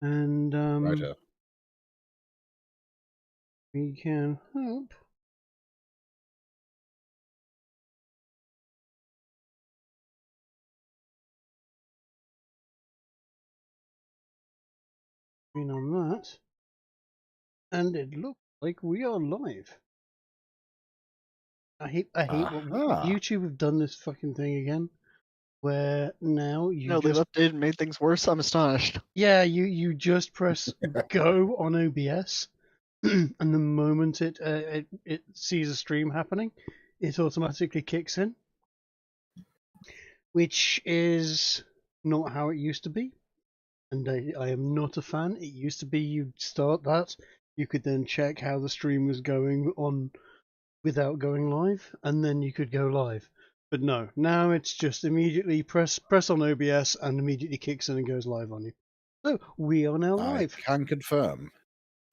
And Righto. we can hope on that. And it looks like we are live. I hate what YouTube have done this fucking thing again, where now you No, they've just updated and made things worse. I'm astonished. you just press go on OBS, and the moment it sees a stream happening, it automatically kicks in, which is not how it used to be. And I am not a fan. It used to be you'd start that, you could then check how the stream was going on without going live, and then you could go live. But no, now it's just immediately press on OBS and immediately kicks in and goes live on you. So we are now live.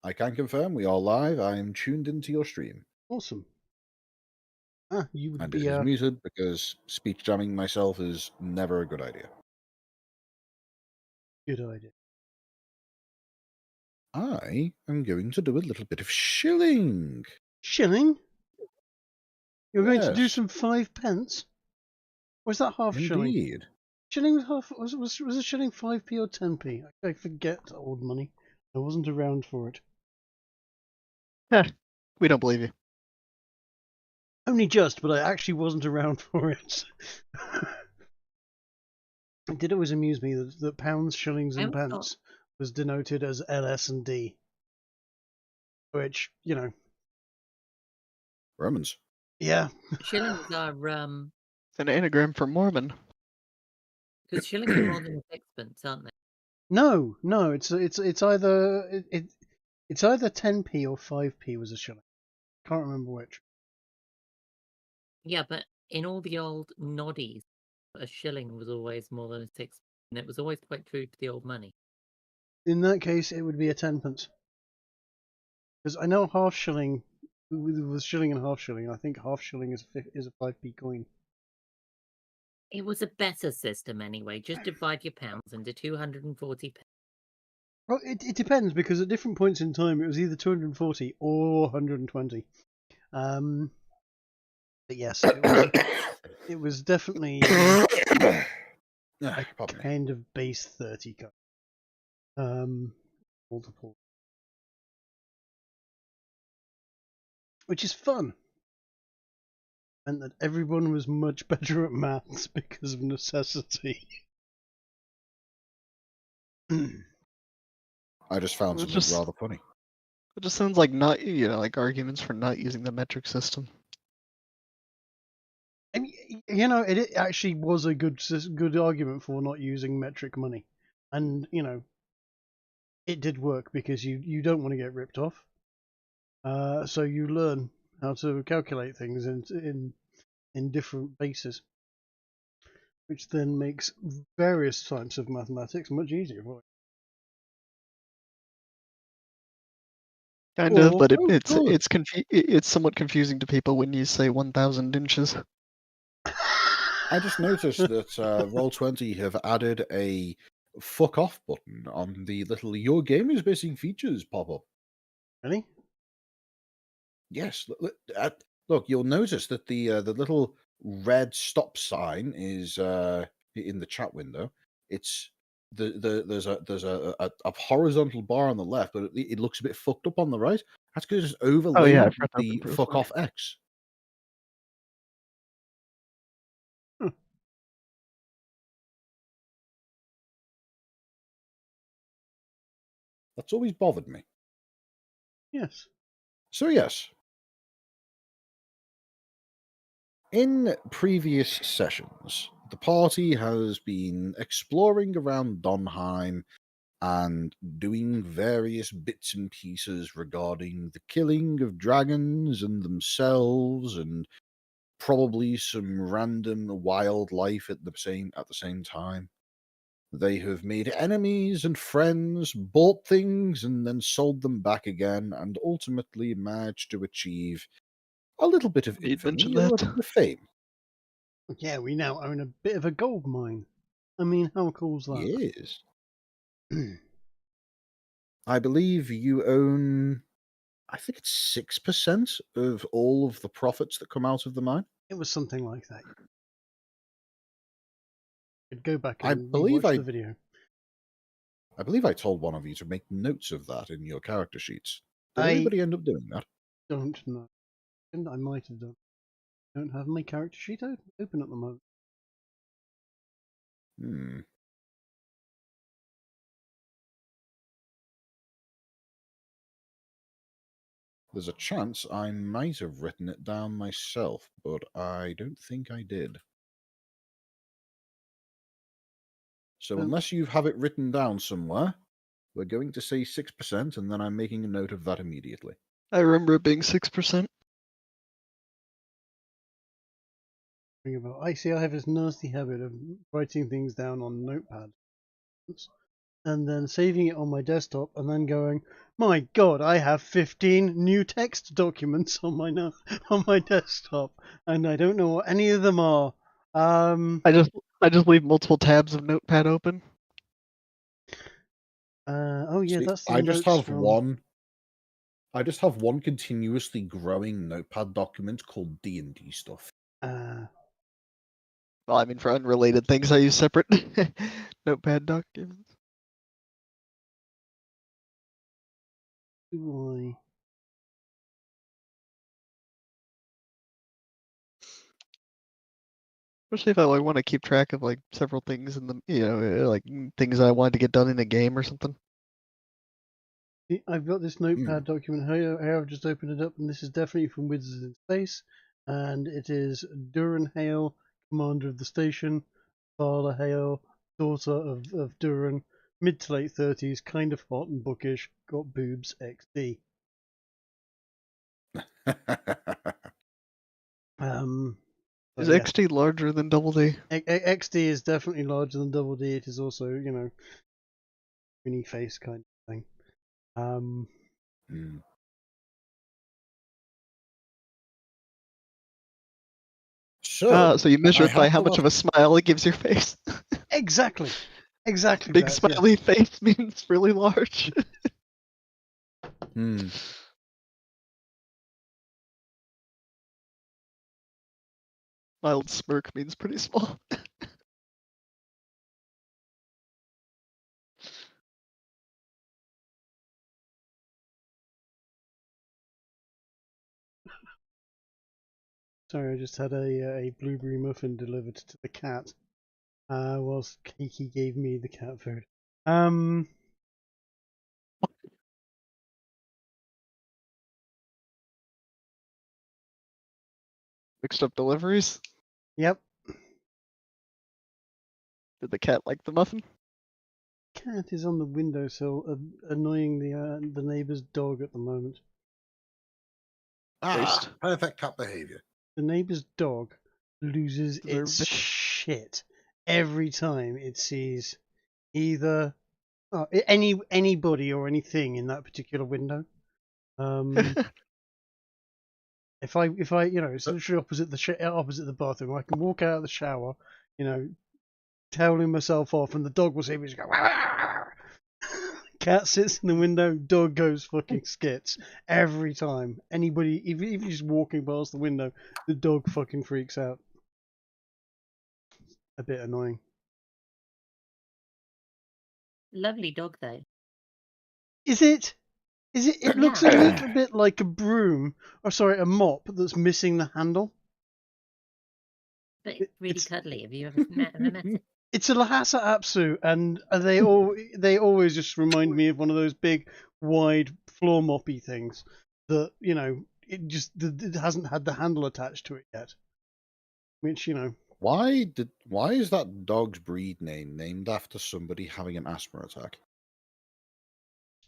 I can confirm we are live. I am tuned into your stream. Awesome. You would And be it is muted because speech jamming myself is never a good idea. good idea. I am going to do a little bit of shilling. Shilling? You're going to do Yes. some 5 pence? Or is that half shilling? Indeed. Shilling was half. Was a shilling 5p or 10p? I forget old money. I wasn't around for it. We don't believe you. Only just, but I actually wasn't around for it. It did always amuse me that pounds, shillings, and pence was denoted as LS and D. Which, you know. Romans. Yeah. Shillings are It's an anagram for Mormon. because shillings are more than sixpence, aren't they? No, it's either it's either 10p or 5p was a shilling. Can't remember which. Yeah, but in all the old noddies, a shilling was always more than a sixpence, and it was always quite true to the old money. In that case, it would be a 10p. Because I know half shilling was shilling and half shilling. I think half shilling is a 5p coin. It was a better system anyway. Just divide your pounds into 240 pence. Well, it depends, because at different points in time it was either 240 or 120. But yes, it was definitely a kind of base 30 coin. Multiple. Which is fun. Meant that everyone was much better at maths because of necessity. I just found something rather funny. It just sounds like like arguments for not using the metric system. And it actually was a good argument for not using metric money, and it did work because you don't want to get ripped off. So you learn how to calculate things in different bases, which then makes various types of mathematics much easier for you. Kind of, but it's somewhat confusing to people when you say 1,000 inches. I just noticed that Roll20 have added a fuck off button on the little Your Game is Missing Features pop-up. Really? Yes. Look, you'll notice that the little red stop sign is in the chat window. It's there's a horizontal bar on the left, but it looks a bit fucked up on the right. That's because it's overlaid the fuck off X. That's always bothered me. Yes. So yes. In previous sessions, the party has been exploring around Donheim and doing various bits and pieces regarding the killing of dragons and themselves, and probably some random wildlife at the same time. They have made enemies and friends, bought things and then sold them back again, and ultimately managed to achieve a little bit of infamy, a little bit of fame. Yeah, we now own a bit of a gold mine. I mean, how cool is that? Yes. I believe you own, I think it's 6% of all of the profits that come out of the mine. It was something like that. You'd go back I and believe rewatch the video. I believe I told one of you to make notes of that in your character sheets. Did I anybody end up doing that? don't know. I might have done. I don't have my character sheet open at the moment. Hmm. There's a chance I might have written it down myself, but I don't think I did. So unless you have it written down somewhere, we're going to say 6%, and then I'm making a note of that immediately. I remember it being 6%. I see. I have this nasty habit of writing things down on Notepad, and then saving it on my desktop, and then going, "My God, I have 15 new text documents on my desktop, and I don't know what any of them are." I just leave multiple tabs of Notepad open. Oh yeah, See, that's the I just notes have from. one. I just have one continuously growing Notepad document called D&D stuff. Well, I mean, for unrelated things, I use separate Notepad documents. Do Especially if I want to keep track of like several things in the, like things I wanted to get done in a game or something. I've got this Notepad document here. I've just opened it up, and this is definitely from Wizards in Space, and it is Duran Hale, commander of the station, Thala Hale, daughter of Duran, mid to late 30s, kind of hot and bookish, got boobs, XD. Is Yeah. XD larger than Double D? XD is definitely larger than Double D. It is also, mini face kind of thing. So you measure it by how much of a smile it gives your face. Exactly. Big smiley face means really large. Mild smirk means pretty small. Sorry, I just had a blueberry muffin delivered to the cat, whilst Kiki gave me the cat food. Mixed up deliveries? Yep. Did the cat like the muffin? Cat is on the windowsill, annoying the neighbour's dog at the moment. Perfect cat behaviour. The neighbour's dog loses its shit every time it sees either anybody or anything in that particular window. If I it's literally opposite the bathroom, I can walk out of the shower, towelling myself off, and the dog will see me just go. Cat sits in the window, dog goes fucking skits every time. Anybody, even if you're just walking past the window, the dog fucking freaks out. A bit annoying. Lovely dog though. Is it? It looks a little bit like a broom, or sorry, a mop that's missing the handle. But it's really cuddly. Have you ever met it? It's a Lhasa Apsu, and they always just remind me of one of those big, wide floor moppy things that it hasn't had the handle attached to it yet. Which Why is that dog's breed name named after somebody having an asthma attack?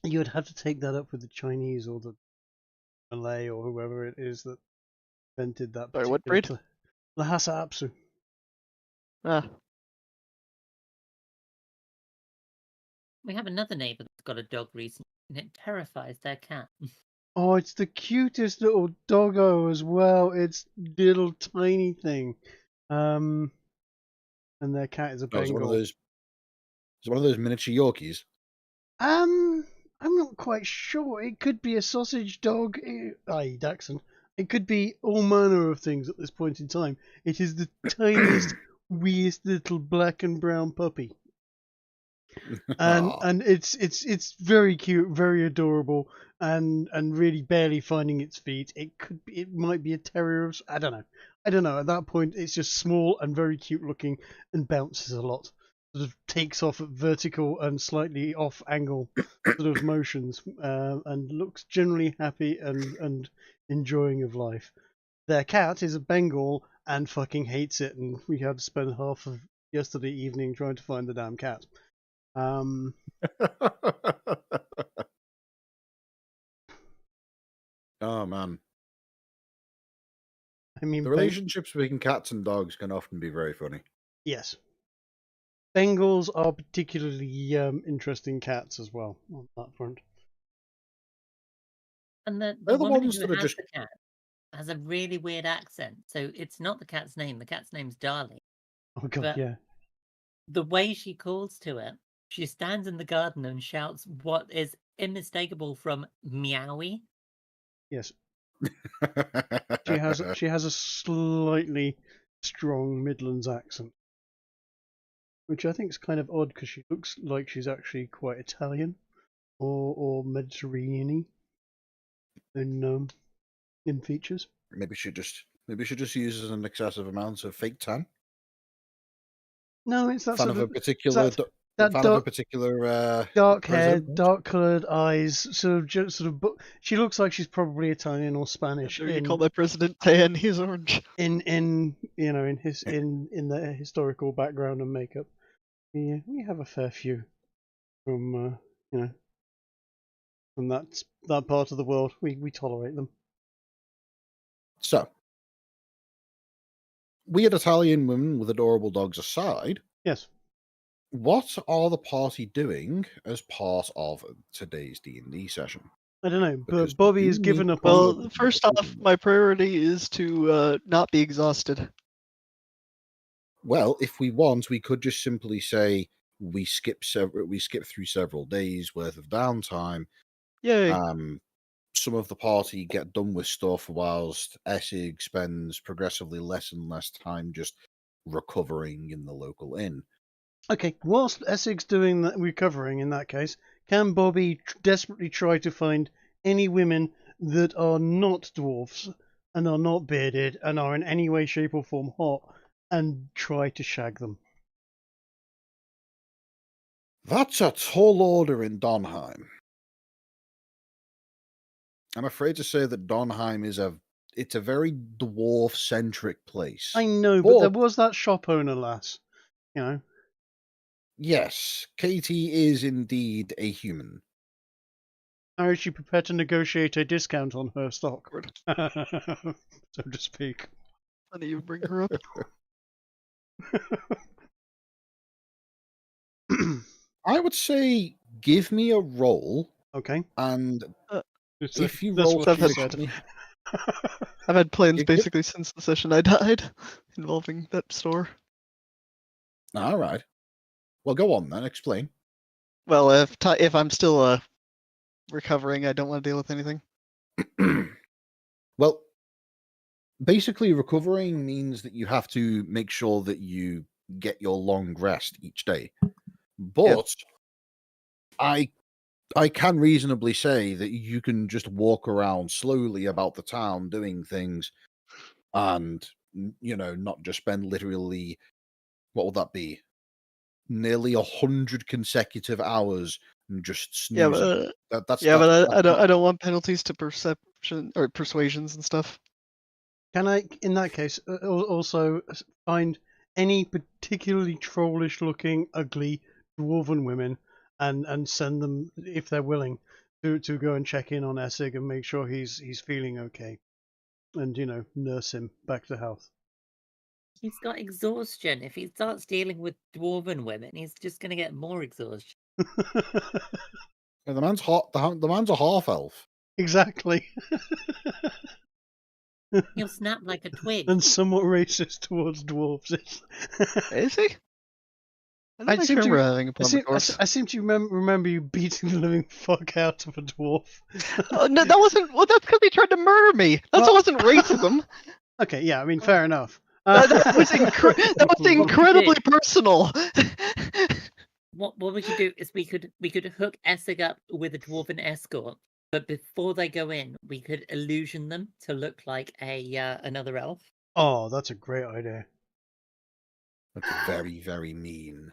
You would have to take that up with the Chinese or the Malay or whoever it is that invented that. Sorry, what breed? Lhasa Apsu. We have another neighbour that's got a dog recently, and it terrifies their cat. Oh, it's the cutest little doggo as well. It's little tiny thing. And their cat is a Bengal. Is it one of those miniature Yorkies? I'm not quite sure. It could be a sausage dog, i.e. Dachshund. It could be all manner of things at this point in time. It is the tiniest, weeest little black and brown puppy. And it's very cute, very adorable, and really barely finding its feet. It might be a terrier. I don't know. At that point, it's just small and very cute looking, and bounces a lot. Sort of takes off at vertical and slightly off angle sort of motions, and looks generally happy and enjoying of life. Their cat is a Bengal and fucking hates it, and we had to spend half of yesterday evening trying to find the damn cat. Oh man, I mean, the relationships between cats and dogs can often be very funny. yes, Bengals are particularly interesting cats as well on that front. And the They're the woman ones who that are has just the cat has a really weird accent. So it's not the cat's name. The cat's name's Darling. Oh god, But yeah. the way she calls to it, she stands in the garden and shouts what is unmistakable from meowie. Yes, she has a slightly strong Midlands accent, which I think is kind of odd because she looks like she's actually quite Italian or Mediterranean in features. Maybe she just uses an excessive amount of fake tan. No, it's that Fan sort of a of particular that fan of a particular dark hair, president? dark coloured eyes, she looks like she's probably Italian or Spanish. You call my president tan, he's orange. In the historical background and makeup. Yeah, we have a fair few from from that part of the world. We tolerate them. So, weird Italian women with adorable dogs aside, Yes. what are the party doing as part of today's D&D session? I don't know, Because but Bobby we has do given need up to on. Well, first off, my priority is to not be exhausted. Well, if we want, we could just simply say we skip through several days worth of downtime. Yay. Some of the party get done with stuff whilst Essig spends progressively less and less time just recovering in the local inn. Okay, whilst Essig's doing that recovering in that case, can Bobby desperately try to find any women that are not dwarfs and are not bearded and are in any way, shape, or form hot and try to shag them? That's a tall order in Donheim. I'm afraid to say that Donheim is a very dwarf-centric place. I know, but there was that shop owner lass, you know. Yes, Katie is indeed a human. How is she prepared to negotiate a discount on her stock, so to speak? Why don't you bring her up? I would say give me a roll, Okay. and It's if you that's roll what she sufficiently, I've had plans You- basically since the session I died involving that store. all right. Well, go on then. Explain. Well, if I'm still recovering, I don't want to deal with anything. Well, basically, recovering means that you have to make sure that you get your long rest each day. But I can reasonably say that you can just walk around slowly about the town doing things, and not just spend literally, what would that be? Nearly 100 consecutive hours just Yeah, snoozing. but That's I don't want penalties to perception or persuasions and stuff. Can I, in that case, also find any particularly trollish-looking, ugly dwarven women and send them, if they're willing, to go and check in on Essig and make sure he's feeling okay, and nurse him back to health. He's got exhaustion. If he starts dealing with dwarven women, he's just going to get more exhaustion. Yeah, the man's hot. The man's a half elf. Exactly. He'll snap like a twig. And somewhat racist towards dwarves. Is he? I don't actually remember having a problem with dwarves. I seem to remember you beating the living fuck out of a dwarf. Oh, no, that wasn't. Well, that's because he tried to murder me. That wasn't racism. Okay, yeah, I mean, fair enough. That was incredibly personal. What we could do is we could hook Essig up with a dwarven escort, but before they go in, we could illusion them to look like another elf. Oh, that's a great idea. That's very, very mean.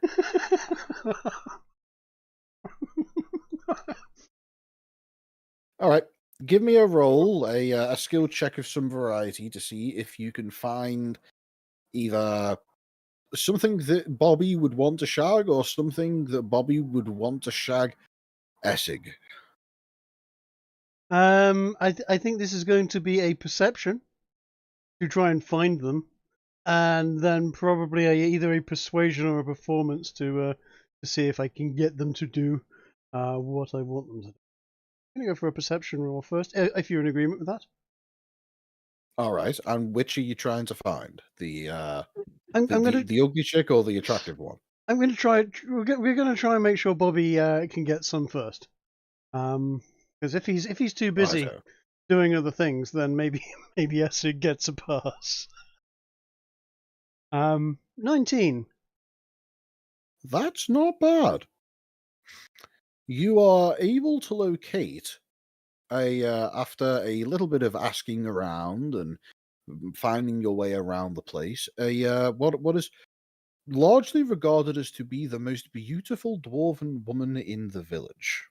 All right, give me a roll, a skill check of some variety to see if you can find either something that Bobby would want to shag or something that Bobby would want to shag Essig. I think this is going to be a perception to try and find them, and then probably either a persuasion or a performance to see if I can get them to do what I want them to do. I'm going to go for a perception roll first, if you're in agreement with that. All right, and which are you trying to find? The ugly chick or the attractive one? I'm going to try. We're going to try and make sure Bobby can get some first. Because if he's too busy doing other things, then maybe Essig gets a pass. 19. That's not bad. You are able to locate after a little bit of asking around and finding your way around the place, what is largely regarded as to be the most beautiful dwarven woman in the village.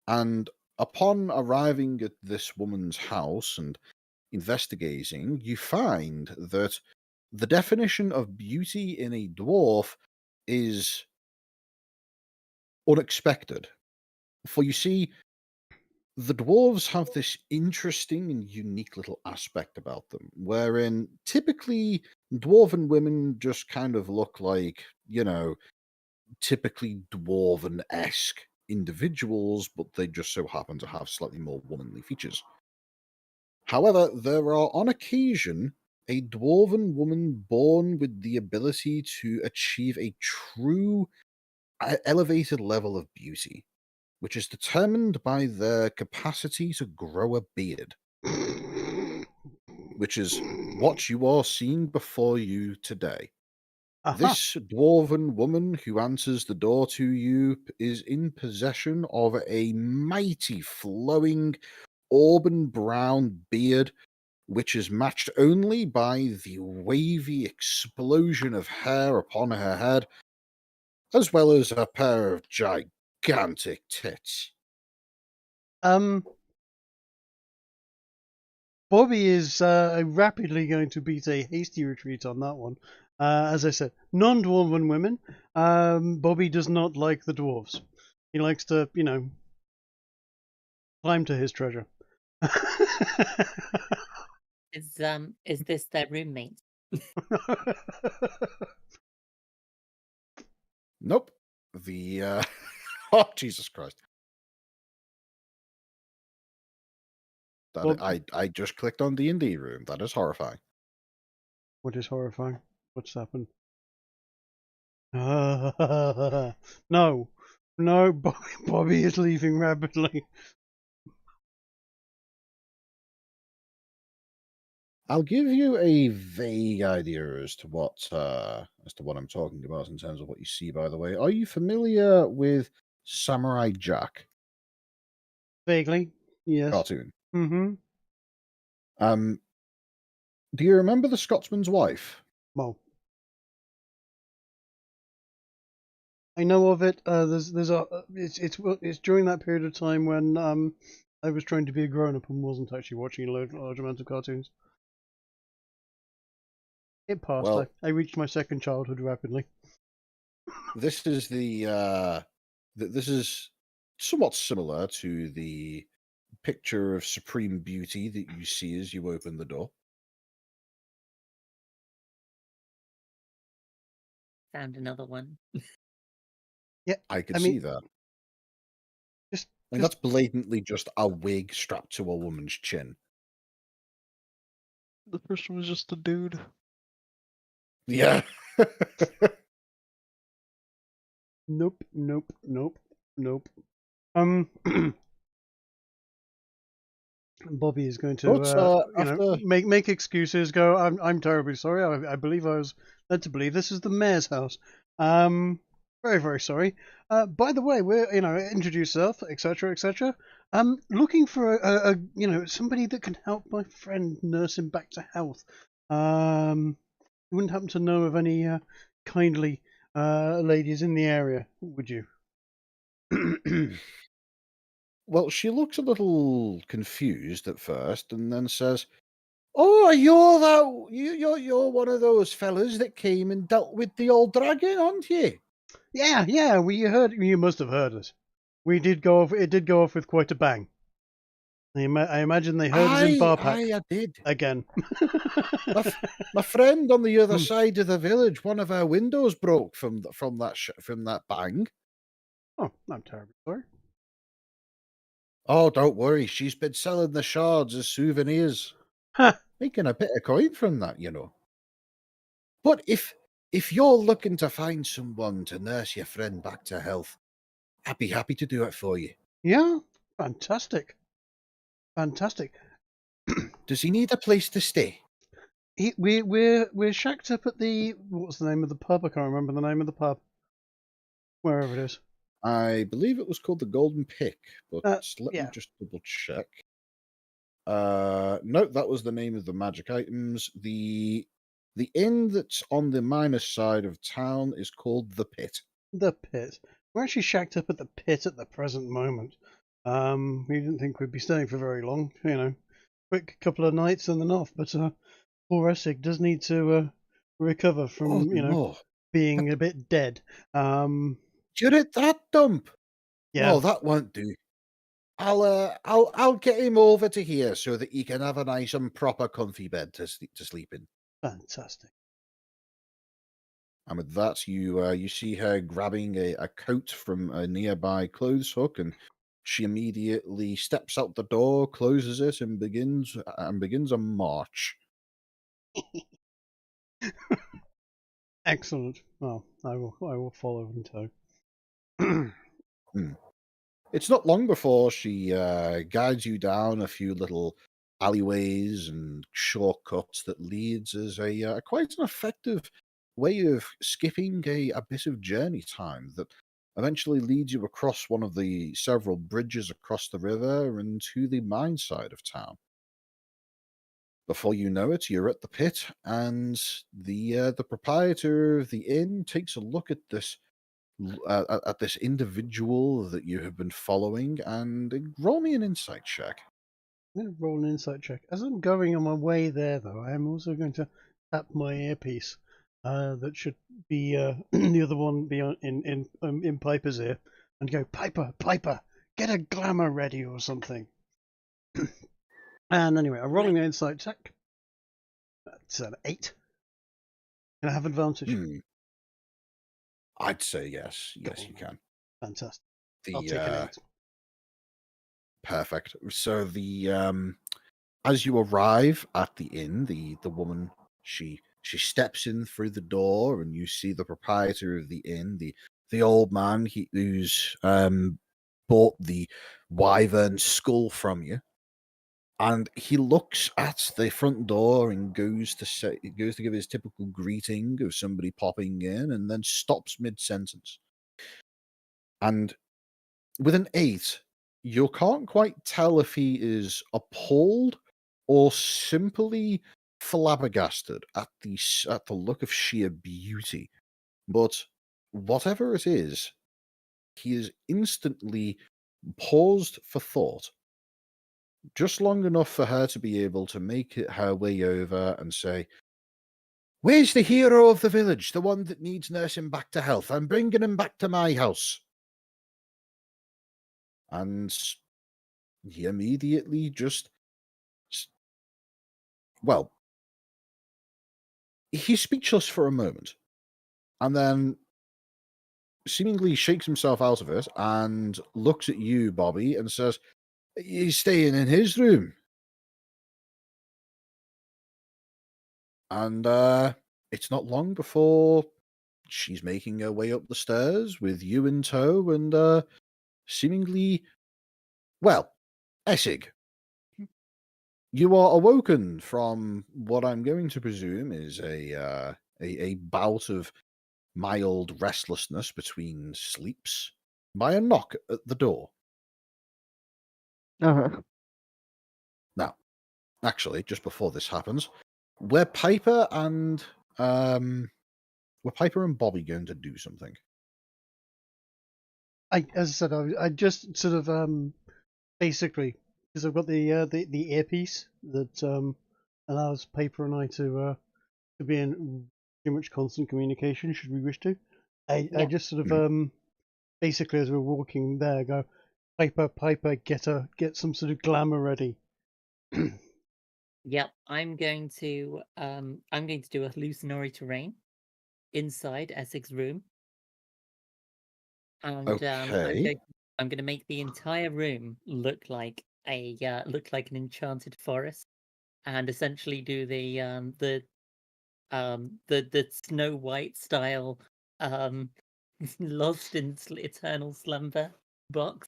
And upon arriving at this woman's house and investigating, you find that the definition of beauty in a dwarf is unexpected. For you see, the dwarves have this interesting and unique little aspect about them, wherein typically dwarven women just kind of look like, typically dwarven-esque individuals, but they just so happen to have slightly more womanly features. However, there are on occasion a dwarven woman born with the ability to achieve a true elevated level of beauty, which is determined by their capacity to grow a beard, which is what you are seeing before you today. Aha. This dwarven woman who answers the door to you is in possession of a mighty flowing auburn brown beard, which is matched only by the wavy explosion of hair upon her head, as well as a pair of gigantic tits. Bobby is rapidly going to beat a hasty retreat on that one. As I said, non-dwarven women. Bobby does not like the dwarves. He likes to, climb to his treasure. Is this their roommate? Nope. Oh, Jesus Christ. I just clicked on D&D room. That is horrifying. What is horrifying? What's happened? No, Bobby is leaving rapidly. I'll give you a vague idea as to what I'm talking about in terms of what you see. By the way, are you familiar with Samurai Jack? Vaguely, yes. Cartoon. Mm-hmm. Do you remember the Scotsman's wife? Well, I know of it. It's during that period of time when I was trying to be a grown-up and wasn't actually watching a large amount of cartoons. It passed. Well, I reached my second childhood rapidly. This is this is somewhat similar to the picture of supreme beauty that you see as you open the door. Found another one. Yeah, I could see that. That's blatantly just a wig strapped to a woman's chin. The first one was just a dude. Yeah. Nope, nope, nope, nope. Bobby is going to, But after make excuses. Go. I'm terribly sorry. I believe I was led to believe this is the mayor's house. Very very sorry. By the way, we're introduce yourself, etc. etc. Looking for a somebody that can help my friend nurse him back to health. You wouldn't happen to know of any kindly ladies in the area, would you? well, she looks a little confused at first, and then says, "Oh, you're one of those fellas that came and dealt with the old dragon, aren't you?" Yeah. You must have heard us. We did go off. It did go off with quite a bang. I imagine they heard us in Barpack I did. again. My friend on the other Hmm. side of the village, one of our windows broke from that bang. Oh, I'm terribly sorry. Oh, don't worry, she's been selling the shards as souvenirs, Ha! making a bit of coin from that, you know. But if you're looking to find someone to nurse your friend back to health, I'd be happy to do it for you. Yeah, fantastic. Does he need a place to stay? We're shacked up at the what's the name of the pub? I can't remember the name of the pub. Wherever it is. I believe it was called the Golden Pick, but let me Yeah. just double check. No, that was the name of the magic items. The inn that's on the minus side of town is called the Pit. The Pit. We're actually shacked up at the Pit at the present moment. We didn't think we'd be staying for very long. Quick couple of nights and then off. But poor Essig does need to recover Oh from no! being a bit dead. You're at that dump. Yeah, No, that won't do. I'll get him over to here so that he can have a nice and proper comfy bed to sleep in. fantastic. And with that, you see her grabbing a coat from a nearby clothes hook, and she immediately steps out the door, closes it, and begins a march. Excellent. Well, I will follow in tow. Hmm. It's not long before she guides you down a few little alleyways and shortcuts that leads as a quite an effective way of skipping a bit of journey time that eventually leads you across one of the several bridges across the river and to the mine side of town. Before you know it, you're at the pit, and the proprietor of the inn takes a look at this individual that you have been following, and roll me an insight check. I'm going to roll an insight check. As I'm going on my way there, though, I am also going to tap my earpiece. That should be the other one be in Piper's ear, and go, Piper, get a glamour ready or something. And anyway, I'm rolling an insight check. That's an 8. Can I have advantage? I'd say yes. Yes, you can. Fantastic. I'll take an 8. Perfect. So as you arrive at the inn, the woman she steps in through the door, and you see the proprietor of the inn, the old man who's bought the Wyvern skull from you, and he looks at the front door and goes to give his typical greeting of somebody popping in, and then stops mid sentence. And with an 8, you can't quite tell if he is appalled or simply flabbergasted at the look of sheer beauty. But whatever it is, he is instantly paused for thought, just long enough for her to be able to make it her way over and say, "Where's the hero of the village, the one that needs nursing back to health? I'm bringing him back to my house." And he immediately just, well, he's speechless for a moment, and then seemingly shakes himself out of it and looks at you, Bobby, and says, "He's staying in his room." And it's not long before she's making her way up the stairs with you in tow and seemingly, well, Essig, you are awoken from what I'm going to presume is a bout of mild restlessness between sleeps by a knock at the door. Uh-huh. Now, actually, just before this happens, were Piper and Bobby going to do something? As I said, I just sort of basically, because I've got the earpiece that allows Paper and I to be in pretty much constant communication should we wish to. I Yeah. just sort of basically as we're walking there go, Piper, get some sort of glamour ready. Yep, I'm going to do a hallucinatory terrain inside Essig's room, and Okay. I'm going to make the entire room look like an enchanted forest, and essentially do the Snow White style lost in eternal slumber box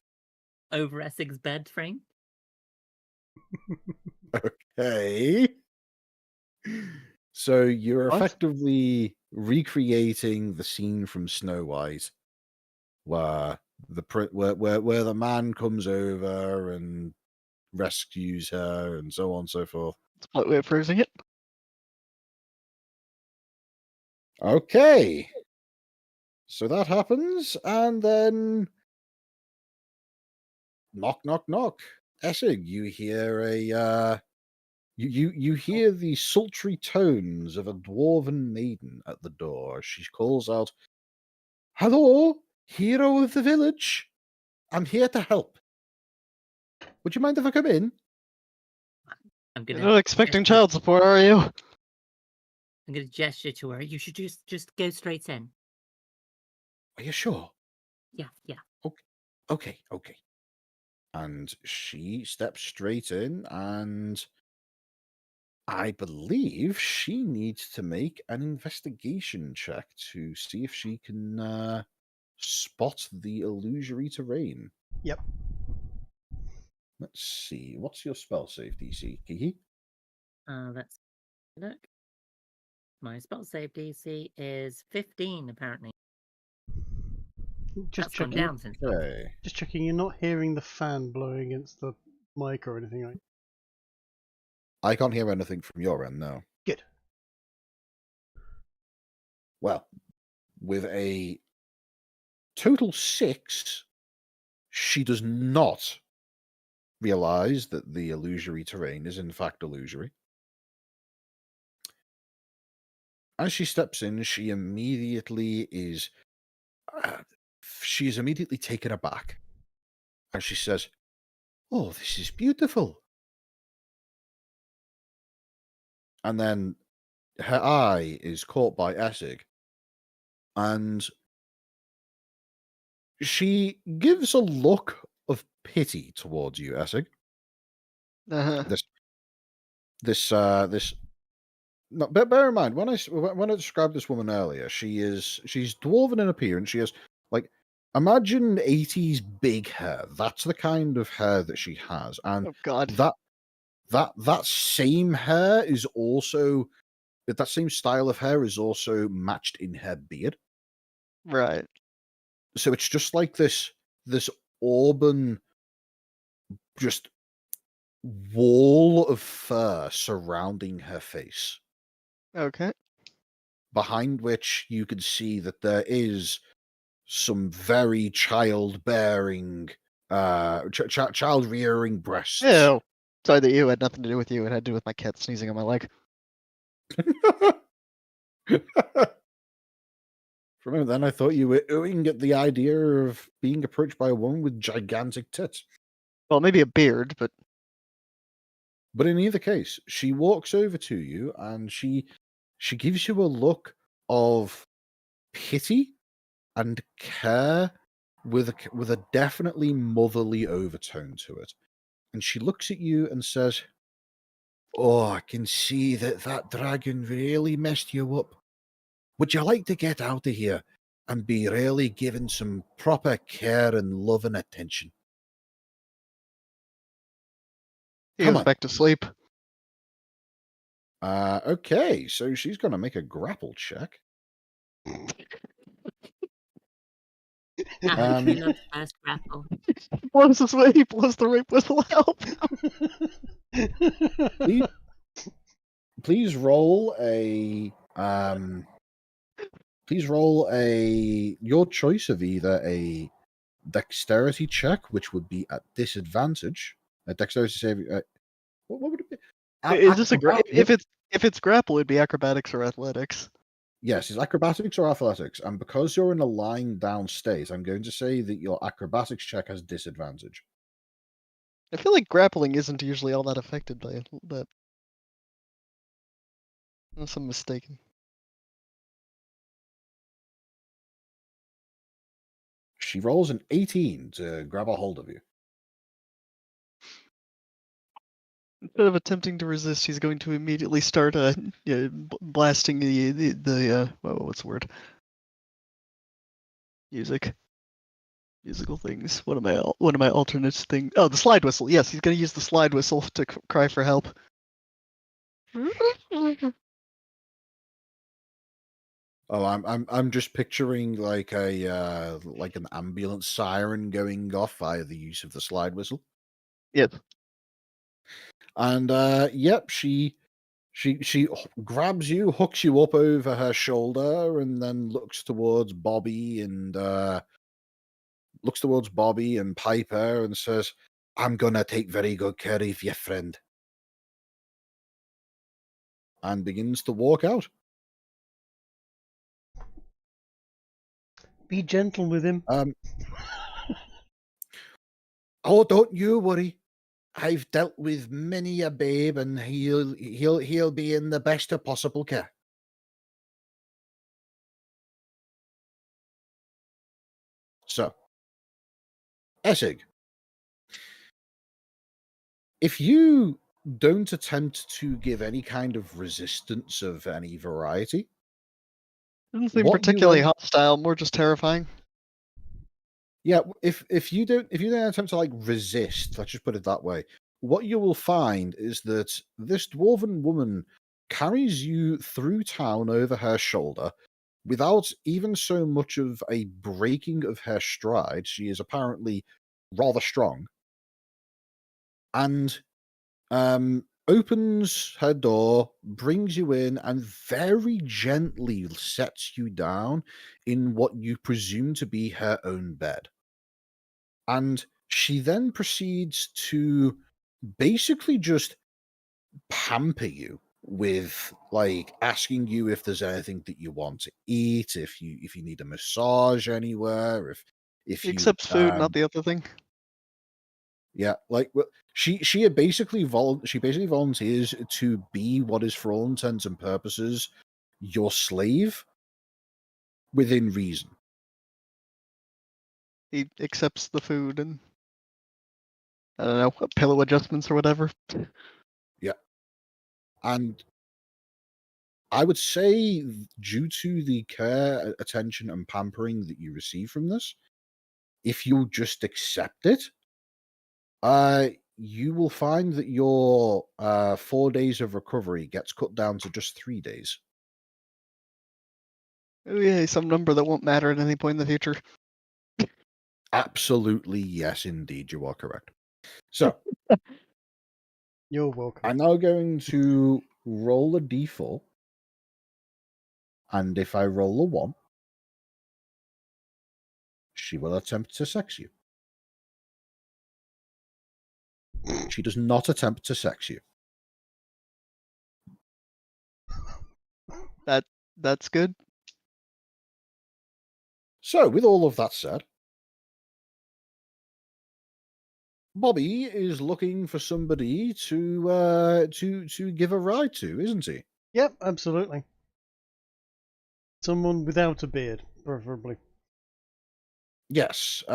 over Essig's bed frame. Okay. So you're What? effectively recreating the scene from Snow White, where where the man comes over and rescues her, and so on and so forth. That's a polite way of phrasing it. Okay. So that happens, and then knock, knock, knock. Essig, you hear you hear the sultry tones of a dwarven maiden at the door. She calls out, "Hello, hero of the village. I'm here to help. Would you mind if I come in?" I'm You're gonna not expecting gesture- child support, are you? I'm gonna gesture to her. You should just go straight in. Are you sure? Yeah, yeah. Okay. And she steps straight in, and I believe she needs to make an investigation check to see if she can spot the illusory terrain. Yep. Let's see. What's your spell save DC, Kiki? Let's look. My spell save DC is 15, apparently. Just That's gone checking. down since. Okay. Just checking. You're not hearing the fan blowing against the mic or anything, right? I can't hear anything from your end, no. Good. Well, with a total 6, she does not realize that the illusory terrain is in fact illusory. As she steps in, she immediately is taken aback, and she says, "Oh, this is beautiful." And then her eye is caught by Essig, and she gives a look of pity towards you, Essig. Uh-huh. This. No, but bear in mind when I described this woman earlier, she's dwarven in appearance. She has like imagine 80s big hair. That's the kind of hair that she has, and Oh God. that same hair is also that same style of hair is also matched in her beard. Right. So it's just like this auburn, just wall of fur surrounding her face, Okay. behind which you can see that there is some very childbearing, child rearing breasts. Ew. Sorry that you had nothing to do with you. It had to do with my cat sneezing on my leg. For a moment then, I thought you were oohing at the idea of being approached by a woman with gigantic tits. Well, maybe a beard, but But in either case, she walks over to you and she gives you a look of pity and care with a definitely motherly overtone to it. And she looks at you and says, "Oh, I can see that dragon really messed you up. would you like to get out of here and be really given some proper care and love and attention? He Come goes on. back to sleep. Okay, so she's going to make a grapple check. He loves first grapple. Blows his way. He blows the rape whistle out. Please roll a your choice of either a dexterity check, which would be at disadvantage. A dexterity saving. What would it be? Is this if it's grapple, it'd be acrobatics or athletics. Yes, it's acrobatics or athletics, and because you're in a lying down state, I'm going to say that your acrobatics check has disadvantage. I feel like grappling isn't usually all that affected by that. Unless I'm mistaken. She rolls an 18 to grab a hold of you. Instead of attempting to resist, he's going to immediately start blasting the what's the word? Musical things. What am I alternates thing? Oh, the slide whistle. Yes, he's going to use the slide whistle to cry for help. Oh, I'm just picturing like an ambulance siren going off via the use of the slide whistle. Yes. And yep, she grabs you, hooks you up over her shoulder, and then looks towards Bobby and Piper and says, "I'm gonna take very good care of you, friend," and begins to walk out. Be gentle with him. Oh, don't you worry. I've dealt with many a babe, and he'll be in the best of possible care. So, Essig, if you don't attempt to give any kind of resistance of any variety, Doesn't seem what you particularly want- hostile, more just terrifying. yeah, if you don't attempt to like resist, let's just put it that way, what you will find is that this dwarven woman carries you through town over her shoulder without even so much of a breaking of her stride. She is apparently rather strong, and opens her door, brings you in, and very gently sets you down in what you presume to be her own bed. And she then proceeds to basically just pamper you with like asking you if there's anything that you want to eat, if you need a massage anywhere, if He you accepts food, not the other thing. yeah, like well, she basically volunteers to be what is for all intents and purposes your slave within reason. He accepts the food and I don't know, pillow adjustments or whatever. Yeah. And I would say, due to the care, attention, and pampering that you receive from this, if you just accept it, you will find that your 4 days of recovery gets cut down to just 3 days. Oh yeah, some number that won't matter at any point in the future. Absolutely, yes, indeed, you are correct. So, You're welcome. I'm now going to roll a d4, and if I roll a 1, she will attempt to sex you. She does not attempt to sex you. That's good. So, with all of that said, Bobby is looking for somebody to give a ride to, isn't he? Yep, absolutely. Someone without a beard, preferably. Yes.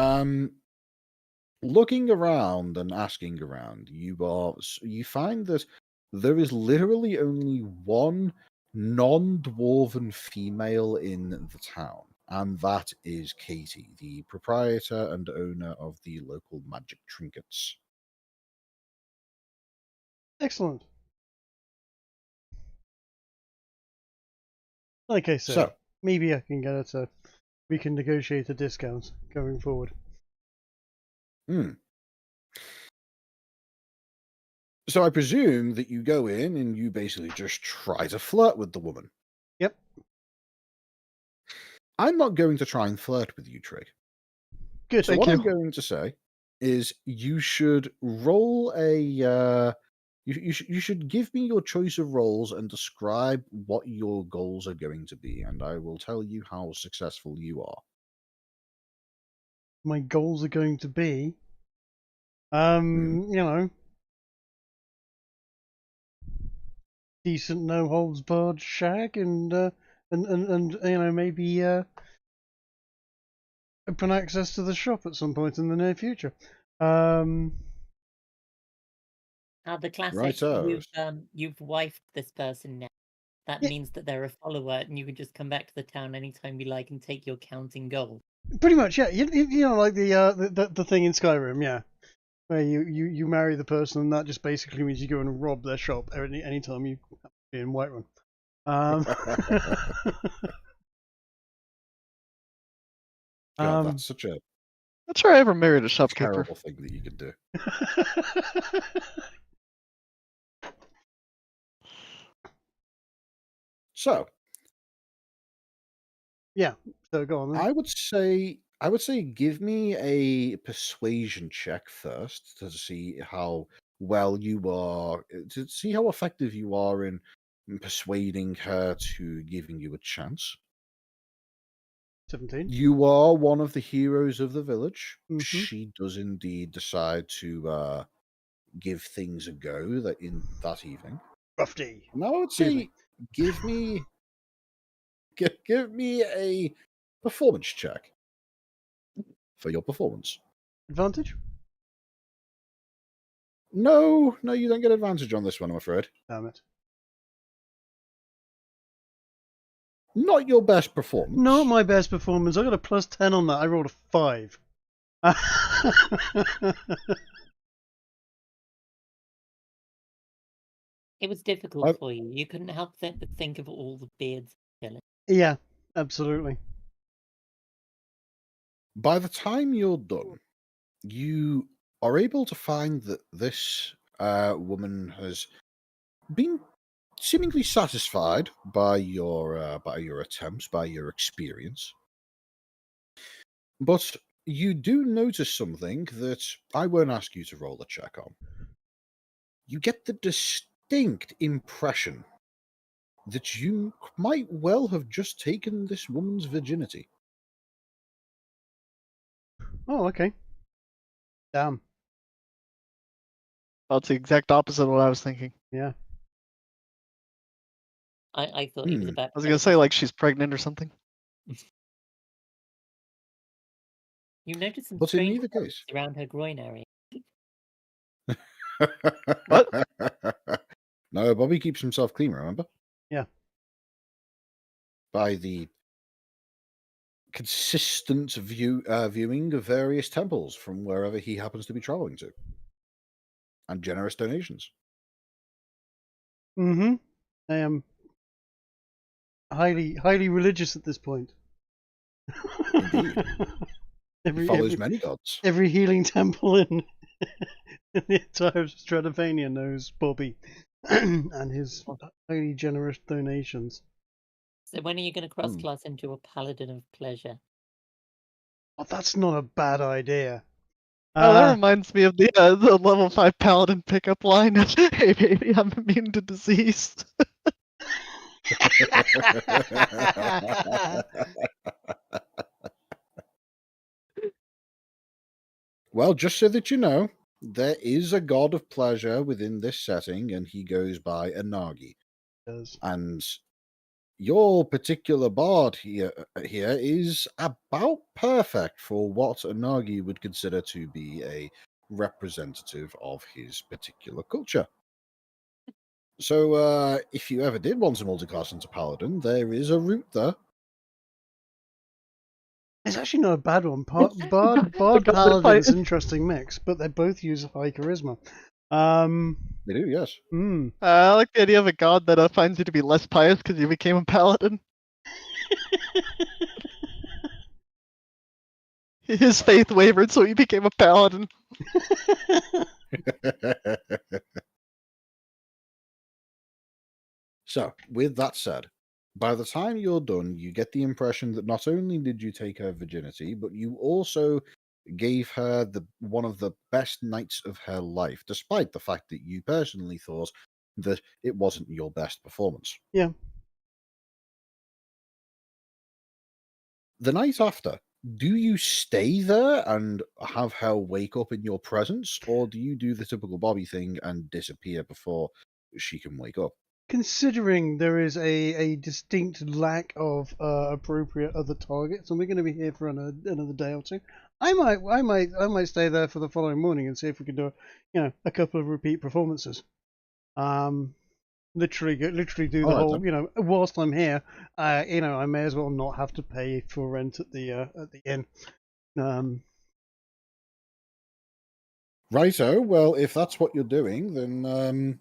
Looking around and asking around, you find that there is literally only one non-dwarven female in the town, and that is Katie, the proprietor and owner of the local magic trinkets. Excellent. Like I say, So, maybe I can get her to. We can negotiate a discount going forward. So I presume that you go in and you basically just try to flirt with the woman. Yep. I'm not going to try and flirt with you, Trig. Good. So Thank what you. I'm going to say is you should roll a. You should give me your choice of roles and describe what your goals are going to be, and I will tell you how successful you are. My goals are going to be, decent no holds barred shag and maybe open access to the shop at some point in the near future. The classic. Righto. You've wifed this person now. That Yeah. means that they're a follower, and you can just come back to the town anytime you like and take your counting gold. Pretty much, yeah. You know, like the thing in Skyrim, yeah, where you marry the person, and that just basically means you go and rob their shop anytime you be in Wyvern. God, that's such a Not sure I ever married a shopkeeper. terrible thing that you could do. So, yeah. So go on then. I would say give me a persuasion check first to see how well you are, to see how effective you are in persuading her to giving you a chance. 17. You are one of the heroes of the village. Mhm. She does indeed decide to give things a go that evening. Buffy. Now I would Excuse say me. give me give me a performance check for your performance. Advantage? No, you don't get advantage on this one, I'm afraid. Damn it. Not your best performance. Not my best performance. I got a plus 10 on that. I rolled a 5. It was difficult for you. You couldn't help but think of all the beards. Yeah, absolutely. By the time you're done, you are able to find that this woman has been seemingly satisfied by your attempts, by your experience. But you do notice something that I won't ask you to roll a check on. You get the distinct impression that you might well have just taken this woman's virginity. Oh, okay. Damn. That's the exact opposite of what I was thinking. Yeah. I thought he was about. I was gonna say like she's pregnant or something. You noticed some But in strange either case, around her groin area. What? No, Bobby keeps himself clean, remember? Yeah. By the consistent viewing of various temples from wherever he happens to be traveling to. And generous donations. Mm-hmm. I am highly religious at this point. Indeed. He follows many gods. Every healing temple in the entire Stratovania knows Bobby and his highly generous donations. So when are you going to cross-class into a paladin of pleasure? Oh, that's not a bad idea. Oh, that reminds me of the level 5 paladin pickup line. Hey baby, I'm immune to disease. Well, just so that you know, there is a god of pleasure within this setting, and he goes by Anagi. And your particular bard here is about perfect for what Anagi would consider to be a representative of his particular culture. So, if you ever did want to multiclass into Paladin, there is a route there. It's actually not a bad one. Bard god that Paladin's fight- interesting mix, but they both use high charisma. They do, yes. I like the idea of a god that finds you to be less pious because you became a paladin. His faith wavered, so he became a paladin. So, with that said, by the time you're done, you get the impression that not only did you take her virginity, but you also gave her one of the best nights of her life, despite the fact that you personally thought that it wasn't your best performance. Yeah. The night after, do you stay there and have her wake up in your presence, or do you do the typical Bobby thing and disappear before she can wake up? Considering there is a distinct lack of appropriate other targets, and we're going to be here for another day or two, I might stay there for the following morning and see if we can do a couple of repeat performances. Literally do the All right, whole. then. Whilst I'm here, I may as well not have to pay for rent at the inn. Righto. Well, if that's what you're doing, then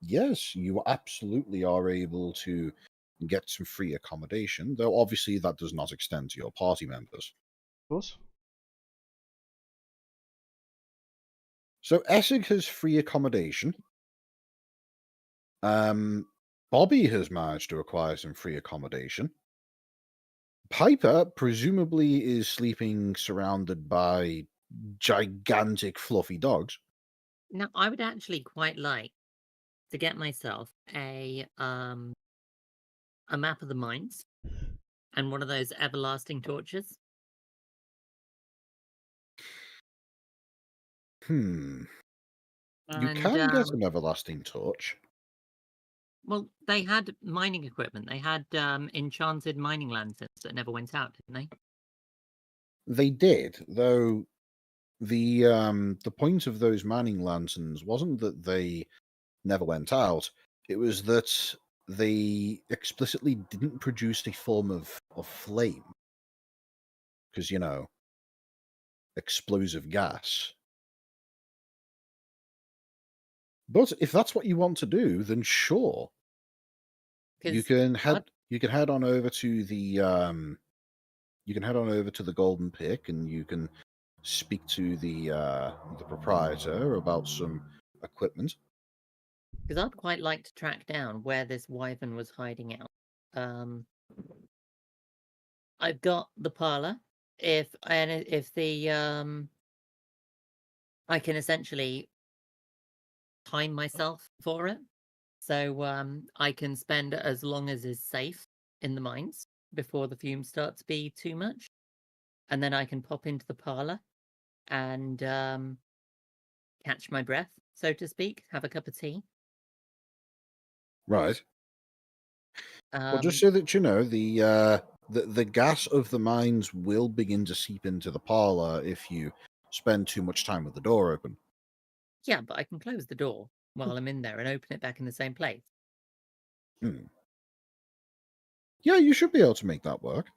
yes, you absolutely are able to get some free accommodation, though obviously that does not extend to your party members. Of course. So Essig has free accommodation. Bobby has managed to acquire some free accommodation. Piper presumably is sleeping surrounded by gigantic fluffy dogs. Now, I would actually quite like to get myself a map of the mines and one of those everlasting torches. You And can get an everlasting torch. well, they had mining equipment. They had enchanted mining lanterns that never went out, didn't they? They did, though the point of those mining lanterns wasn't that they never went out. It was that they explicitly didn't produce a form of flame. Because, explosive gas. But if that's what you want to do, then sure. You 'Cause can I'd- head on over to the Golden Pick, and you can speak to the proprietor about some equipment. Because I'd quite like to track down where this wyvern was hiding out. I've got the parlor. If the I can essentially time myself for it, so I can spend as long as is safe in the mines before the fumes start to be too much, and then I can pop into the parlor and catch my breath, so to speak, have a cup of tea. Right. Well, just Um, so that you know, the gas of the mines will begin to seep into the parlor if you spend too much time with the door open. yeah, but I can close the door while I'm in there and open it back in the same place. Yeah, you should be able to make that work.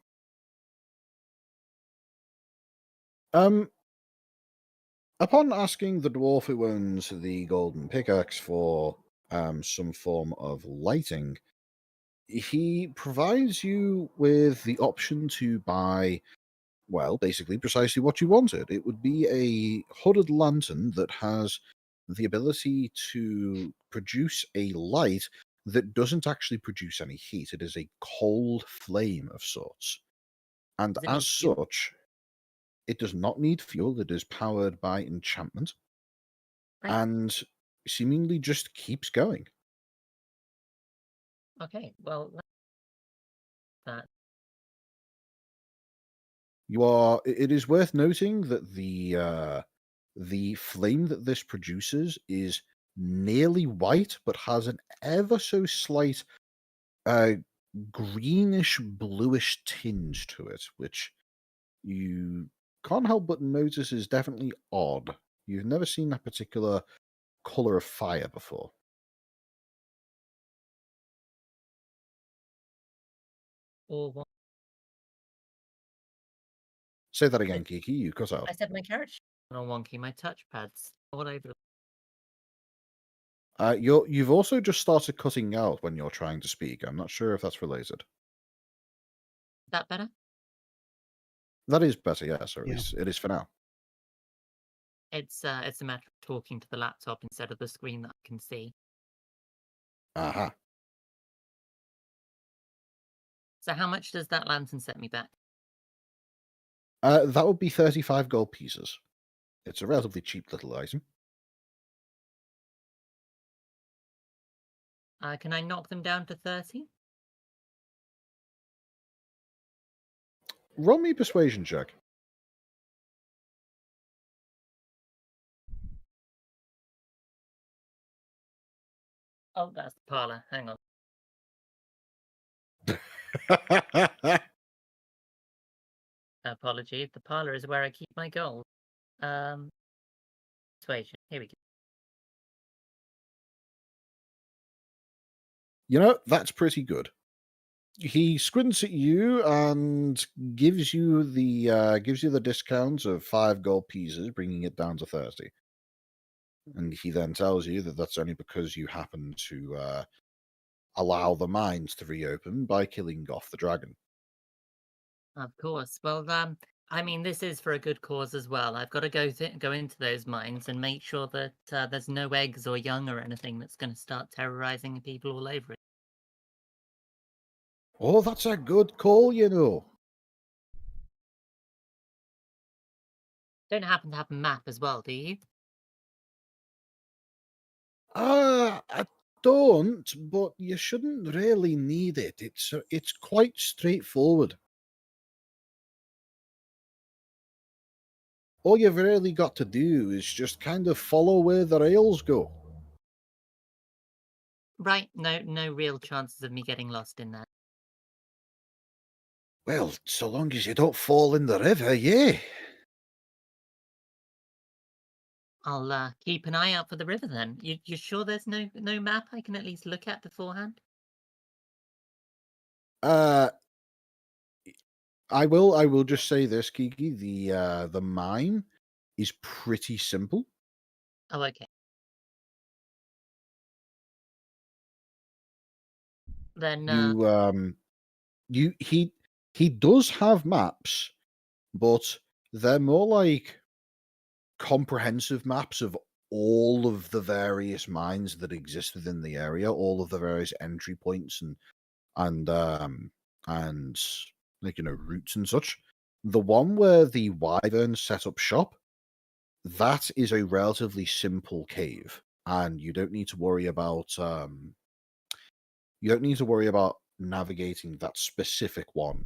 Upon asking the dwarf who owns the golden pickaxe for some form of lighting, he provides you with the option to buy, well, basically precisely what you wanted. It would be a hooded lantern that has the ability to produce a light that doesn't actually produce any heat. It is a cold flame of sorts. And Does it as need fuel? such, it does not need fuel. It is powered by enchantment. Right. And seemingly just keeps going. Okay, well, that It is worth noting that the flame that this produces is nearly white, but has an ever so slight greenish bluish tinge to it, which you can't help but notice is definitely odd. You've never seen that particular color of fire before. or what? Say that again, Kiki. You cut out. I said my character on wonky. My touchpads all over. You've also just started cutting out when you're trying to speak. I'm not sure if that's related. Is that better? That is better, yes, or at Yeah. least it is for now. It's a matter of talking to the laptop instead of the screen that I can see. Aha. So how much does that lantern set me back? That would be 35 gold pieces. It's a relatively cheap little item. Can I knock them down to 30? Roll me a persuasion check. Oh, that's the parlor. Hang on. Apology. The parlor is where I keep my gold. Persuasion. Here we go. You know, that's pretty good. He squints at you and gives you the discount of 5 gold pieces, bringing it down to 30. And he then tells you that that's only because you happen to allow the mines to reopen by killing off the dragon. Of course. Well, I mean, this is for a good cause as well. I've got to go into those mines and make sure that there's no eggs or young or anything that's going to start terrorizing people all over it. Oh, that's a good call, you know. Don't happen to have a map as well, do you? I don't, but you shouldn't really need it. It's quite straightforward. All you've really got to do is just kind of follow where the rails go. Right. No real chances of me getting lost in there. Well, so long as you don't fall in the river, yeah. I'll keep an eye out for the river then. You sure there's no map I can at least look at beforehand? I will just say this, Kiki. The mine is pretty simple. Oh, okay. Then He does have maps, but they're more like comprehensive maps of all of the various mines that exist within the area, all of the various entry points and like, you know, routes and such. The one where the Wyvern set up shop, that is a relatively simple cave, and you don't need to worry about navigating that specific one.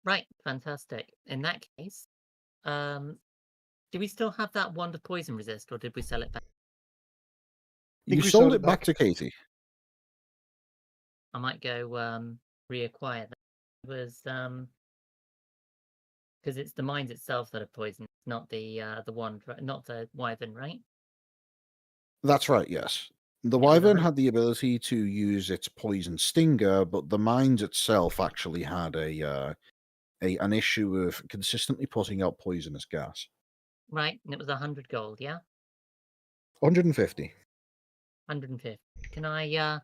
right, fantastic. In that case, do we still have that wand of poison resist, or did we sell it back? You we sold sold it it back back. to Katie. I might go reacquire that. It was because it's the mines itself that are poisoned, not the wand, not the wyvern, right? That's right, yes. The It was Wyvern 100. had the ability to use its poison stinger, but the mines itself actually had an issue of consistently putting out poisonous gas. Right, and it was 100 gold, yeah? 150. 150. Can I,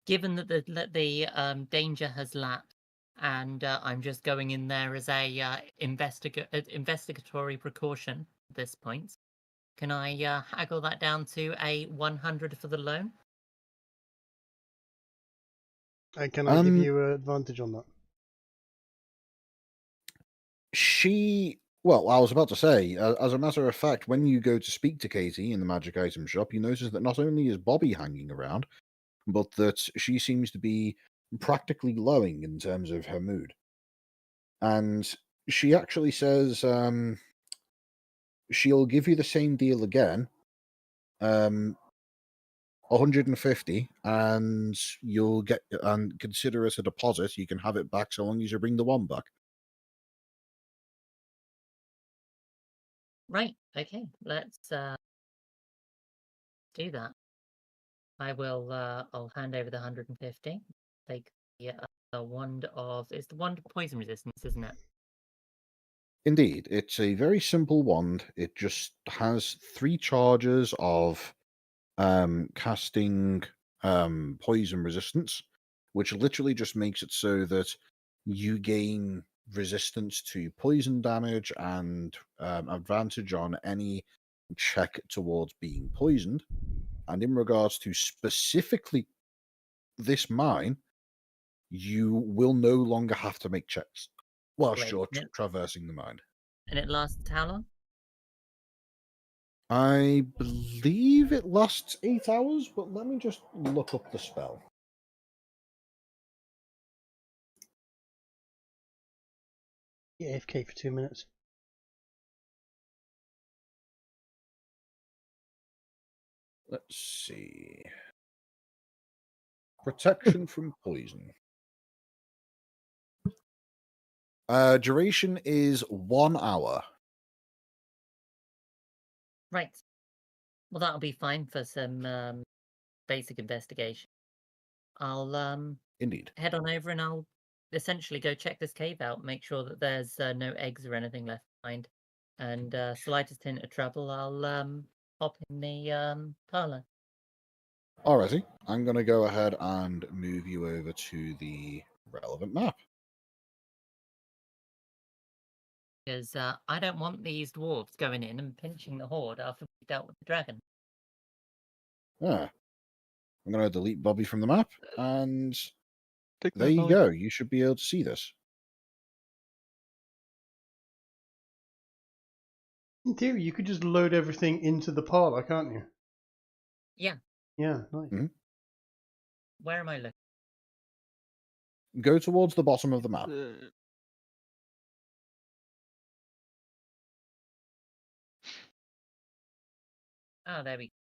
given that the danger has lapsed, and I'm just going in there as a investigatory precaution at this point, can I haggle that down to a 100 for the loan? And can I give you an advantage on that? Well, I was about to say, as a matter of fact, when you go to speak to Katie in the magic item shop, you notice that not only is Bobby hanging around, but that she seems to be practically glowing in terms of her mood. And she actually says she'll give you the same deal again, 150, and you'll get and consider it a deposit. You can have it back so long as you bring the one back. Right, okay, let's do that. I will, I'll hand over the 150, take the The wand of it's the wand of poison resistance, isn't it? Indeed, it's a very simple wand. It just has 3 charges of casting poison resistance, which literally just makes it so that you gain resistance to poison damage and advantage on any check towards being poisoned. And in regards to specifically this mine, you will no longer have to make checks whilst Great. you're traversing the mine. And it lasts how long? I believe it lasts 8 hours, but let me just look up the spell. Yeah, AFK for 2 minutes. Let's see. Protection from poison. Duration is 1 hour. Right. Well, that'll be fine for some basic investigation. I'll Indeed. head on over and I'll essentially go check this cave out, make sure that there's no eggs or anything left behind, and slightest hint of trouble, I'll hop in the parlor. Alrighty. I'm going to go ahead and move you over to the relevant map. Because I don't want these dwarves going in and pinching the horde after we dealt with the dragon. Ah. I'm going to delete Bobby from the map, and Take there that, you Molly. go. You should be able to see this. In theory, you could just load everything into the parlor, can't you? Yeah. Yeah, nice. Mhm. Where am I looking? Go towards the bottom of the map. Oh, there we go.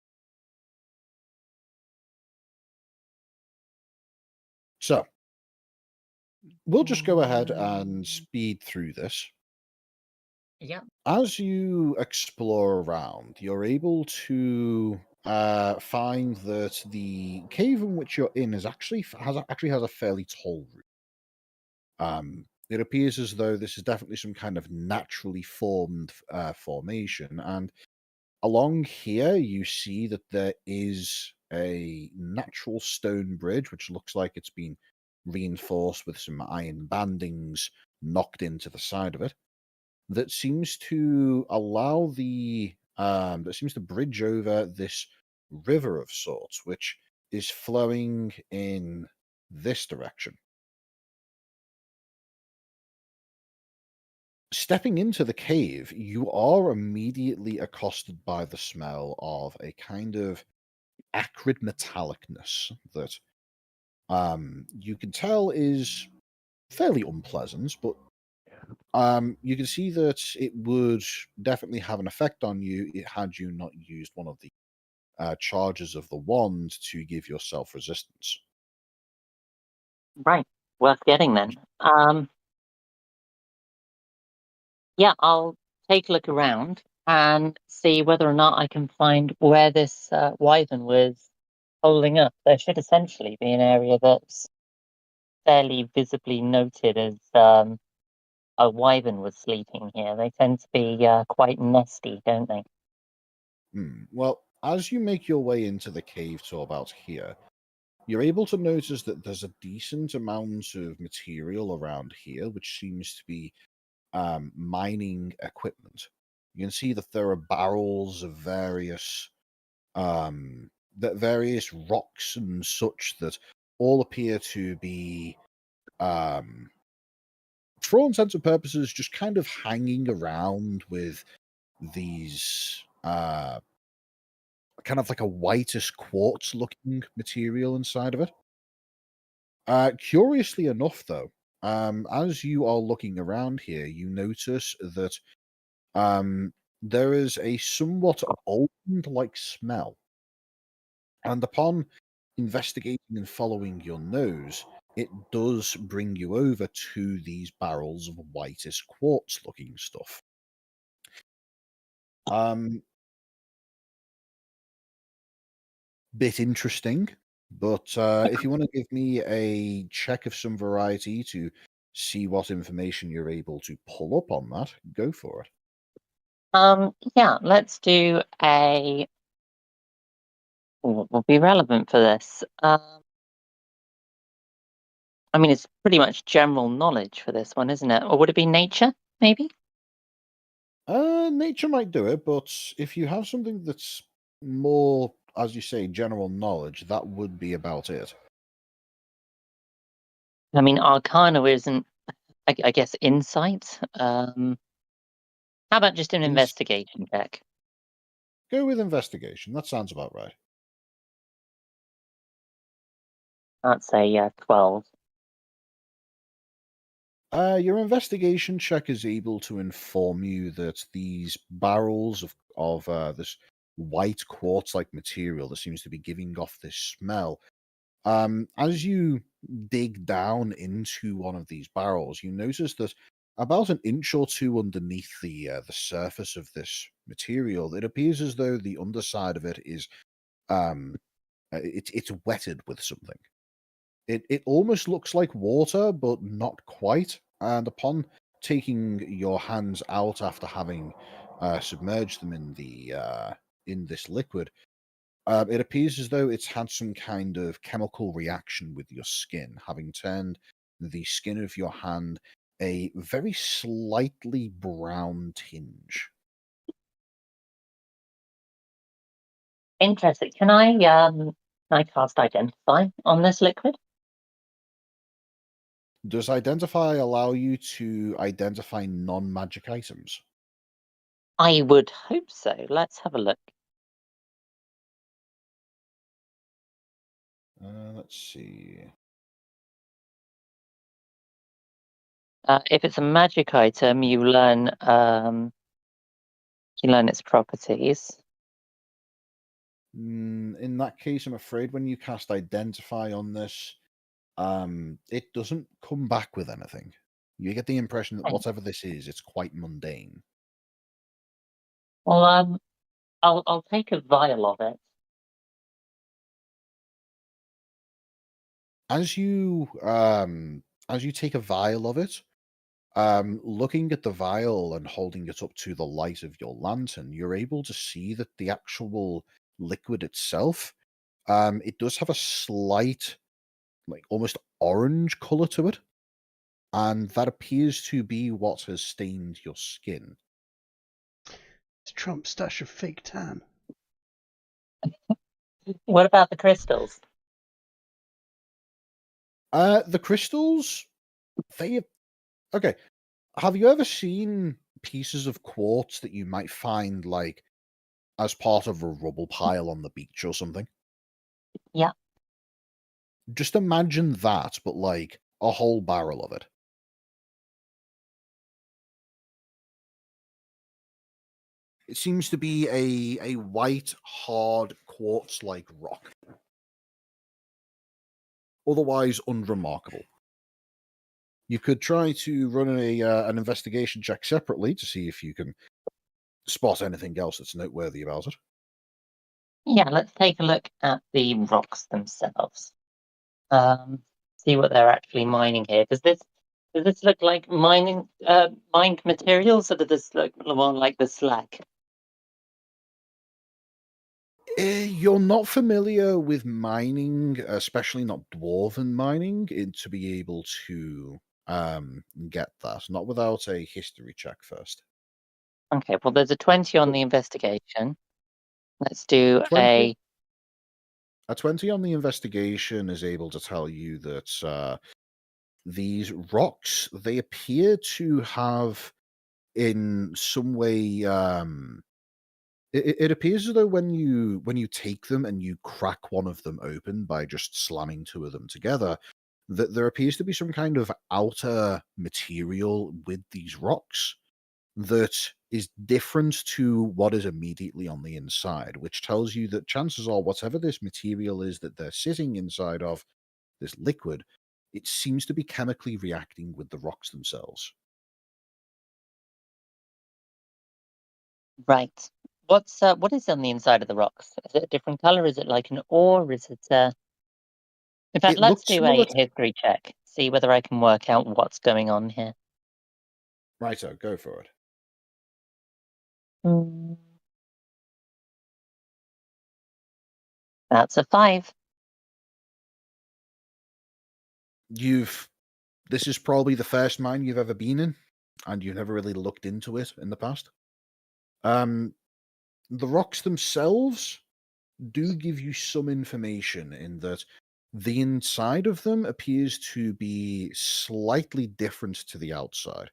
So, we'll just go ahead and speed through this. Yep. As you explore around, you're able to find that the cave in which you're in has a fairly tall roof. It appears as though this is definitely some kind of naturally formed formation, and along here you see that there is a natural stone bridge, which looks like it's been reinforced with some iron bandings knocked into the side of it. That seems to allow that seems to bridge over this river of sorts, which is flowing in this direction. Stepping into the cave, you are immediately accosted by the smell of a kind of acrid metallicness that you can tell is fairly unpleasant, but you can see that it would definitely have an effect on you had you not used one of the charges of the wand to give yourself resistance. Right. Worth getting then. Yeah, I'll take a look around and see whether or not I can find where this wyvern was holding up. There should essentially be an area that's fairly visibly noted as a wyvern was sleeping here. They tend to be quite nesty, don't they? Well, as you make your way into the cave to about here, you're able to notice that there's a decent amount of material around here, which seems to be mining equipment. You can see that there are barrels of various rocks and such that all appear to be, for all intents and purposes, just kind of hanging around with these kind of like a whitish quartz looking material inside of it. Curiously enough, though, as you are looking around here, you notice that there is a somewhat almond-like smell. And upon investigating and following your nose, it does bring you over to these barrels of whitish quartz-looking stuff. Bit interesting. But if you want to give me a check of some variety to see what information you're able to pull up on that, go for it. Yeah, let's do a. What will be relevant for this? I mean, it's pretty much general knowledge for this one, isn't it? Or would it be nature, maybe? Nature might do it, but if you have something that's more, as you say, general knowledge, that would be about it. I mean, Arcana isn't, I guess, insight. How about just an Ins- investigation check? Go with investigation. That sounds about right. I'd say 12. Your investigation check is able to inform you that these barrels of this white quartz-like material that seems to be giving off this smell. As you dig down into one of these barrels, you notice that about an inch or two underneath the surface of this material, it appears as though the underside of it is it's wetted with something. It almost looks like water, but not quite. And upon taking your hands out after having submerged them in this liquid, it appears as though it's had some kind of chemical reaction with your skin, having turned the skin of your hand a very slightly brown tinge. Interesting. Can I cast Identify on this liquid? Does Identify allow you to identify non-magic items? I would hope so. Let's have a look. Let's see. If it's a magic item, you learn its properties. In that case, I'm afraid when you cast Identify on this, it doesn't come back with anything. You get the impression that Right. whatever this is, it's quite mundane. Well, I'll take a vial of it. As you take a vial of it, looking at the vial and holding it up to the light of your lantern, you're able to see that the actual liquid itself, it does have a slight, like almost orange color to it, and that appears to be what has stained your skin. It's Trump's stash of fake tan. What about the crystals? The crystals, they okay. Have you ever seen pieces of quartz that you might find like as part of a rubble pile on the beach or something? Yeah. Just imagine that, but like a whole barrel of it. It seems to be a white, hard, quartz-like rock. Otherwise unremarkable. You could try to run an investigation check separately to see if you can spot anything else that's noteworthy about it. Yeah, let's take a look at the rocks themselves. See what they're actually mining here. Does this look like mined materials, or does this look more like the slag? You're not familiar with mining, especially not dwarven mining, to be able to get that. Not without a history check first. Okay, well, there's a 20 on the investigation. Let's do 20? A 20 on the investigation is able to tell you that these rocks, they appear to have in some way it appears as though when you take them and you crack one of them open by just slamming two of them together, that there appears to be some kind of outer material with these rocks that is different to what is immediately on the inside, which tells you that chances are whatever this material is that they're sitting inside of, this liquid, it seems to be chemically reacting with the rocks themselves. right. What is on the inside of the rocks? Is it a different color? Is it like an ore? Is it In fact, It let's looked do similar a to... history check. See whether I can work out what's going on here. Righto, go for it. That's a 5. This is probably the first mine you've ever been in, and you've never really looked into it in the past. The rocks themselves do give you some information in that the inside of them appears to be slightly different to the outside.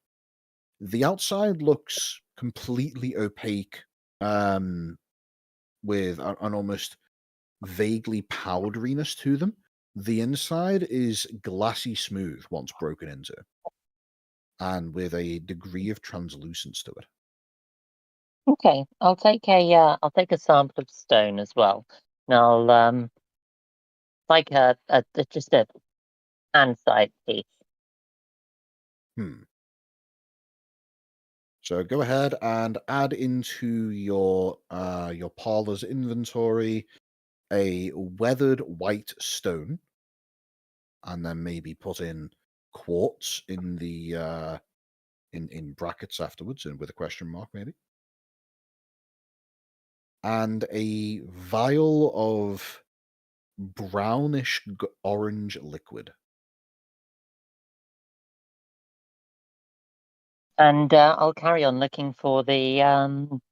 The outside looks completely opaque, with an almost vaguely powderiness to them. The inside is glassy smooth once broken into, and with a degree of translucence to it. Okay, I'll take a sample of stone as well. And I'll like just a hand size piece. So go ahead and add into your parlor's inventory a weathered white stone, and then maybe put in quartz in the in brackets afterwards, and with a question mark maybe, and a vial of brownish orange liquid. And I'll carry on looking for the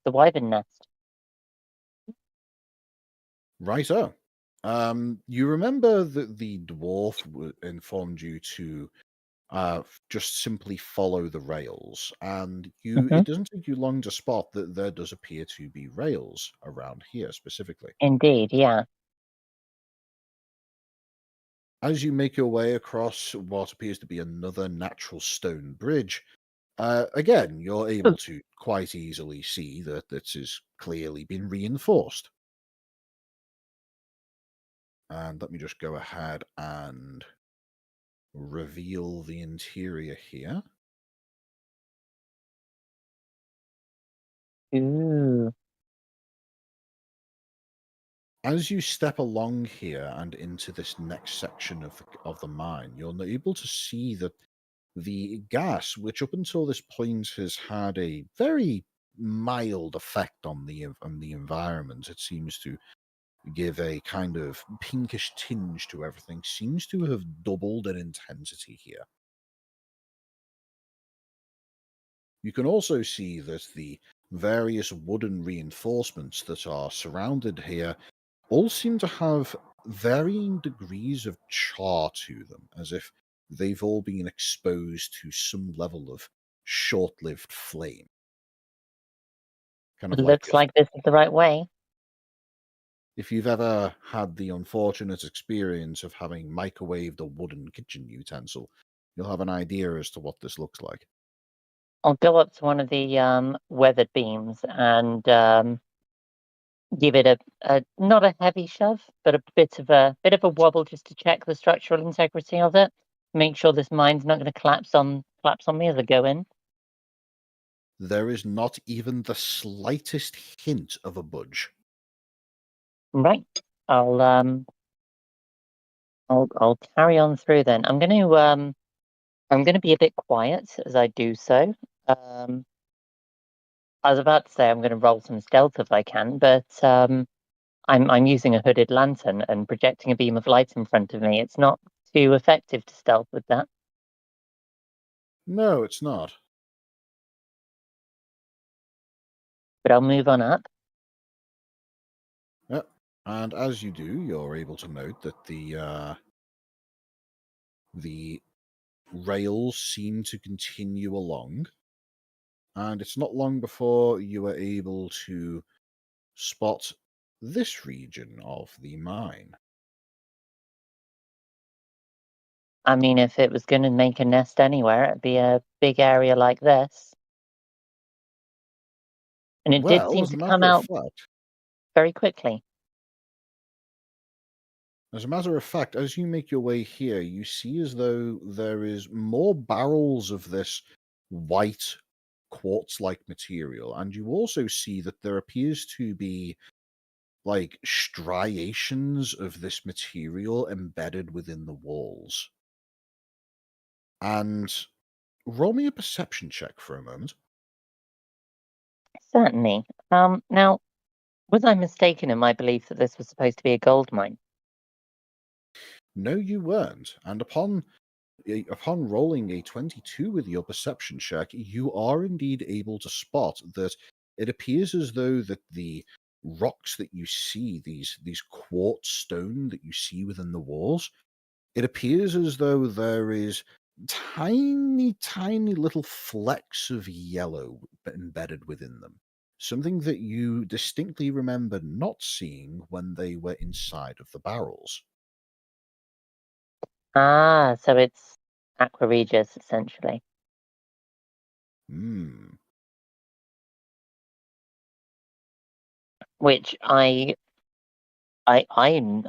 wyvern nest. Righto. You remember that the dwarf informed you to just simply follow the rails, and it doesn't take you long to spot that there does appear to be rails around here specifically. Indeed, yeah. As you make your way across what appears to be another natural stone bridge, again, you're able to quite easily see that this has clearly been reinforced. And let me just go ahead and reveal the interior here. Ooh. As you step along here and into this next section of the mine, you're able to see that the gas, which up until this point has had a very mild effect on the environment, it seems to give a kind of pinkish tinge to everything, seems to have doubled in intensity here. You can also see that the various wooden reinforcements that are surrounded here all seem to have varying degrees of char to them, as if they've all been exposed to some level of short-lived flame. Kind It of like looks like this is the right way. if you've ever had the unfortunate experience of having microwaved a wooden kitchen utensil, you'll have an idea as to what this looks like. I'll go up to one of the weathered beams and give it a not a heavy shove, but a bit of a wobble just to check the structural integrity of it. Make sure this mine's not going to collapse on me as I go in. There is not even the slightest hint of a budge. Right. I'll carry on through then. I'm gonna be a bit quiet as I do so. I was about to say I'm gonna roll some stealth if I can, but I'm using a hooded lantern and projecting a beam of light in front of me. It's not too effective to stealth with that. No, it's not. But I'll move on up. Yep. And as you do, you're able to note that the rails seem to continue along, and it's not long before you are able to spot this region of the mine. I mean, if it was gonna make a nest anywhere, it'd be a big area like this. And it did Well, seem as a to matter come of out fact, very quickly. as you make your way here, you see as though there is more barrels of this white quartz-like material, and you also see that there appears to be like striations of this material embedded within the walls. And roll me a perception check for a moment. Certainly. Now, was I mistaken in my belief that this was supposed to be a gold mine? No, you weren't. And upon rolling a 22 with your perception check, you are indeed able to spot that it appears as though that the rocks that you see, these quartz stone that you see within the walls, it appears as though there is tiny little flecks of yellow embedded within them. Something that you distinctly remember not seeing when they were inside of the barrels. Ah, so it's Aqua Regis, essentially. Hmm. Which I'm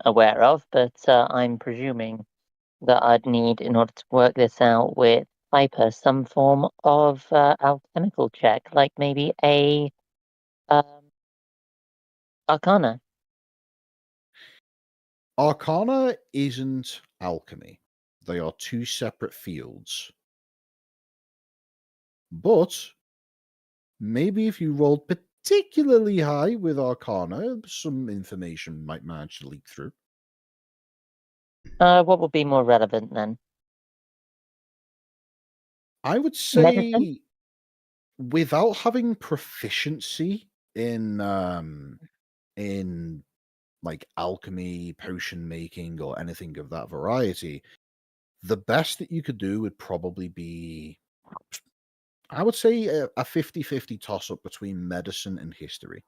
aware of, but I'm presuming that I'd need, in order to work this out with Piper, some form of alchemical check, like maybe a Arcana. Arcana isn't alchemy. They are two separate fields. But maybe if you rolled particularly high with Arcana, some information might manage to leak through. What would be more relevant then? I would Medicine? say, without having proficiency in like alchemy, potion making, or anything of that variety, the best that you could do would probably be, I would say, a 50-50 toss up between medicine and history.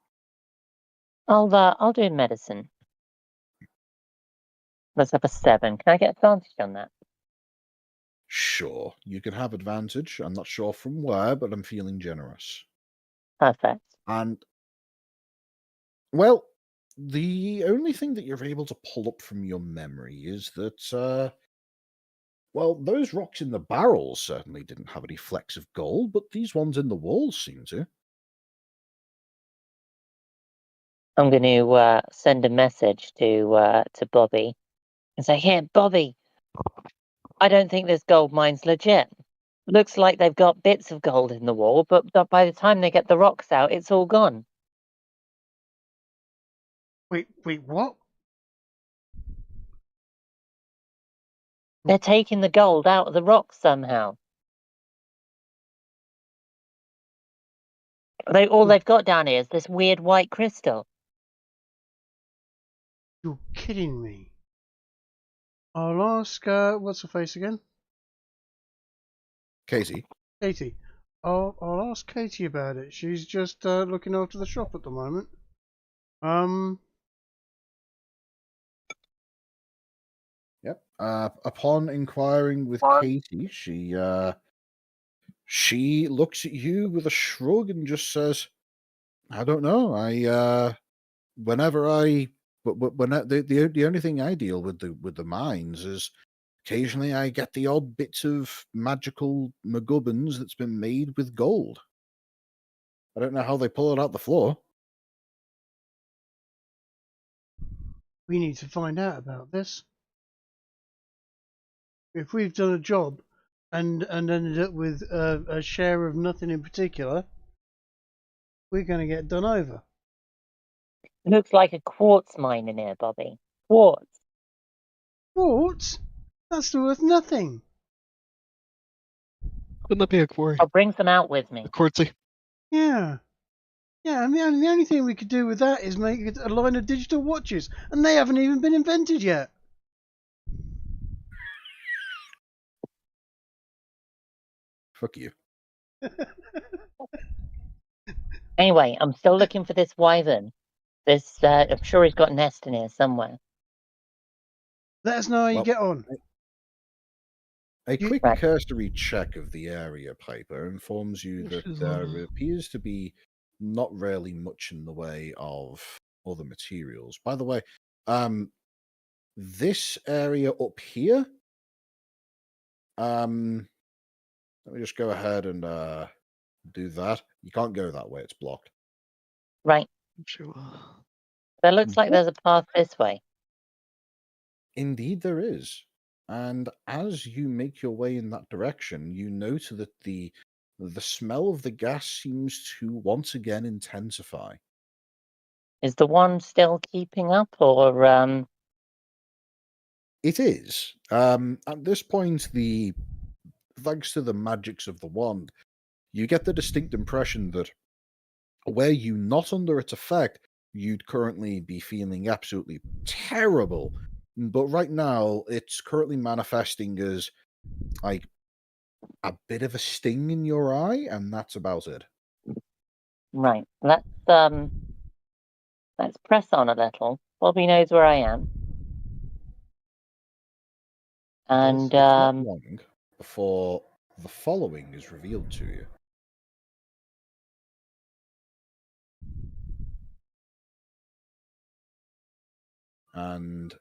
I'll do medicine. Let's have a 7. Can I get advantage on that? Sure, you can have advantage. I'm not sure from where, but I'm feeling generous. Perfect. And, well, the only thing that you're able to pull up from your memory is that, well, those rocks in the barrels certainly didn't have any flecks of gold, but these ones in the walls seem to. I'm going to send a message to Bobby and say, "Here, Bobby, I don't think this gold mine's legit. Looks like they've got bits of gold in the wall, but by the time they get the rocks out, it's all gone. Wait, what? They're taking the gold out of the rocks somehow. All they've got down here is this weird white crystal." You're kidding me. I'll ask, what's her face again? Katie, Katie. I'll ask Katie about it. She's just looking after the shop at the moment. yep. Upon inquiring with Katie, she looks at you with a shrug and just says, "I don't know. Whenever I, when the only thing I deal with the mines is occasionally I get the odd bits of magical McGubbins that's been made with gold. I don't know how they pull it out the floor." We need to find out about this. If we've done a job and ended up with a share of nothing in particular, we're going to get done over. Looks like a quartz mine in here, Bobby. Quartz. What? That's worth nothing. Wouldn't that be a quarry? I'll bring some out with me. Quartzy. Yeah. Yeah, and the only thing we could do with that is make it a line of digital watches, and they haven't even been invented yet. Fuck you. Anyway, I'm still looking for this wyvern. I'm sure he's got a nest in here somewhere. Let us know how you Well, get on. A quick Right. cursory check of the area, Piper, informs you Which that is there on- appears to be not really much in the way of other materials. By the way, this area up here, let me just go ahead and do that. You can't go that way; it's blocked. Right. Sure. There looks like there's a path this way. Indeed, there is. And as you make your way in that direction, you note that the smell of the gas seems to once again intensify. Is the one still keeping up, or It is. At this point, thanks to the magics of the wand, you get the distinct impression that were you not under its effect, you'd currently be feeling absolutely terrible. But right now, it's currently manifesting as like a bit of a sting in your eye, and that's about it. right? Let's press on a little. Bobby knows where I am, and It's not long before the following is revealed to you. And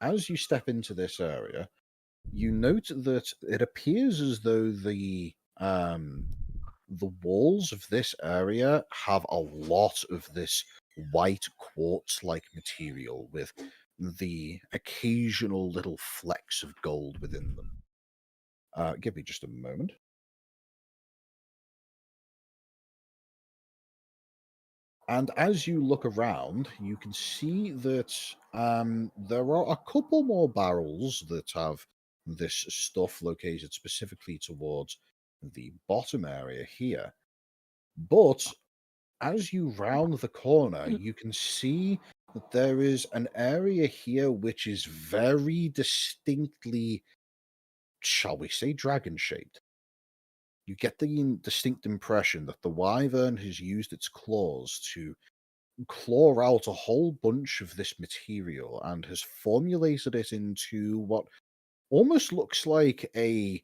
as you step into this area, you note that it appears as though the walls of this area have a lot of this white quartz-like material with the occasional little flecks of gold within them. Give me just a moment. And as you look around, you can see that there are a couple more barrels that have this stuff located specifically towards the bottom area here. But as you round the corner, you can see that there is an area here which is very distinctly, shall we say, dragon-shaped. You get the distinct impression that the Wyvern has used its claws to claw out a whole bunch of this material and has formulated it into what almost looks like a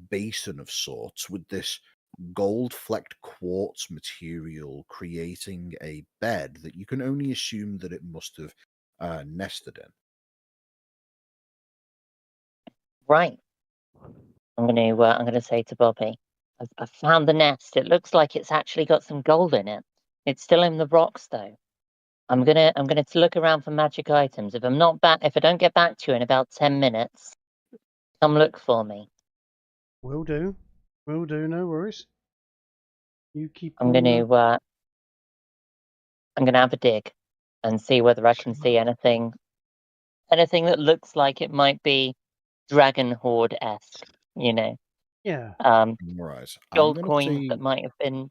basin of sorts, with this gold flecked quartz material creating a bed that you can only assume that it must have nested in. right. I'm gonna say to Bobby, I've found the nest. It looks like it's actually got some gold in it. It's still in the rocks though. I'm gonna look around for magic items. If I don't get back to you in about 10 minutes, come look for me. Will do. Will do. No worries. You keep. I'm gonna have a dig and see whether I can see anything that looks like it might be dragon horde-esque, you know. Yeah. Right. Gold coins that might have been.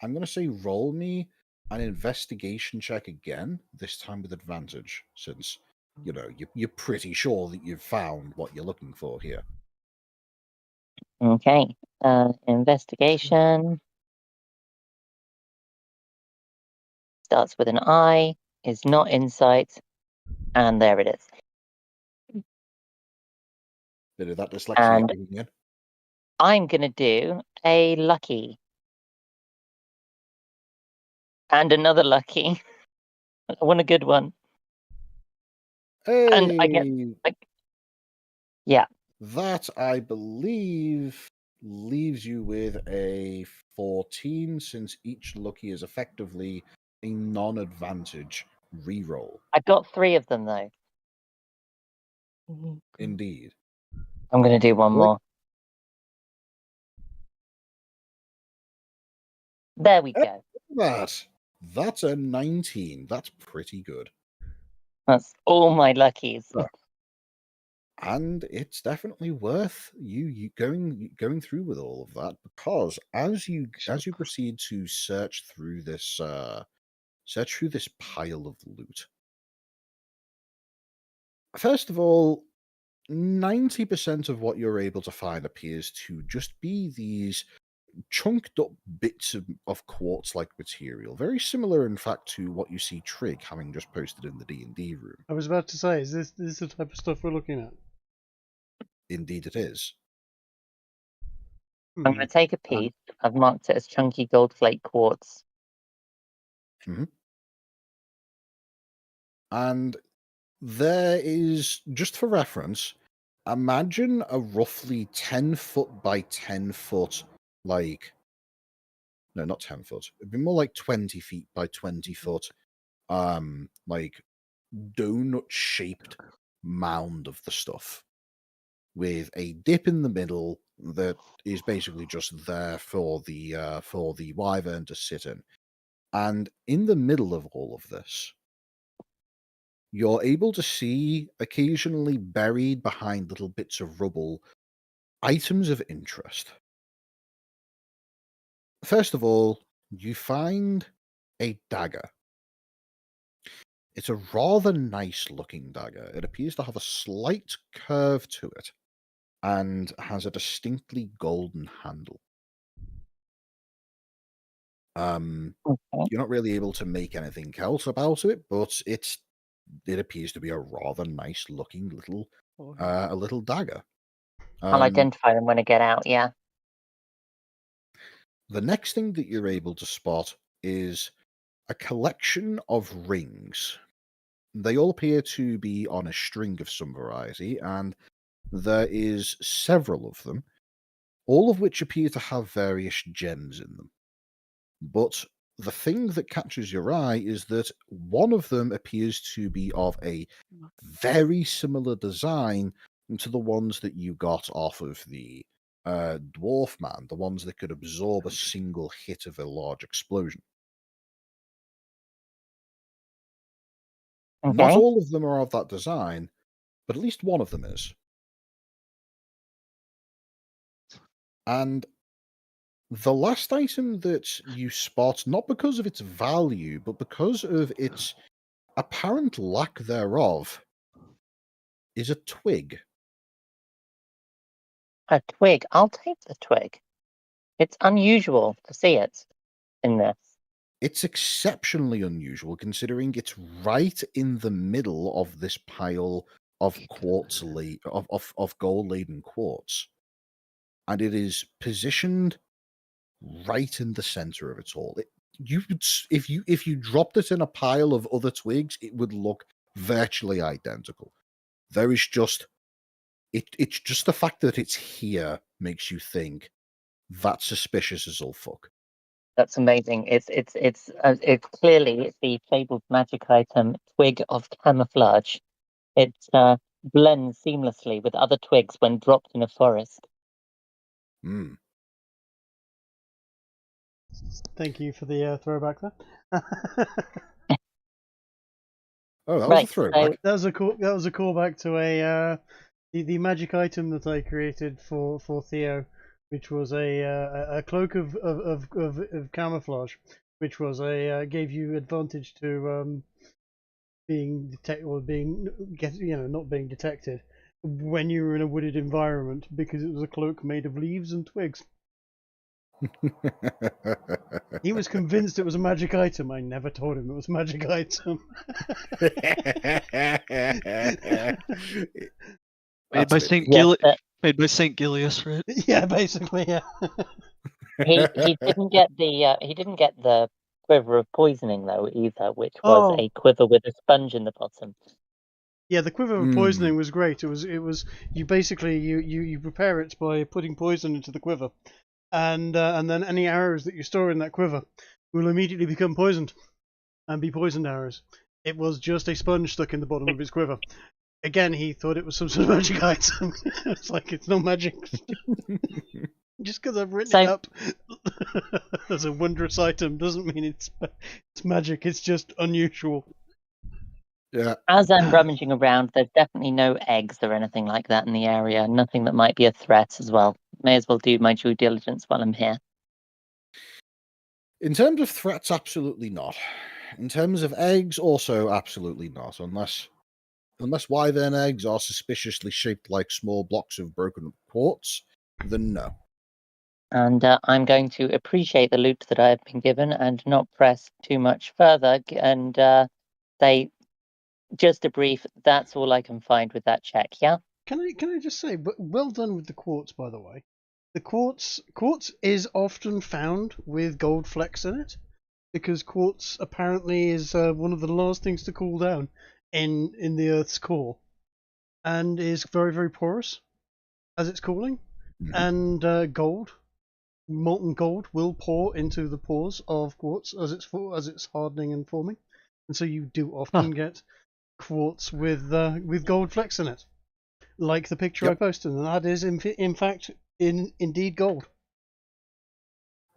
I'm going to say roll me an investigation check again, this time with advantage, since, you're pretty sure that you've found what you're looking for here. Okay. Investigation starts with an I, is not insight, and there it is. Bit of that dyslexia And kicking in. I'm gonna do a lucky. And another lucky. I want a good one. Hey! And I get yeah. That, I believe, leaves you with a 14, since each lucky is effectively a non-advantage reroll. I've got 3 of them though. Indeed. I'm gonna do one more. There we go. That's a 19. That's pretty good. That's all my luckies. And it's definitely worth you going through with all of that, because as you proceed to search through this pile of loot, first of all, 90% of what you're able to find appears to just be these chunked up bits of quartz-like material, very similar, in fact, to what you see Trig having just posted in the D&D room. I was about to say, is this the type of stuff we're looking at? Indeed, it is. I'm gonna take a piece. I've marked it as chunky gold flake quartz. And there is, just for reference, imagine a roughly 10 foot by 10 foot, no, not 10 foot. It'd be more like 20 feet by 20 foot like donut-shaped mound of the stuff with a dip in the middle that is basically just there for the wyvern to sit in. And in the middle of all of this, you're able to see, occasionally buried behind little bits of rubble, items of interest. First of all, you find a dagger. It's a rather nice looking dagger. It appears to have a slight curve to it and has a distinctly golden handle. Okay. You're not really able to make anything else about it, but it appears to be a rather nice looking little a little dagger. I'll identify them when I get out, yeah. The next thing that you're able to spot is a collection of rings. They all appear to be on a string of some variety, and there is several of them, all of which appear to have various gems in them. But the thing that catches your eye is that one of them appears to be of a very similar design to the ones that you got off of the dwarf man, the ones that could absorb a single hit of a large explosion. Okay. Not all of them are of that design, but at least one of them is. And the last item that you spot, not because of its value, but because of its apparent lack thereof, is a twig. A twig. I'll take the twig. It's unusual to see it in this. It's exceptionally unusual considering it's right in the middle of this pile of quartz of gold-laden quartz. And it is positioned right in the center of it all. If you dropped it in a pile of other twigs, it would look virtually identical. There is just it's just the fact that it's here makes you think that's suspicious as all fuck. That's amazing. It's clearly the fabled magic item twig of camouflage. It blends seamlessly with other twigs when dropped in a forest. Hmm. Thank you for the throwback there. Oh, that was a Right, throwback. That was a callback to the magic item that I created for Theo, which was a cloak of camouflage, which was gave you advantage to being detected or not being detected when you were in a wooded environment because it was a cloak made of leaves and twigs. He was convinced it was a magic item. I never told him it was a magic item. Made by Saint Yes, Made by Saint Gilius, right? Yeah, basically, yeah. he didn't get the quiver of poisoning though either, which was a quiver with a sponge in the bottom. Yeah, the quiver of poisoning was great. It was you basically you prepare it by putting poison into the quiver, and then any arrows that you store in that quiver will immediately become poisoned and be poisoned arrows. It was just a sponge stuck in the bottom of his quiver. Again, he thought it was some sort of magic item. It's like, it's not magic. Just because I've written it up as a wondrous item doesn't mean it's magic. It's just unusual. Yeah. As I'm rummaging around, there's definitely no eggs or anything like that in the area. Nothing that might be a threat as well. May as well do my due diligence while I'm here. In terms of threats, absolutely not. In terms of eggs, also absolutely not, unless wyvern eggs are suspiciously shaped like small blocks of broken quartz, then no. And I'm going to appreciate the loot that I have been given and not press too much further. And say, just a brief, that's all I can find with that check, yeah? Can I just say, but well done with the quartz, by the way. The quartz is often found with gold flecks in it, because quartz apparently is one of the last things to cool down in the Earth's core, and is very, very porous as it's cooling. And molten gold will pour into the pores of quartz as it's hardening and forming. and so you do often get quartz with gold flecks in it, like the picture I Yep. posted, and that is in fact indeed gold.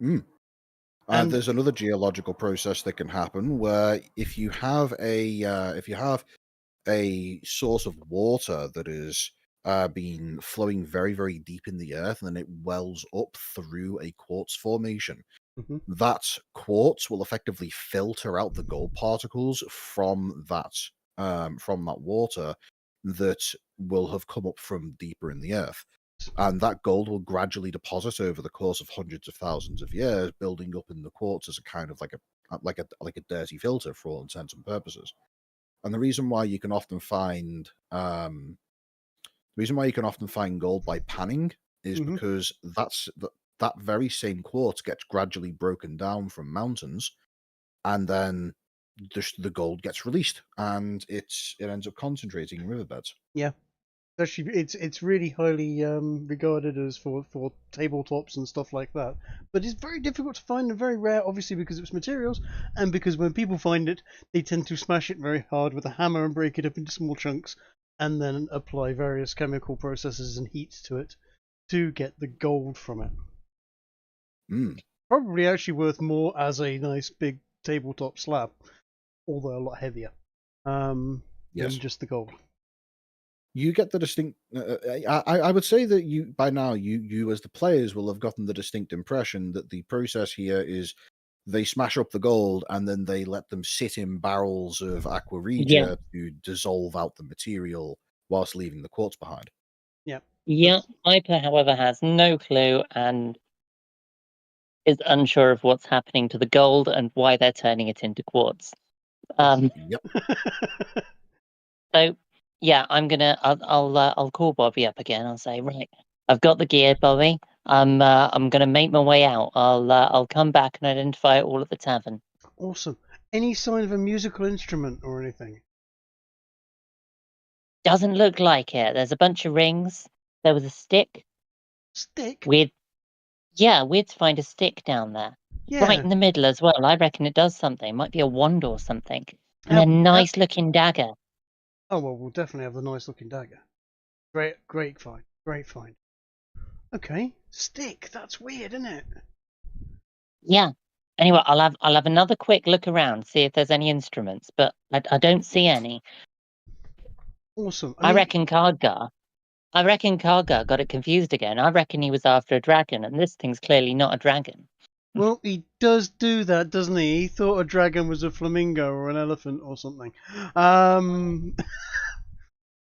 Mm. And There's another geological process that can happen where if you have a source of water that is been flowing very, very deep in the earth, and then it wells up through a quartz formation. Mhm. That quartz will effectively filter out the gold particles from that water that will have come up from deeper in the earth. And that gold will gradually deposit over the course of hundreds of thousands of years, building up in the quartz as a kind of like a dirty filter for all intents and purposes. And the reason why you can often find gold by panning is Mhm. because that very same quartz gets gradually broken down from mountains, and then the gold gets released, and it ends up concentrating in riverbeds. yeah, actually, it's really highly regarded as for tabletops and stuff like that. But it's very difficult to find and very rare, obviously because it's materials, and because when people find it, they tend to smash it very hard with a hammer and break it up into small chunks, and then apply various chemical processes and heats to it to get the gold from it. Mm, Probably actually worth more as a nice big tabletop slab, although a lot heavier than yes. just the gold. You get the distinct. I would say that by now you as the players will have gotten the distinct impression that the process here is they smash up the gold and then they let them sit in barrels of aqua regia to dissolve out the material whilst leaving the quartz behind. Yeah. Yeah, Piper, however, has no clue and is unsure of what's happening to the gold and why they're turning it into quartz. Yep. So yeah, I'll call Bobby up again. I'll say, right, I've got the gear, Bobby. I'm gonna make my way out. I'll come back and identify it all at the tavern. Awesome. Any sign of a musical instrument or anything? Doesn't look like it. There's a bunch of rings. There was a stick. Stick? We'd find a stick down there. Yeah. Right in the middle as well. I reckon it does something. Might be a wand or something. And How- a nice looking dagger. Oh well, we'll definitely have the nice looking dagger. Great find. Great find. Okay, stick. That's weird, isn't it? Yeah. Anyway, I'll have another quick look around, see if there's any instruments, but I don't see any. Awesome. I reckon Kargar got it confused again. I reckon he was after a dragon, and this thing's clearly not a dragon. Well, he does do that, doesn't he? He thought a dragon was a flamingo or an elephant or something.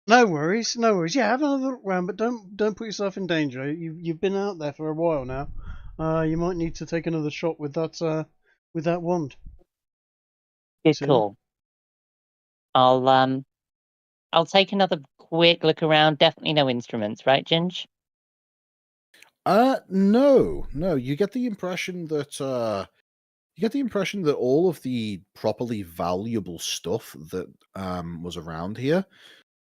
No worries, no worries. Yeah, have another look round, but don't put yourself in danger. You've been out there for a while now. You might need to take another shot with that wand. Good Soon. call. I'll take another quick look around. Definitely no instruments, right, Ginge? No. You get the impression that all of the properly valuable stuff that was around here,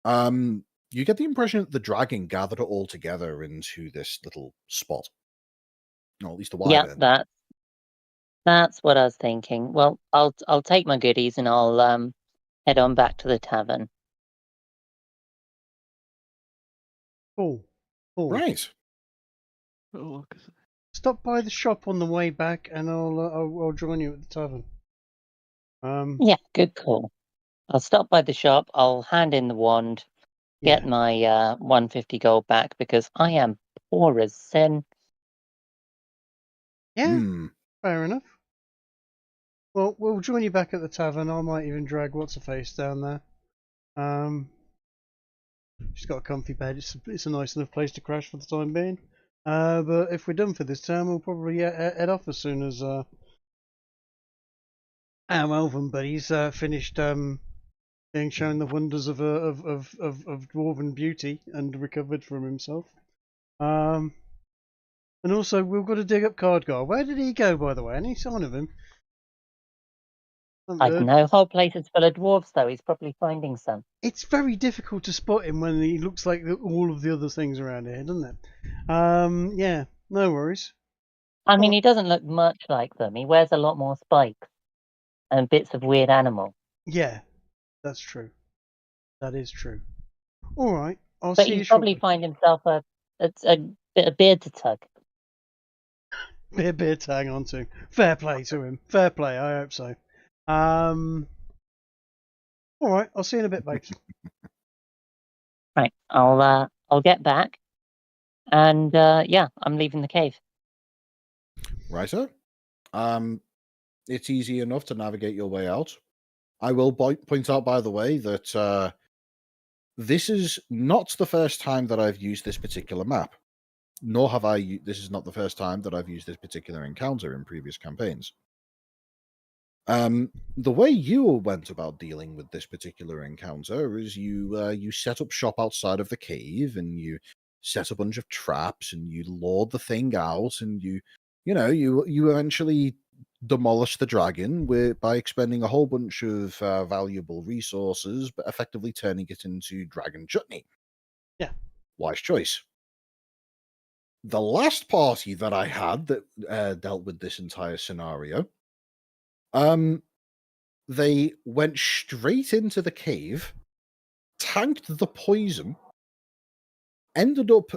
you get the impression that the dragon gathered it all together into this little spot. Or at least the wyvern. Yeah, that's what I was thinking. Well, I'll take my goodies and I'll head on back to the tavern. Cool. Right. Oh, Stop by the shop on the way back, and I'll join you at the tavern. Yeah, good call. I'll stop by the shop. I'll hand in the wand, Yeah. get my 150 gold back because I am poor as sin. Yeah. Hmm. Fair enough. Well, we'll join you back at the tavern. I might even drag what's her face down there. She's got a comfy bed. It's a nice enough place to crash for the time being. But if we're done for this term, we'll probably head off as soon as our elven buddies finished being shown the wonders of dwarven beauty and recovered from himself. And also, we've got to dig up Cardgar. Where did he go, by the way? Any sign of him? I don't know. Whole place is full of dwarves, though. He's probably finding some. It's very difficult to spot him when he looks like all of the other things around here, doesn't it? Yeah, no worries. I mean, he doesn't look much like them. He wears a lot more spikes and bits of weird animal. Yeah, that's true. That is true. All right, I'll But see you he'd probably shortly. find himself a bit of beard to tug. Beer to hang on to. Fair play to him. Fair play. I hope so. All right, I'll see you in a bit, babes. Right, I'll get back, and yeah, I'm leaving the cave. Righto. It's easy enough to navigate your way out. I will point out, by the way, that this is not the first time that I've used this particular map, nor have I. This is not the first time that I've used this particular encounter in previous campaigns. The way you went about dealing with this particular encounter is you set up shop outside of the cave, and you set a bunch of traps, and you lured the thing out, and you eventually demolish the dragon by expending a whole bunch of valuable resources, but effectively turning it into dragon chutney. Yeah. Wise choice. The last party that I had that dealt with this entire scenario, they went straight into the cave, tanked the poison, ended up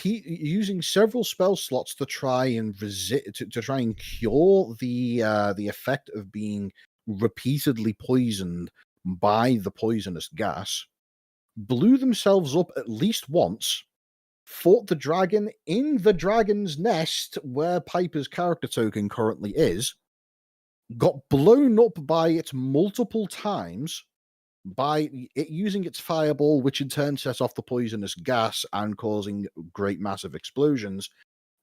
using several spell slots to try and to try and cure the effect of being repeatedly poisoned by the poisonous gas, blew themselves up at least once, fought the dragon in the dragon's nest where Piper's character token currently is, got blown up by it multiple times by it using its fireball, which in turn set off the poisonous gas and causing great massive explosions,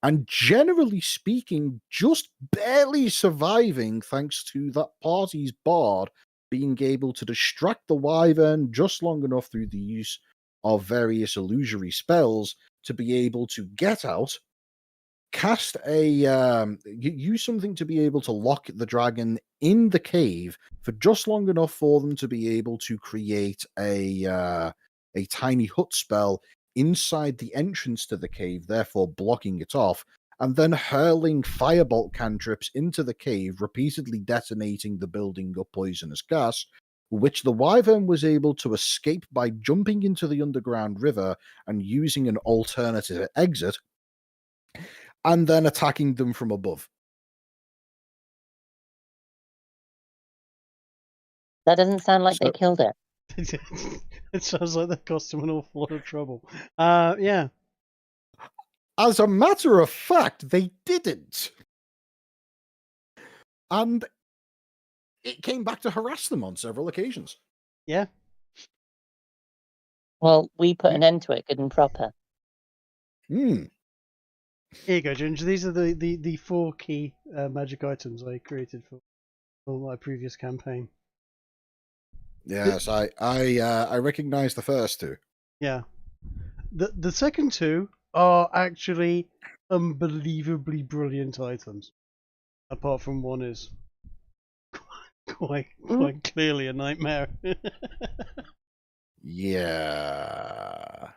and generally speaking, just barely surviving thanks to that party's bard being able to distract the Wyvern just long enough through the use of various illusory spells to be able to get out, cast use something to be able to lock the dragon in the cave for just long enough for them to be able to create a tiny hut spell inside the entrance to the cave, therefore blocking it off, and then hurling firebolt cantrips into the cave, repeatedly detonating the building of poisonous gas, which the Wyvern was able to escape by jumping into the underground river and using an alternative exit, and then attacking them from above. That doesn't sound like they killed it. It sounds like that cost him an awful lot of trouble. Yeah. As a matter of fact, they didn't. And it came back to harass them on several occasions. Yeah. Well, we put an end to it, good and proper. Here you go, Ginger. These are the 4 key magic items I created for my previous campaign. Yes, I recognize the first two. Yeah. The second 2 are actually unbelievably brilliant items. Apart from one is quite clearly a nightmare. Yeah.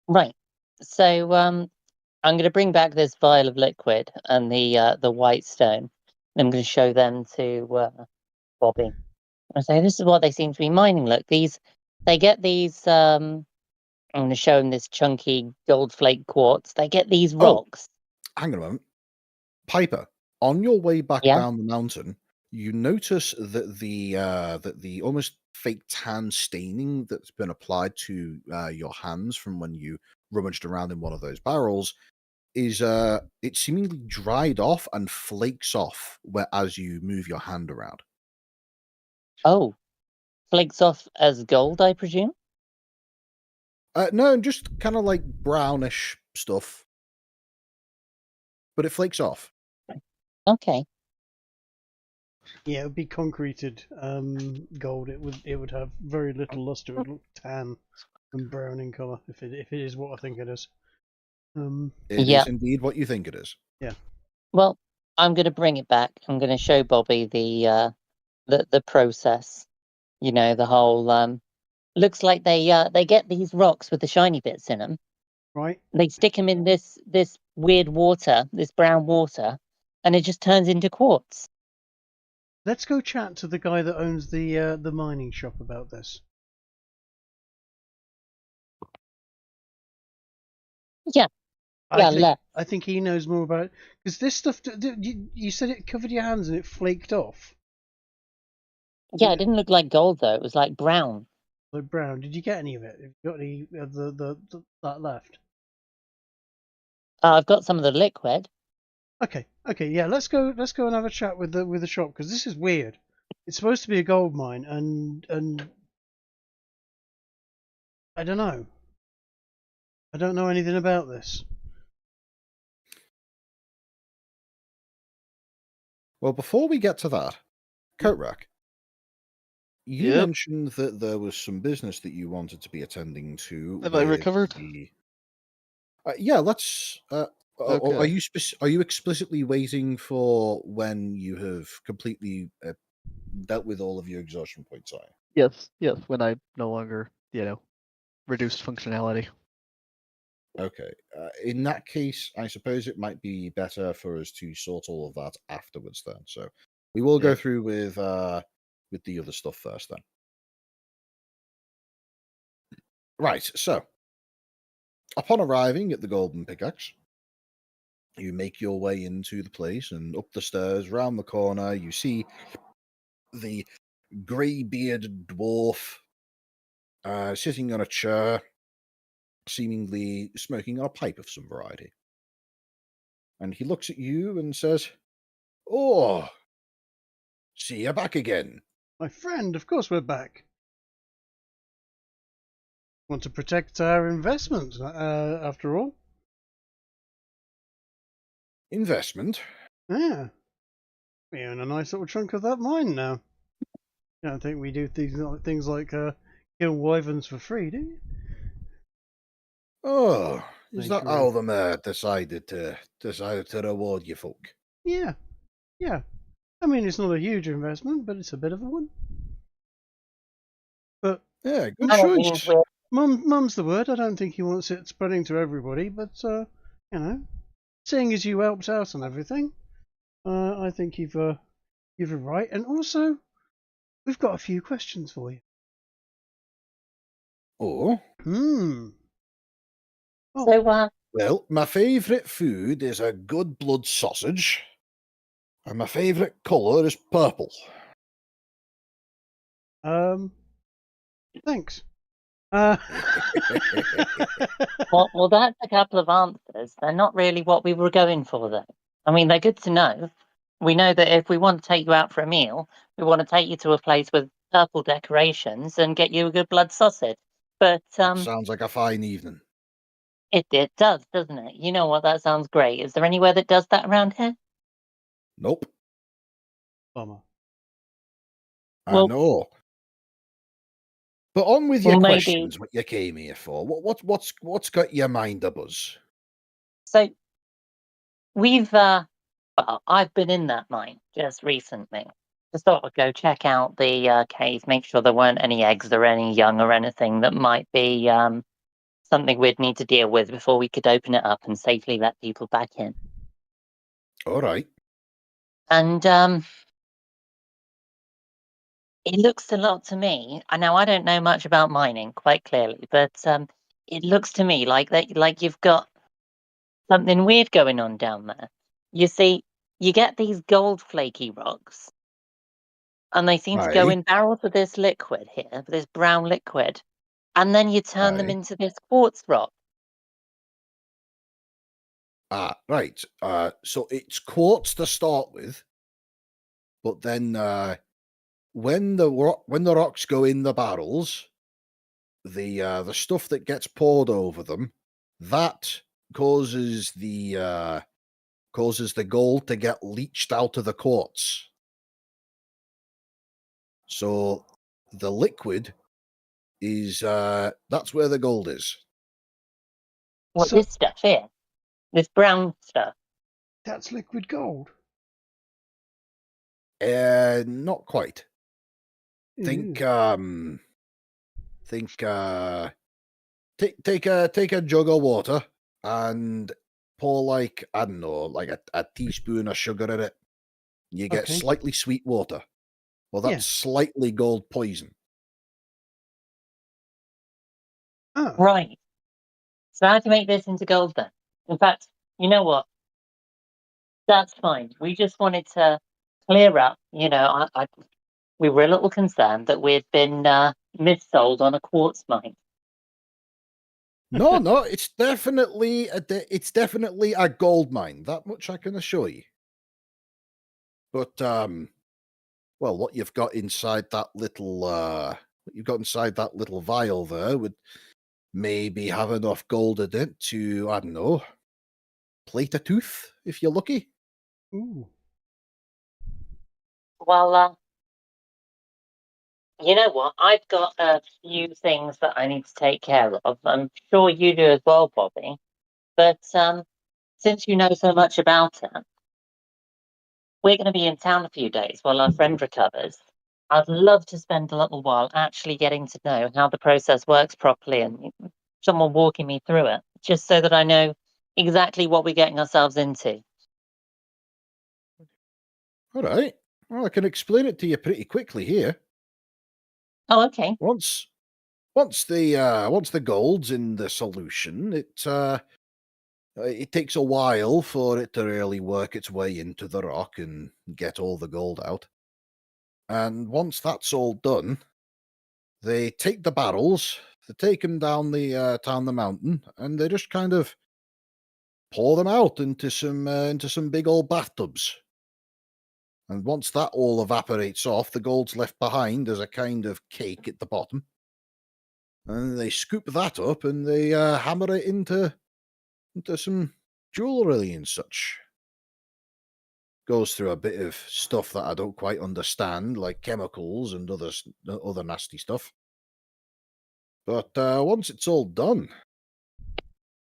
Right. So I'm going to bring back this vial of liquid and the white stone. I'm going to show them to Bobby. I say, this is what they seem to be mining. Look, they get these. I'm going to show them this chunky gold flake quartz. They get these rocks. Hang on a moment. Piper, on your way back Yeah? down the mountain, you notice that the almost fake tan staining that's been applied to your hands from when you rummaged around in one of those barrels is it seemingly dried off and flakes off as you move your hand around. Oh, flakes off as gold, I presume? No, just kind of like brownish stuff, but it flakes off. Okay. Yeah, it would be concreted gold. It would have very little luster. It would look tan and brown in colour if it is what I think it is. It is indeed what you think it is. Yeah. Well, I'm going to bring it back. I'm going to show Bobby the process. You know, the whole. Looks like they get these rocks with the shiny bits in them. Right. They stick them in this weird water, this brown water, and it just turns into quartz. Let's go chat to the guy that owns the mining shop about this. Yeah. Yeah, I think he knows more about it because this stuff. You said it covered your hands and it flaked off. Yeah, it didn't look like gold though. It was like brown. Like brown. Did you get any of it? Have you got any of that left? I've got some of the liquid. Okay, yeah. Let's go and have a chat with the shop because this is weird. It's supposed to be a gold mine, and I don't know. I don't know anything about this. Well, before we get to that, Coatrack, you Yep. mentioned that there was some business that you wanted to be attending to. Have I recovered? Yeah, let's. Okay. Are you explicitly waiting for when you have completely dealt with all of your exhaustion points? Are you? Yes, when I no longer, reduced functionality. Okay. In that case, I suppose it might be better for us to sort all of that afterwards. Then, so we will go Yeah. through with the other stuff first. Then, right. So, upon arriving at the Golden Pickaxe, you make your way into the place and up the stairs, round the corner. You see the grey-bearded dwarf sitting on a chair, seemingly smoking on a pipe of some variety. And he looks at you and says, "Oh, see you back again." My friend, of course we're back. Want to protect our investments, after all. Investment? Yeah. We own a nice little chunk of that mine now. You don't think we do things like kill wyverns for free, do you? Oh, is Thank that you, how Ren. the mayor decided to reward you folk? Yeah. I mean, it's not a huge investment, but it's a bit of a one. But Yeah, good I don't mean choice. we're Mum's the word. I don't think he wants it spreading to everybody, but seeing as you helped out and everything, I think you've a right. And also, we've got a few questions for you. Oh, Oh, so well, my favourite food is a good blood sausage, and my favourite colour is purple. thanks. well, that's a couple of answers. They're not really what we were going for, though. I mean, they're good to know. We know that if we want to take you out for a meal, we want to take you to a place with purple decorations and get you a good blood sausage. But Sounds like a fine evening. it does, doesn't it? You know what? That sounds great. Is there anywhere that does that around here? Nope. Bummer. I Well- know. But on with your Well, maybe. questions, what you came here for. What's got your mind a buzz? So we've well, I've been in that mine just recently. Just thought I'd go check out the cave, make sure there weren't any eggs or any young or anything that might be something we'd need to deal with before we could open it up and safely let people back in. All right. And it looks a lot to me. Now I don't know much about mining, quite clearly, but it looks to me like you've got something weird going on down there. You see, you get these gold flaky rocks, and they seem to go Aye. in barrels of this liquid here, this brown liquid, and then you turn them Aye. into this quartz rock. Right. So it's quartz to start with, but then when the rocks go in the barrels, the stuff that gets poured over them, that causes the gold to get leached out of the quartz. So the liquid is that's where the gold is. What, So- this stuff here? This brown stuff? That's liquid gold. Not quite. Think Ew. take a jug of water and pour like, I don't know, like a teaspoon of sugar in it. You get Okay. slightly sweet water. Well, that's Yeah. slightly gold poison. Ah. Right. So how to make this into gold then? In fact, you know what? That's fine. We just wanted to clear up. We were a little concerned that we'd been missold on a quartz mine. No, it's definitely a gold mine. That much I can assure you. But well, what you've got inside that little vial there would maybe have enough gold in it to, I don't know, plate a tooth if you're lucky. Ooh. Well, you know what? I've got a few things that I need to take care of. I'm sure you do as well, Bobby. But since you know so much about it, we're going to be in town a few days while our friend recovers. I'd love to spend a little while actually getting to know how the process works properly and someone walking me through it, just so that I know exactly what we're getting ourselves into. All right. Well, I can explain it to you pretty quickly here. Oh, okay. Once the gold's in the solution, it takes a while for it to really work its way into the rock and get all the gold out. And once that's all done, they take the barrels, they take them down the mountain, and they just kind of pour them out into some big old bathtubs. And once that all evaporates off, the gold's left behind as a kind of cake at the bottom. And they scoop that up and they hammer it into some jewellery and such. Goes through a bit of stuff that I don't quite understand, like chemicals and other nasty stuff. But once it's all done,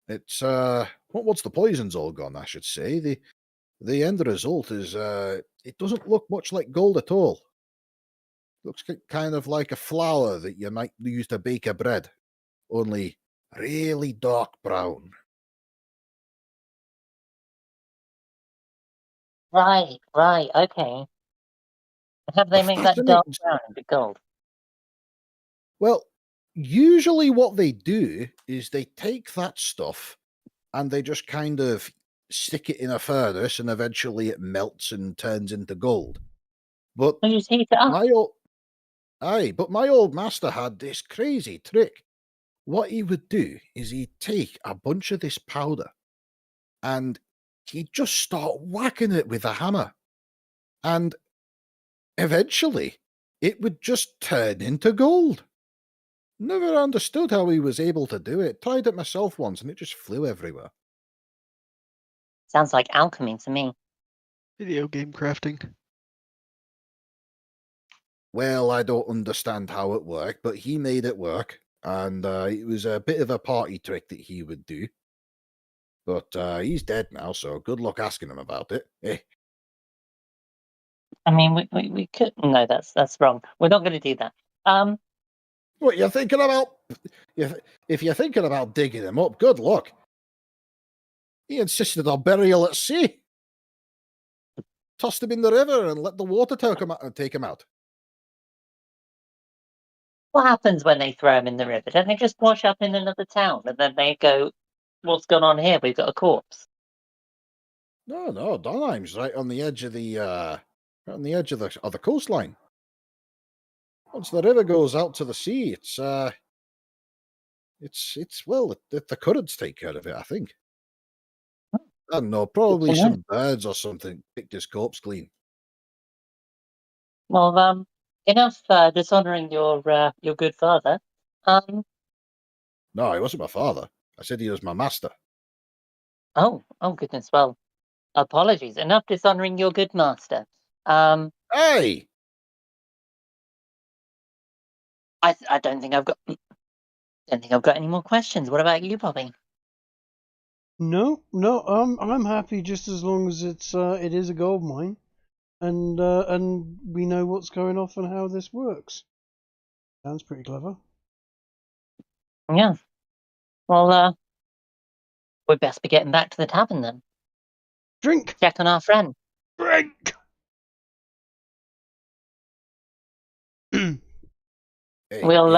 it's once the poison's all gone, I should say, the end result is it doesn't look much like gold at all. Looks kind of like a flour that you might use to bake a bread, only really dark brown. Right, okay. Have they The make that dark fascinating brown into gold? Well, usually what they do is they take that stuff and they just kind of stick it in a furnace and eventually it melts and turns into gold. But Oh, you just heat it up. my old master had this crazy trick. What he would do is he'd take a bunch of this powder and he'd just start whacking it with a hammer. And eventually it would just turn into gold. Never understood how he was able to do it. Tried it myself once and it just flew everywhere. Sounds like alchemy to me. Video game crafting. Well, I don't understand how it worked, but he made it work. And it was a bit of a party trick that he would do. But he's dead now, so good luck asking him about it. Eh. I mean, we could. No, that's wrong. We're not going to do that. What you're thinking about? If you're thinking about digging him up, good luck. He insisted on burial at sea. Tossed him in the river and let the water take him out. What happens when they throw them in the river? Don't they just wash up in another town and then they go, "What's gone on here? We've got a corpse." No, Donheim's right on the edge of the coastline. Once the river goes out to the sea, the currents take care of it, I think. I don't know, probably Good to know. some birds or something picked his corpse clean. Well, enough dishonoring your good father. No, he wasn't my father. I said he was my master. Oh goodness. Well, apologies. Enough dishonoring your good master. Hey! I don't think I've got. Don't think I've got any more questions. What about you, Bobby? No, I'm happy just as long as it is a gold mine, and we know what's going off and how this works. Sounds pretty clever. Yeah. Well, We'd best be getting back to the tavern then. Drink! Check on our friend. Drink! Hey, We'll,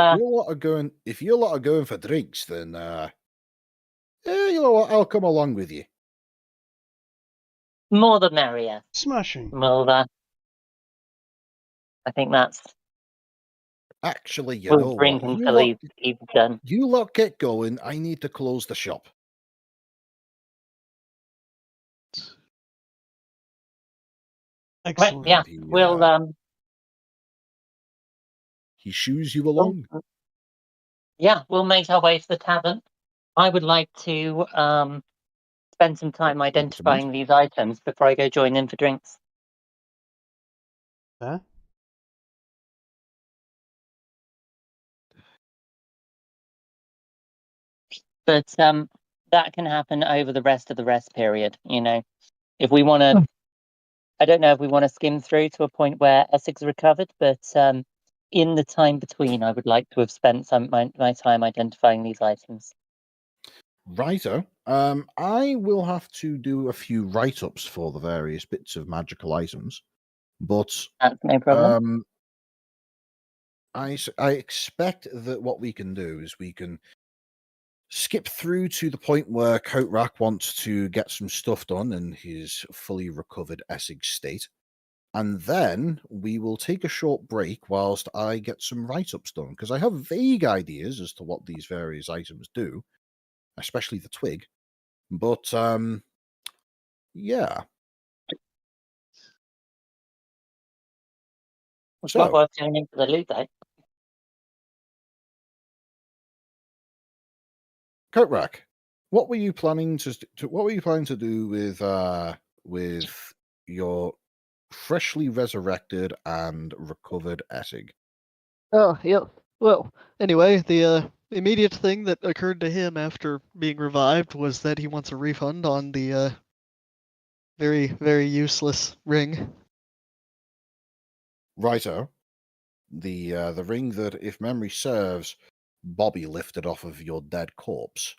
if you lot are going for drinks, then you know what? I'll come along with you. More the merrier. Smashing. We'll, I think that's... Actually, you We'll know drink what? until he's done. You lot get going. I need to close the shop. Right, Excellent. yeah. He, We'll, he shoos you along. yeah, we'll make our way to the tavern. I would like to spend some time identifying these items before I go join in for drinks. Huh? But that can happen over the rest of the rest period. You know, if we want to, I don't know if we want to skim through to a point where Essex recovered, but in the time between, I would like to have spent some my time identifying these items. Righto. I will have to do a few write-ups for the various bits of magical items, but That's no problem. I expect that what we can do is we can skip through to the point where Coatrack wants to get some stuff done in his fully recovered Essex state, and then we will take a short break whilst I get some write-ups done, because I have vague ideas as to what these various items do, especially the twig. But yeah. It's So- not worth going into the loot though. Coatrack, what were you planning to do with your freshly resurrected and recovered Essig? Oh, yeah. Well, anyway, the immediate thing that occurred to him after being revived was that he wants a refund on the very, very useless ring. Righto. The ring that, if memory serves, Bobby lifted off of your dead corpse.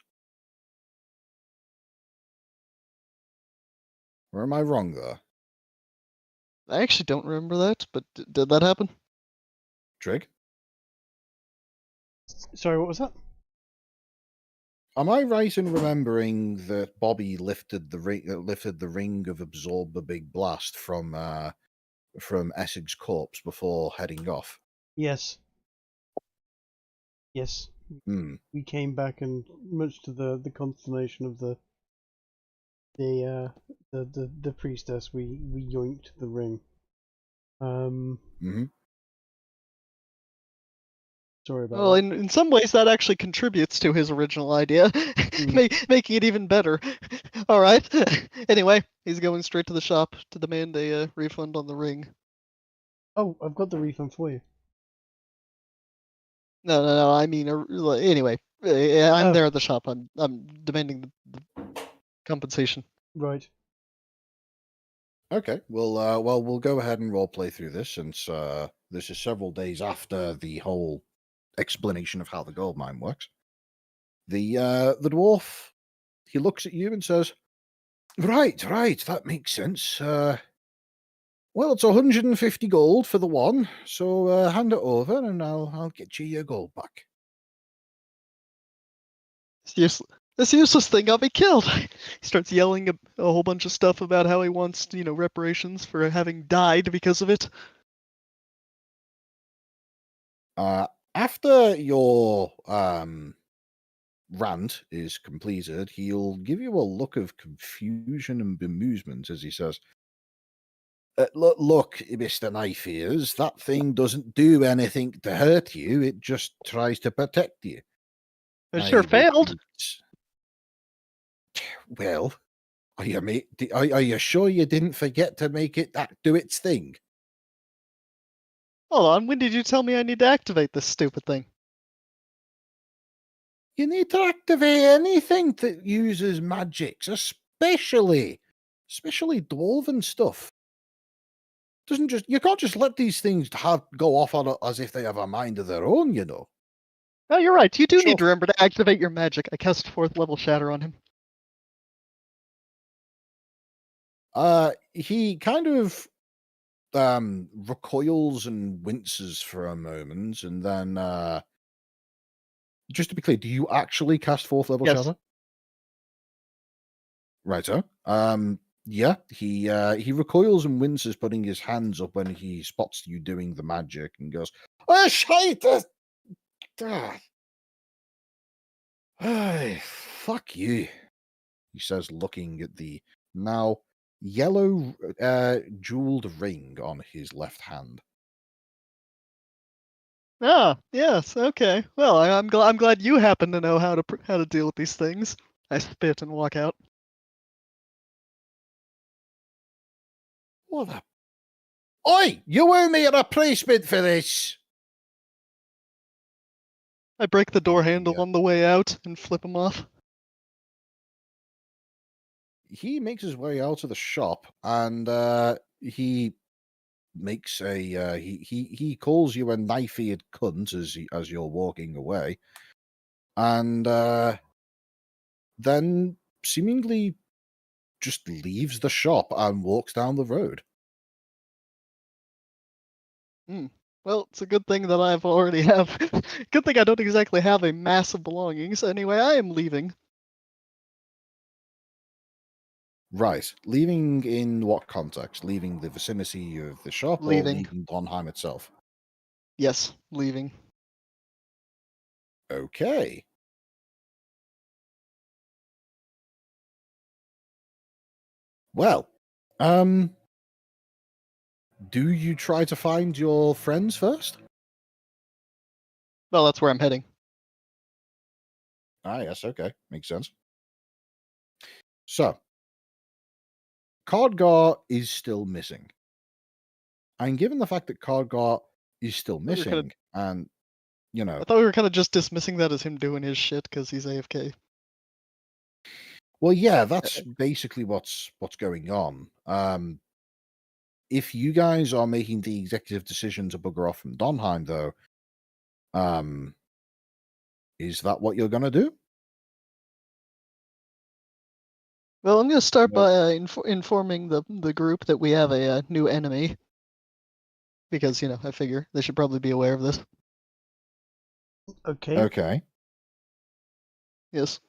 Or am I wrong there? I actually don't remember that, but did that happen? Trig? Sorry, what was that? Am I right in remembering that Bobby lifted the ring of Absorb the Big Blast from Essig's corpse before heading off? Yes. Yes. We came back, and much to the consternation of the priestess, we yoinked the ring. Sorry about Well, that. in some ways, that actually contributes to his original idea, making it even better. All right. Anyway, he's going straight to the shop to demand a refund on the ring. Oh, I've got the refund for you. No. I mean, anyway, I'm Oh. there at the shop. I'm demanding the compensation. Right. Okay. Well, we'll go ahead and roleplay through this, since this is several days after the whole explanation of how the gold mine works. The dwarf, he looks at you and says, Right, that makes sense. Well, it's 150 gold for the one, so hand it over and I'll get you your gold back. This useless thing got me killed. He starts yelling a whole bunch of stuff about how he wants, reparations for having died because of it. After your rant is completed, he'll give you a look of confusion and bemusement as he says, Look, Mr. Knife Ears, that thing doesn't do anything to hurt you. It just tries to protect you. It sure failed. Well, are you sure you didn't forget to make it do its thing? Hold on, when did you tell me I need to activate this stupid thing? You need to activate anything that uses magics, especially dwarven stuff. You can't just let these things go off on as if they have a mind of their own, you know. Oh, you're right. You do Sure. need to remember to activate your magic. I cast 4th level Shatter on him. He kind of recoils and winces for a moment, and then just to be clear, do you actually cast 4th level Yes. shadow? Righto. Yeah, he recoils and winces, putting his hands up when he spots you doing the magic, and goes, "Oh shit! Hey, fuck you," he says, looking at the now yellow jeweled ring on his left hand. Ah, yes. Okay. Well, I'm glad you happen to know how to deal with these things. I spit and walk out. What the? Oi! You owe me a replacement for this. I break the door handle Yeah. on the way out and flip him off. He makes his way out of the shop, and he makes a he calls you a knife-eared cunt as you're walking away, and then seemingly just leaves the shop and walks down the road. Well, it's a good thing that I've already have. Good thing I don't exactly have a mass of belongings. Anyway, I am leaving. Right, leaving in what context? Leaving the vicinity of the shop or Leaving. leaving Donheim itself? Yes, leaving. Okay. Well, do you try to find your friends first? Well, that's where I'm heading. Ah, yes, okay. Makes sense. So, Cardgar is still missing. And given the fact that Cardgar is still we were kinda- missing, and, you know, I thought we were kind of just dismissing that as him doing his shit because he's AFK. well, yeah, that's basically what's going on. If you guys are making the executive decision to bugger off from Donheim, though, is that what you're going to do? Well, I'm gonna start Nope. by informing the group that we have a new enemy. Because, I figure they should probably be aware of this. Okay. Okay. Yes.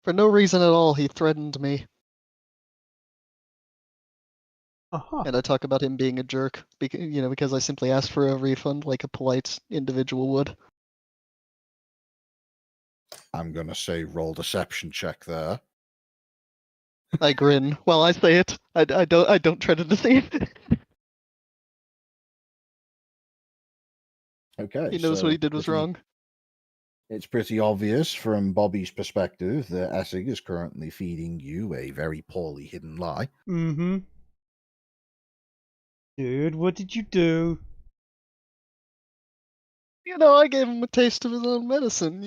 For no reason at all, he threatened me, Aha. and I talk about him being a jerk, because I simply asked for a refund like a polite individual would. I'm going to say roll deception check there. I grin while I say it. I don't try to deceive. Okay. He knows so what he did was wrong. It's pretty obvious from Bobby's perspective that Essig is currently feeding you a very poorly hidden lie. Mm-hmm. Dude, what did you do? I gave him a taste of his own medicine.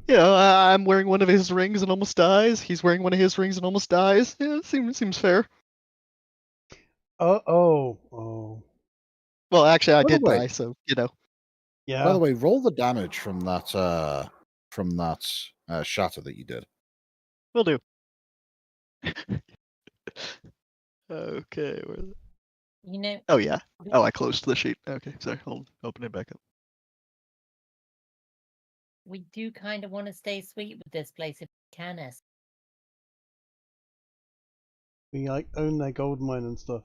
I'm wearing one of his rings and almost dies. He's wearing one of his rings and almost dies. Yeah, it seems fair. Oh. Well, actually, I By the did way- die, so Yeah. By the way, roll the damage from that shatter that you did. will do. Okay, where is it? You know, Oh yeah. Oh, I closed the sheet. Okay, sorry. Hold, open it back up. we do kind of want to stay sweet with this place if we can. We like own their gold mine and stuff.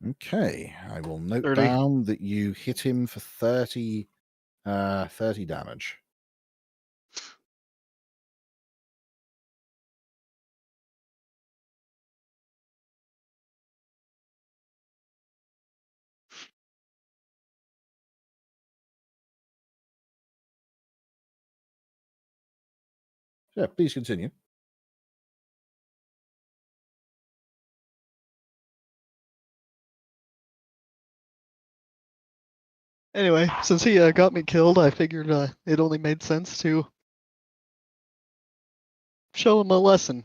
Okay, I will note 30. down that you hit him for 30 damage. Yeah, please continue. Anyway, since he got me killed, I figured it only made sense to show him a lesson.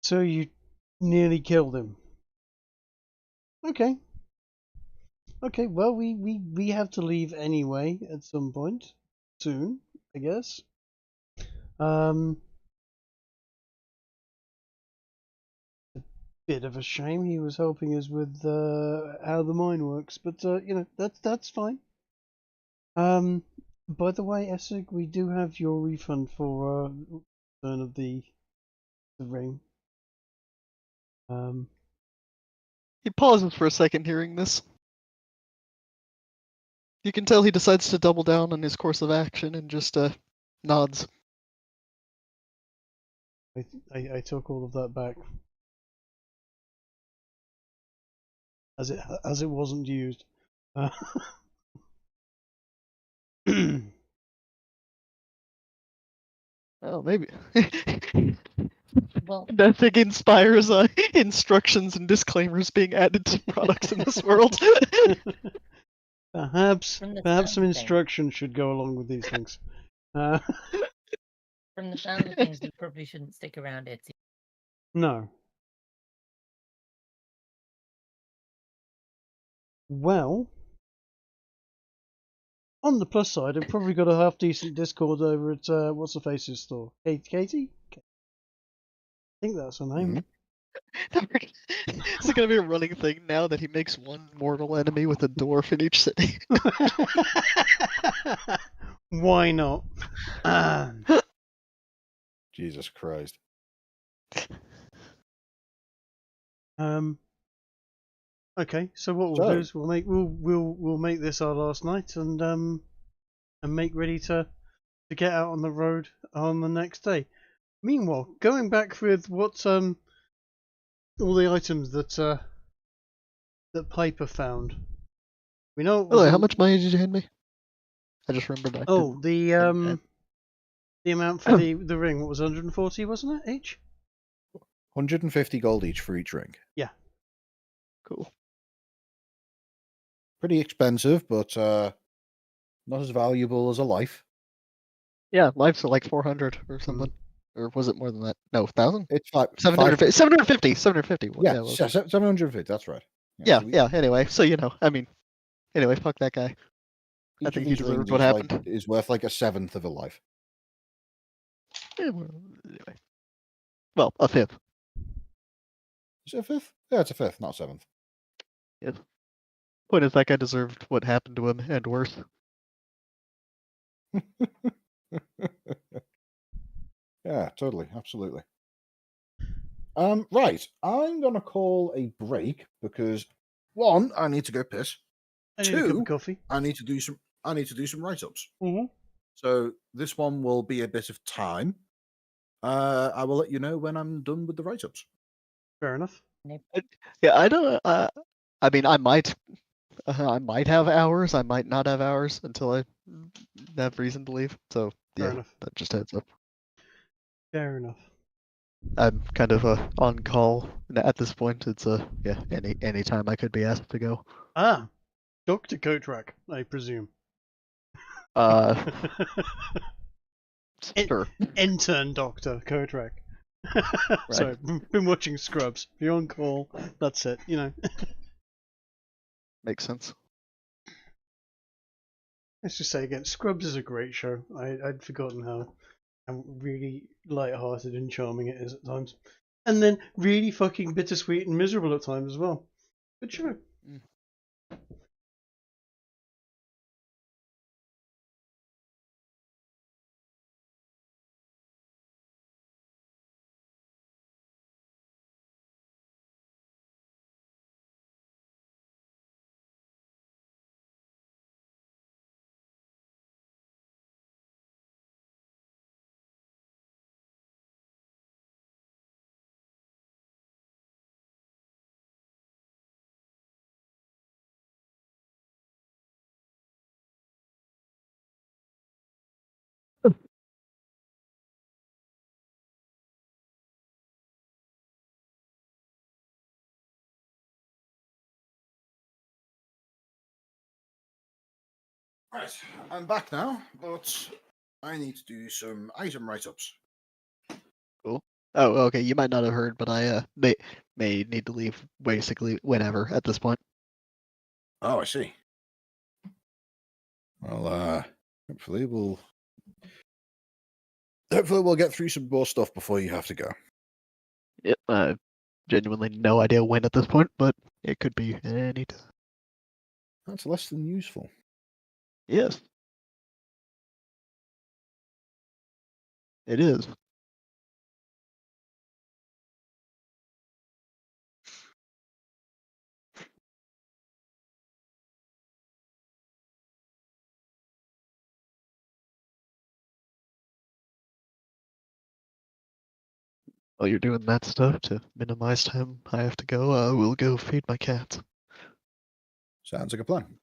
So you nearly killed him. Okay. Okay, well, we have to leave anyway at some point soon, I guess. A bit of a shame. He was helping us with how the mine works, but that's fine. By the way, Essig, we do have your refund for return of the ring. He pauses for a second hearing this. You can tell he decides to double down on his course of action and just nods. I took all of that back as it wasn't used. Oh, maybe. Well, Nothing inspires instructions and disclaimers being added to products in this world. Perhaps from the some sounds of things, instruction should go along with these things. from the sound of things, we probably shouldn't stick around here. No. Well, on the plus side, I've probably got a half decent Discord over at what's the face's store, Katie. I think that's her name. Is it gonna be a running thing now that he makes one mortal enemy with a dwarf in each city? Why not? Jesus Christ. Okay, so what we'll do is we'll make this our last night and make ready to get out on the road on the next day. Meanwhile, going back with what all the items that Piper found. We know it was Oh, how much money did you hand me? I just remembered. the amount for the ring. What was 140? Wasn't it each? 150 gold each for each ring. Yeah. Cool. Pretty expensive, but not as valuable as a life. Yeah, lives are like 400 or something. Or was it more than that? No, 1,000? It's like 750. 750. 750. Yeah, it was. 750. That's right. Yeah, so yeah. Anyway, so anyway, fuck that guy. I think he deserved what happened. Is worth like a seventh of a life. Anyway, well, a fifth. Is it a fifth? Yeah, it's a fifth, not a seventh. Yes. Point is, that guy deserved what happened to him and worse. Yeah, totally, absolutely. Right, I'm gonna call a break because one, I need to go piss. I need a cup of coffee. I need to do some write-ups. Mm-hmm. So this one will be a bit of time. I will let you know when I'm done with the write-ups. Fair enough. Yeah, I don't. I mean, I might have hours. I might not have hours until I have reason to leave. So Fair yeah, enough. that just heads up. Fair enough. I'm kind of on call at this point. It's any time I could be asked to go. Ah, Dr. Coatrack, I presume. Sure. Intern Dr. Coatrack. Sorry, been watching Scrubs. If you're on call, that's it, Makes sense. Let's just say again, Scrubs is a great show. I'd forgotten how really light-hearted and charming it is at times. And then really fucking bittersweet and miserable at times as well. Good show. Right, I'm back now, but I need to do some item write-ups. Cool. Oh, okay. You might not have heard, but I may need to leave basically whenever at this point. Oh, I see. Well, hopefully we'll get through some more stuff before you have to go. Yep, genuinely no idea when at this point, but it could be any time. That's less than useful. Yes, it is. While you're doing that stuff to minimize time I have to go, we'll go feed my cats. Sounds like a plan.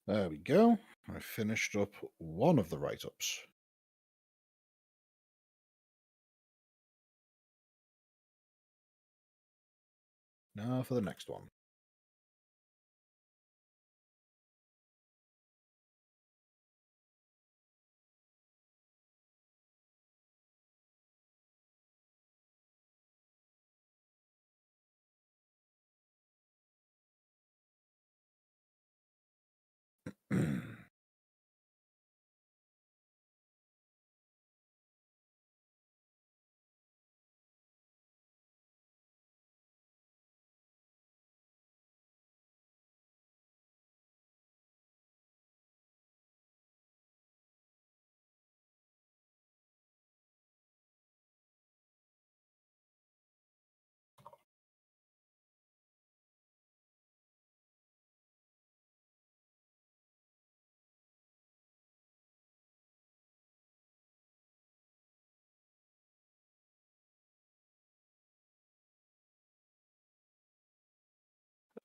There we go. I finished up one of the write-ups. Now for the next one.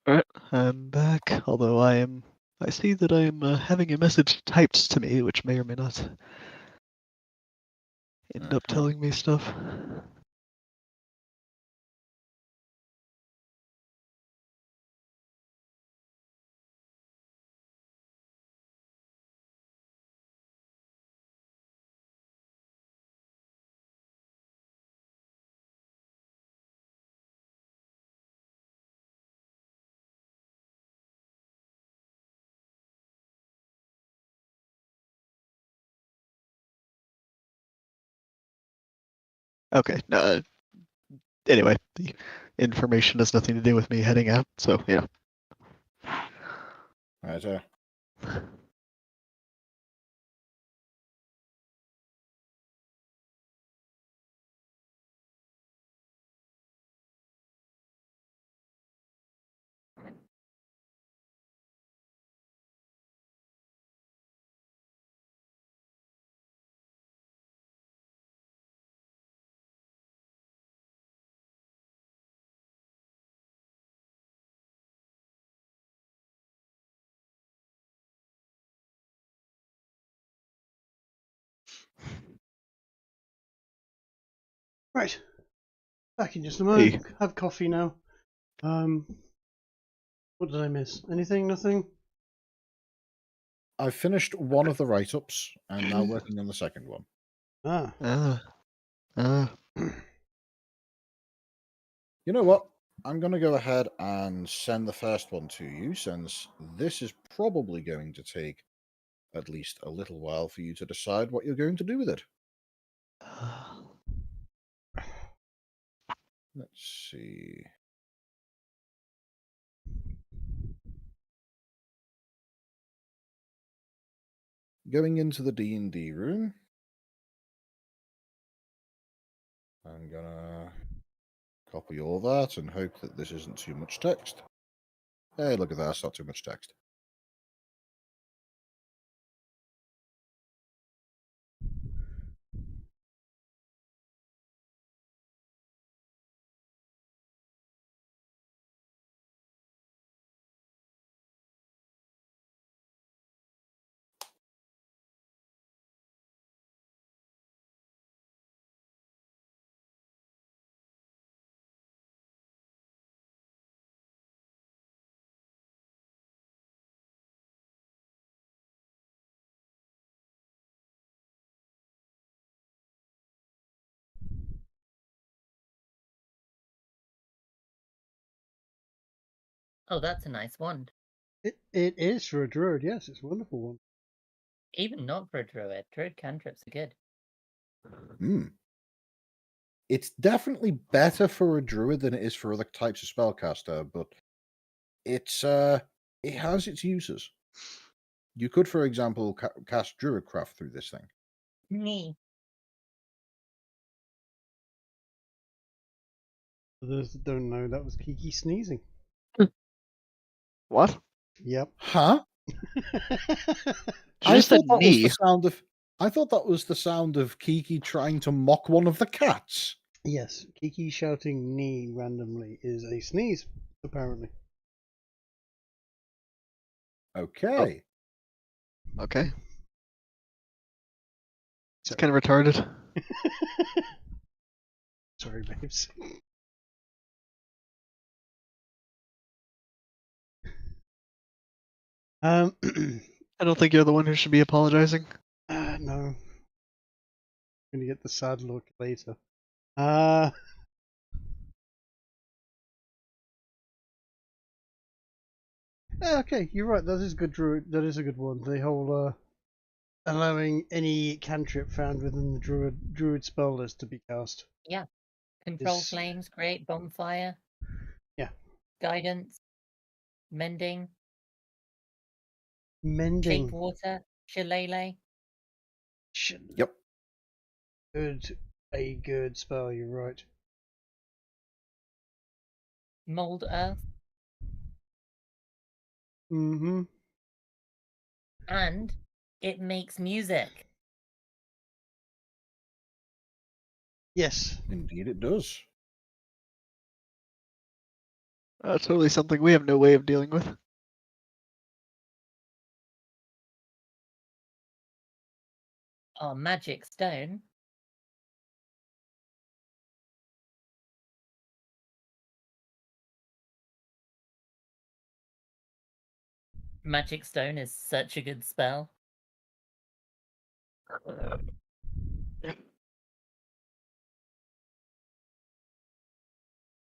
Alright, I'm back, although I see that I am having a message typed to me, which may or may not end up telling me stuff. Okay, anyway, the information has nothing to do with me heading out, so yeah. Right, Right. Back in just a moment. Hey. Have coffee now. What did I miss? Anything? Nothing? I've finished one of the write-ups and now working on the second one. Ah. You know what? I'm going to go ahead and send the first one to you, since this is probably going to take at least a little while for you to decide what you're going to do with it. Let's see. Going into the D&D room. I'm gonna copy all that and hope that this isn't too much text. Hey, look at that, it's not too much text. Oh, that's a nice wand. It is for a druid, yes, it's a wonderful one. Even not for a druid. Druid cantrips are good. It's definitely better for a druid than it is for other types of spellcaster, but it's it has its uses. You could, for example, cast Druidcraft through this thing. Me. For those that don't know, that was Kiki sneezing. What? Yep. Huh? She just said that was the knee. sound of. I thought that was the sound of Kiki trying to mock one of the cats. Yes, Kiki shouting knee randomly is a sneeze, apparently. Okay. Okay. So- It's kind of retarded. Sorry, babes. I don't think you're the one who should be apologizing. No. I'm gonna get the sad look later. Okay, you're right. That is a good druid. That is a good one. The whole allowing any cantrip found within the druid spell list to be cast. Yeah. Control Is- flames, create bonfire. Yeah. Guidance, mending, Mending. shape water, shillelagh. Yep. A good spell. You're right. Mold earth, Mm-hmm. and it makes music. Yes. Indeed, it does. Totally something we have no way of dealing with. Our magic stone. Magic stone is such a good spell.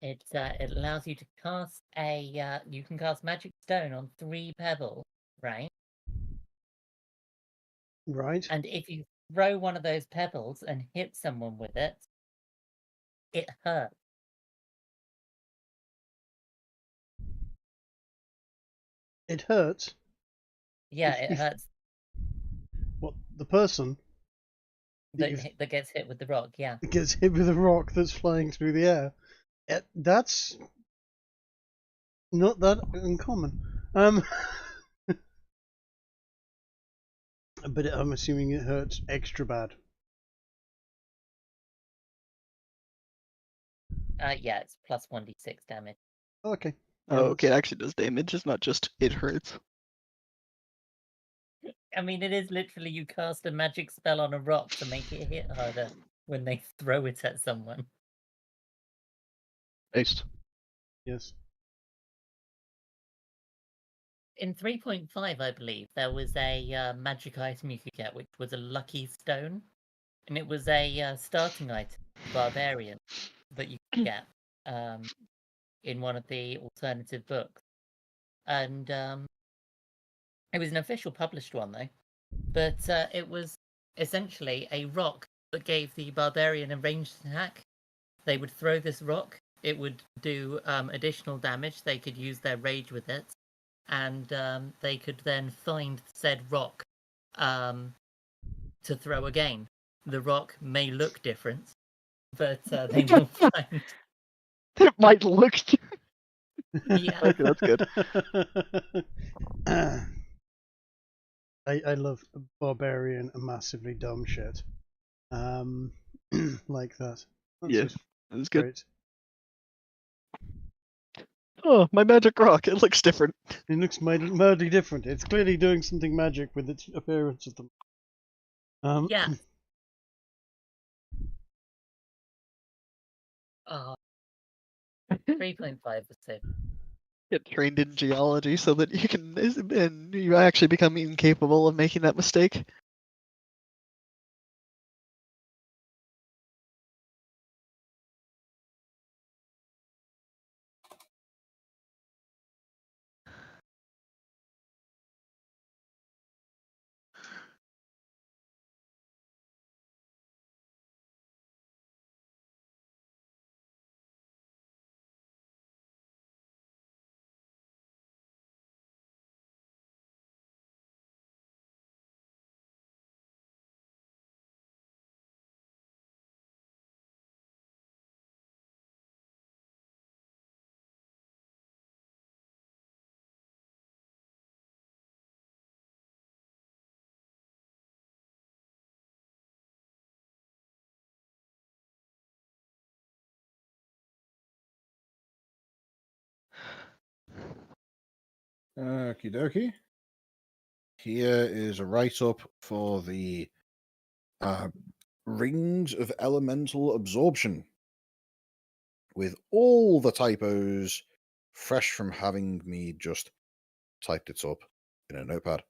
It allows you to cast you can cast magic stone on 3 pebbles, right? Right. And if you throw one of those pebbles and hit someone with it, it hurts. It hurts. Yeah, it hurts What, the person that gets hit with the rock. Yeah. gets hit with a rock that's flying through the air. That's not that uncommon. But I'm assuming it hurts extra bad. Yeah, it's plus 1d6 damage. Okay. Oh, Yeah, okay, it actually does damage. It's not just it hurts. I mean, it is literally you cast a magic spell on a rock to make it hit harder when they throw it at someone. Nice. Yes. In 3.5, I believe, there was a magic item you could get, which was a lucky stone. And it was a starting item, barbarian, that you could get in one of the alternative books. And it was an official published one, though. But it was essentially a rock that gave the barbarian a ranged attack. They would throw this rock, it would do additional damage, they could use their rage with it, and they could then find said rock to throw again. The rock may look different, but they will find. It might look. Yeah. Okay, that's good. I love barbarian and massively dumb shit. Like that. That's Yeah, just that's good. great. Oh, my magic rock. It looks different. It looks mildly different. It's clearly doing something magic with its appearance of them. Yeah. Oh, 3.5 was so. Get trained in geology so that you can, and you actually become incapable of making that mistake. Okie dokie. here is a write-up for the Rings of Elemental Absorption, with all the typos fresh from having me just typed it up in a notepad.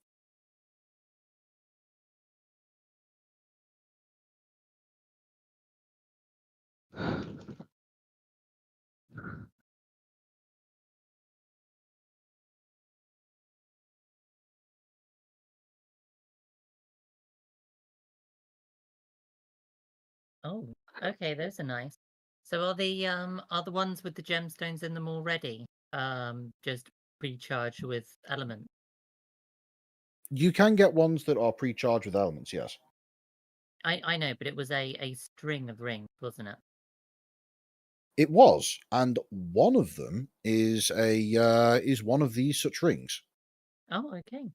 Oh, okay, those are nice. So are the ones with the gemstones in them already just pre-charged with element? You can get ones that are pre-charged with elements, yes. I know, but it was a string of rings, wasn't it? It was, and one of them is one of these such rings. Oh, okay.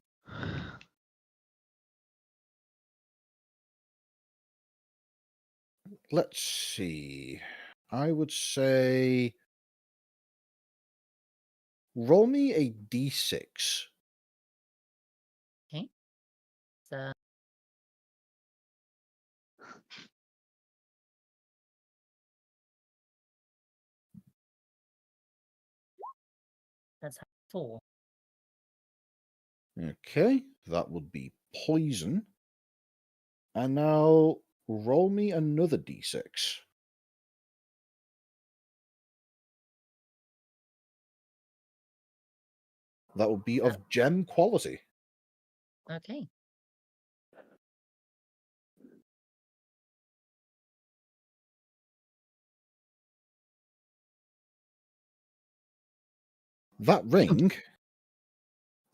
Let's see. I would say roll me a d6. Okay. So that's 4. Okay, that would be poison. And now roll me another d6. That would be of gem quality. Okay. That ring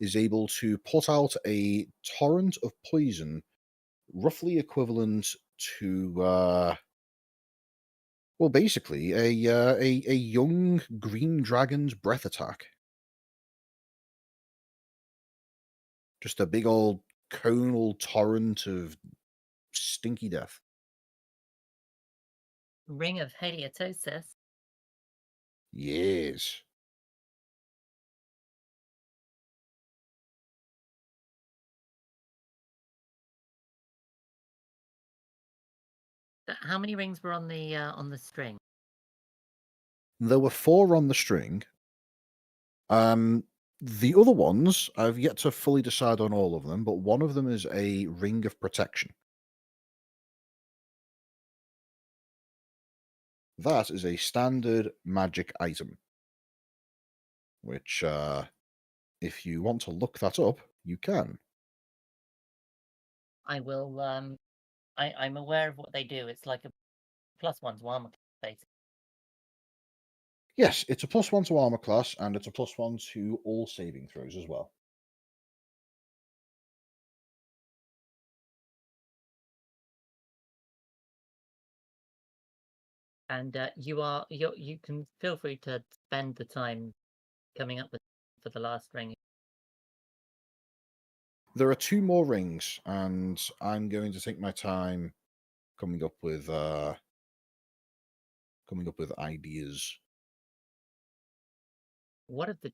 is able to put out a torrent of poison roughly equivalent to well, basically a young green dragon's breath attack. Just a big old conal torrent of stinky death. Ring of Heliatosis. Yes. How many rings were on the string? There were 4 on the string. The other ones, I've yet to fully decide on all of them, but one of them is a ring of protection. That is a standard magic item, which, if you want to look that up, you can. I will I'm aware of what they do. It's like a +1 to armor class, basically. Yes, it's a +1 to armor class, and it's a +1 to all saving throws as well. And you can feel free to spend the time coming up with for the last ring. There are 2 more rings, and I'm going to take my time coming up with ideas. What of the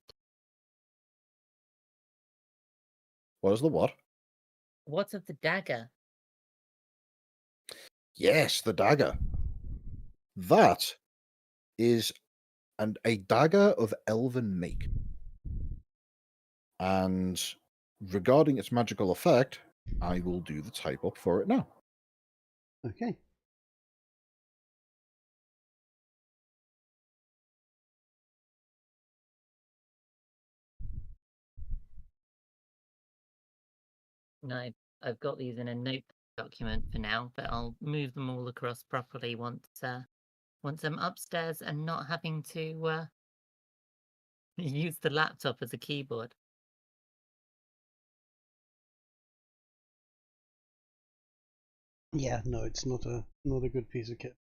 What is the what? What's of the dagger? Yes, the dagger. That is a dagger of elven make. And regarding its magical effect, I will do the type up for it now. Okay. No, I've got these in a note document for now, but I'll move them all across properly once I'm upstairs and not having to use the laptop as a keyboard. Yeah, no, it's not a good piece of kit.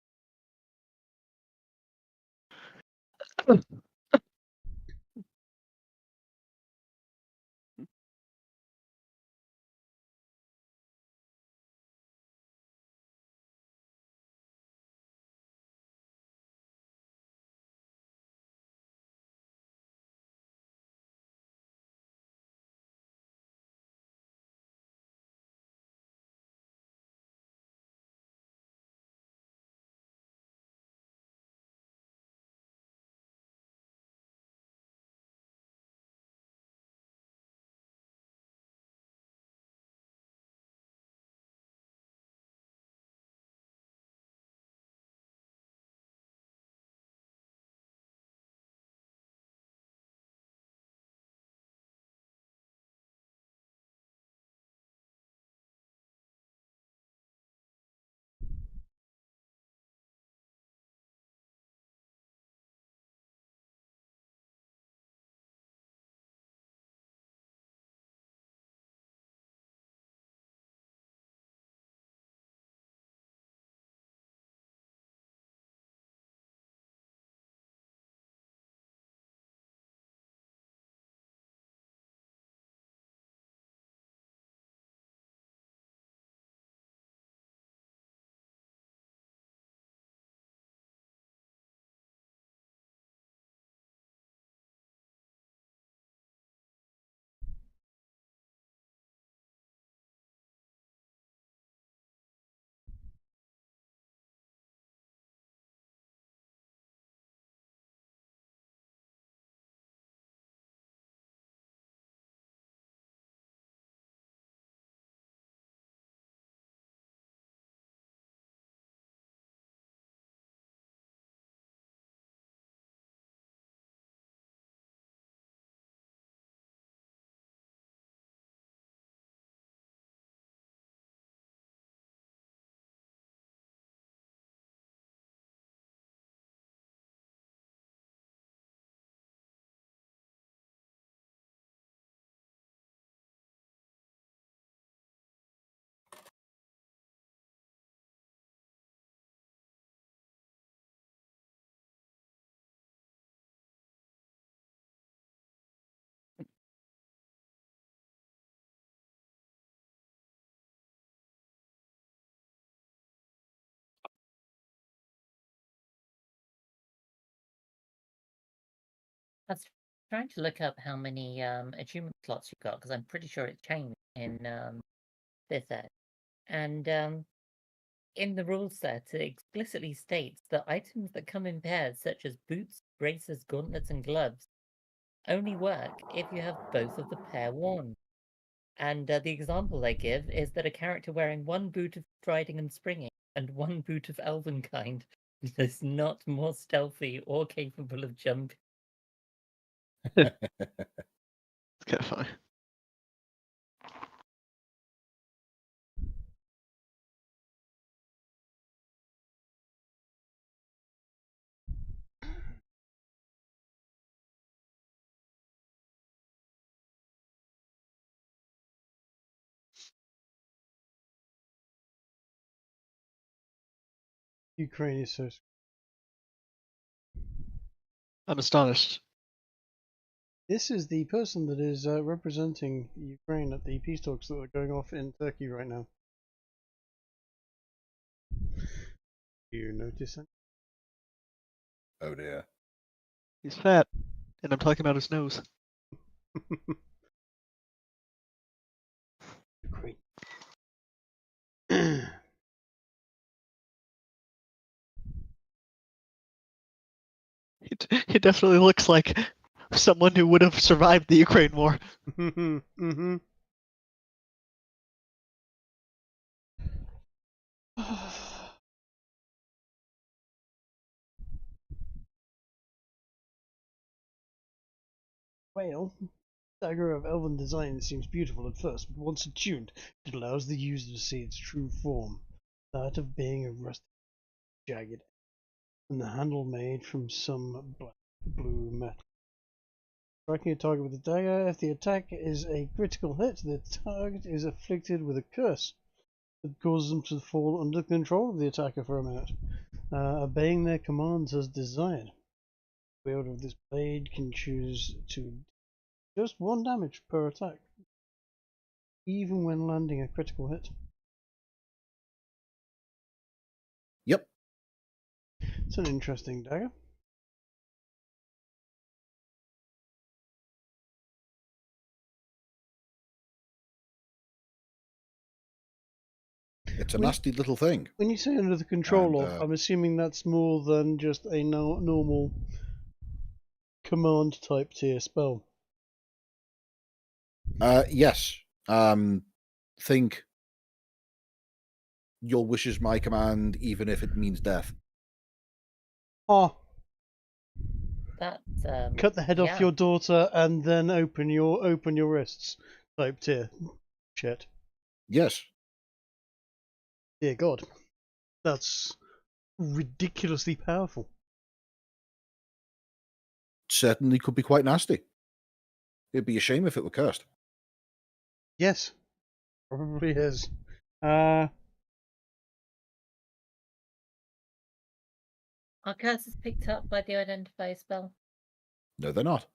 was trying to look up how many achievement slots you've got, because I'm pretty sure it changed in 5th ed. And in the rule set, it explicitly states that items that come in pairs, such as boots, braces, gauntlets, and gloves, only work if you have both of the pair worn. And the example they give is that a character wearing one boot of striding and springing and one boot of elven kind is not more stealthy or capable of jumping. It's kind of funny. Ukraine is so. I'm astonished. This is the person that is representing Ukraine at the peace talks that are going off in Turkey right now. Do you notice that? Oh dear. He's fat, and I'm talking about his nose. Ukraine. He definitely looks like someone who would have survived the Ukraine war. mm-hmm. Well, dagger of elven design seems beautiful at first, but once attuned, it allows the user to see its true form, that of being a rusted, jagged, and the handle made from some black blue metal. Striking a target with a dagger, if the attack is a critical hit, the target is afflicted with a curse that causes them to fall under control of the attacker for a minute, obeying their commands as desired. The wielder of this blade can choose to just 1 damage per attack, even when landing a critical hit. Yep. It's an interesting dagger. It's a nasty little thing. When you say under the control And, of, I'm assuming that's more than just a normal command type tier spell. Yes. Think your wish is my command, even if it means death. Ah, That's cut the head off your daughter and then open your wrists type tier shit. Yes. Dear God, that's ridiculously powerful. Certainly could be quite nasty. It'd be a shame if it were cursed. Yes, probably is. Are curses picked up by the identify spell? No, they're not.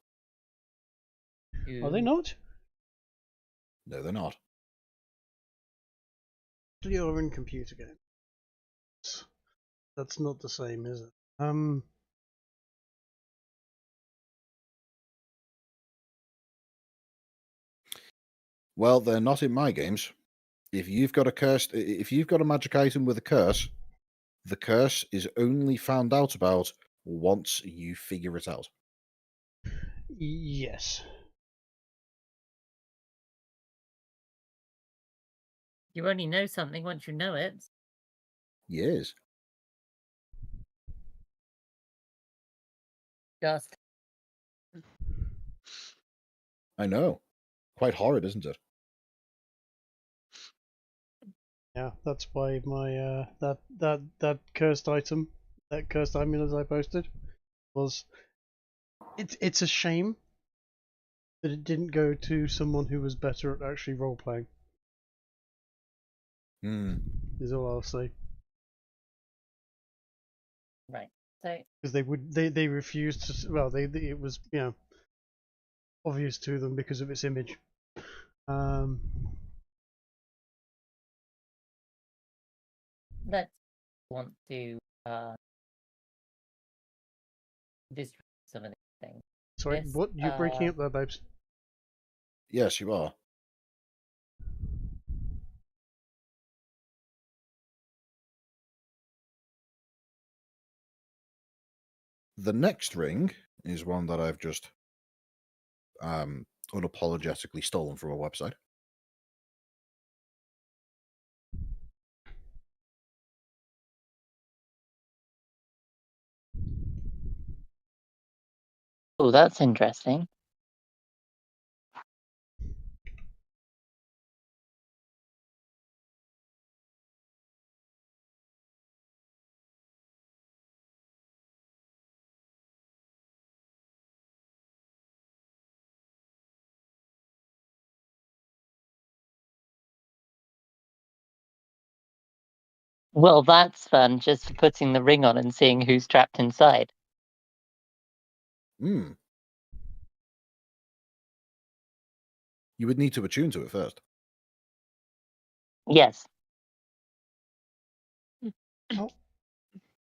Are they not? No, they're not. You're in computer games. That's not the same, is it? Well, they're not in my games. If you've got a magic item with a curse, the curse is only found out about once you figure it out. Yes. You only know something once you know it. Yes. Just I know. Quite horrid, isn't it? Yeah, that's why my that cursed item, that cursed amulet I posted, was it's a shame that it didn't go to someone who was better at actually role playing. Is all I'll say. right. So Because they refused to. Well, it was obvious to them because of its image. let's want to distribute some of these things. Sorry, This, what? You're breaking up there, babes. Yes, you are. The next ring is one that I've just unapologetically stolen from a website. Oh, that's interesting. Well, that's fun, just for putting the ring on and seeing who's trapped inside. Hmm. You would need to attune to it first. Yes. Oh,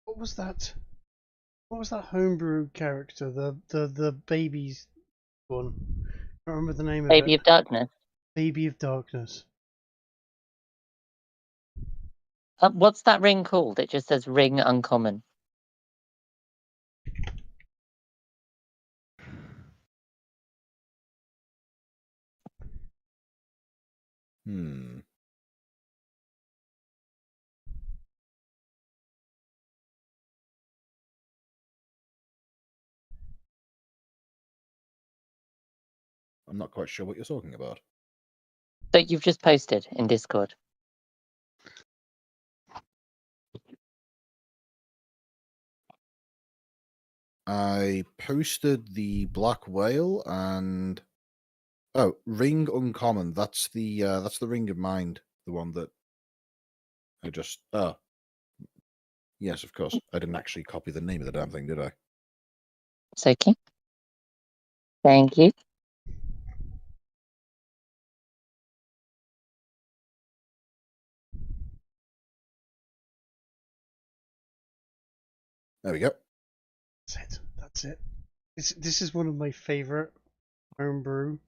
what was that? What was that homebrew character? The baby's one. I can't remember the name of Baby it. of Darkness. Baby of Darkness. What's that ring called? It just says ring uncommon. Hmm. I'm not quite sure what you're talking about. So you've just posted in Discord. I posted the Black Whale and Ring Uncommon. That's the Ring of Mind, the one that I just yes, of course. I didn't actually copy the name of the damn thing, did I? It's okay. Thank you. There we go. That's it. That's it. This is one of my favorite homebrew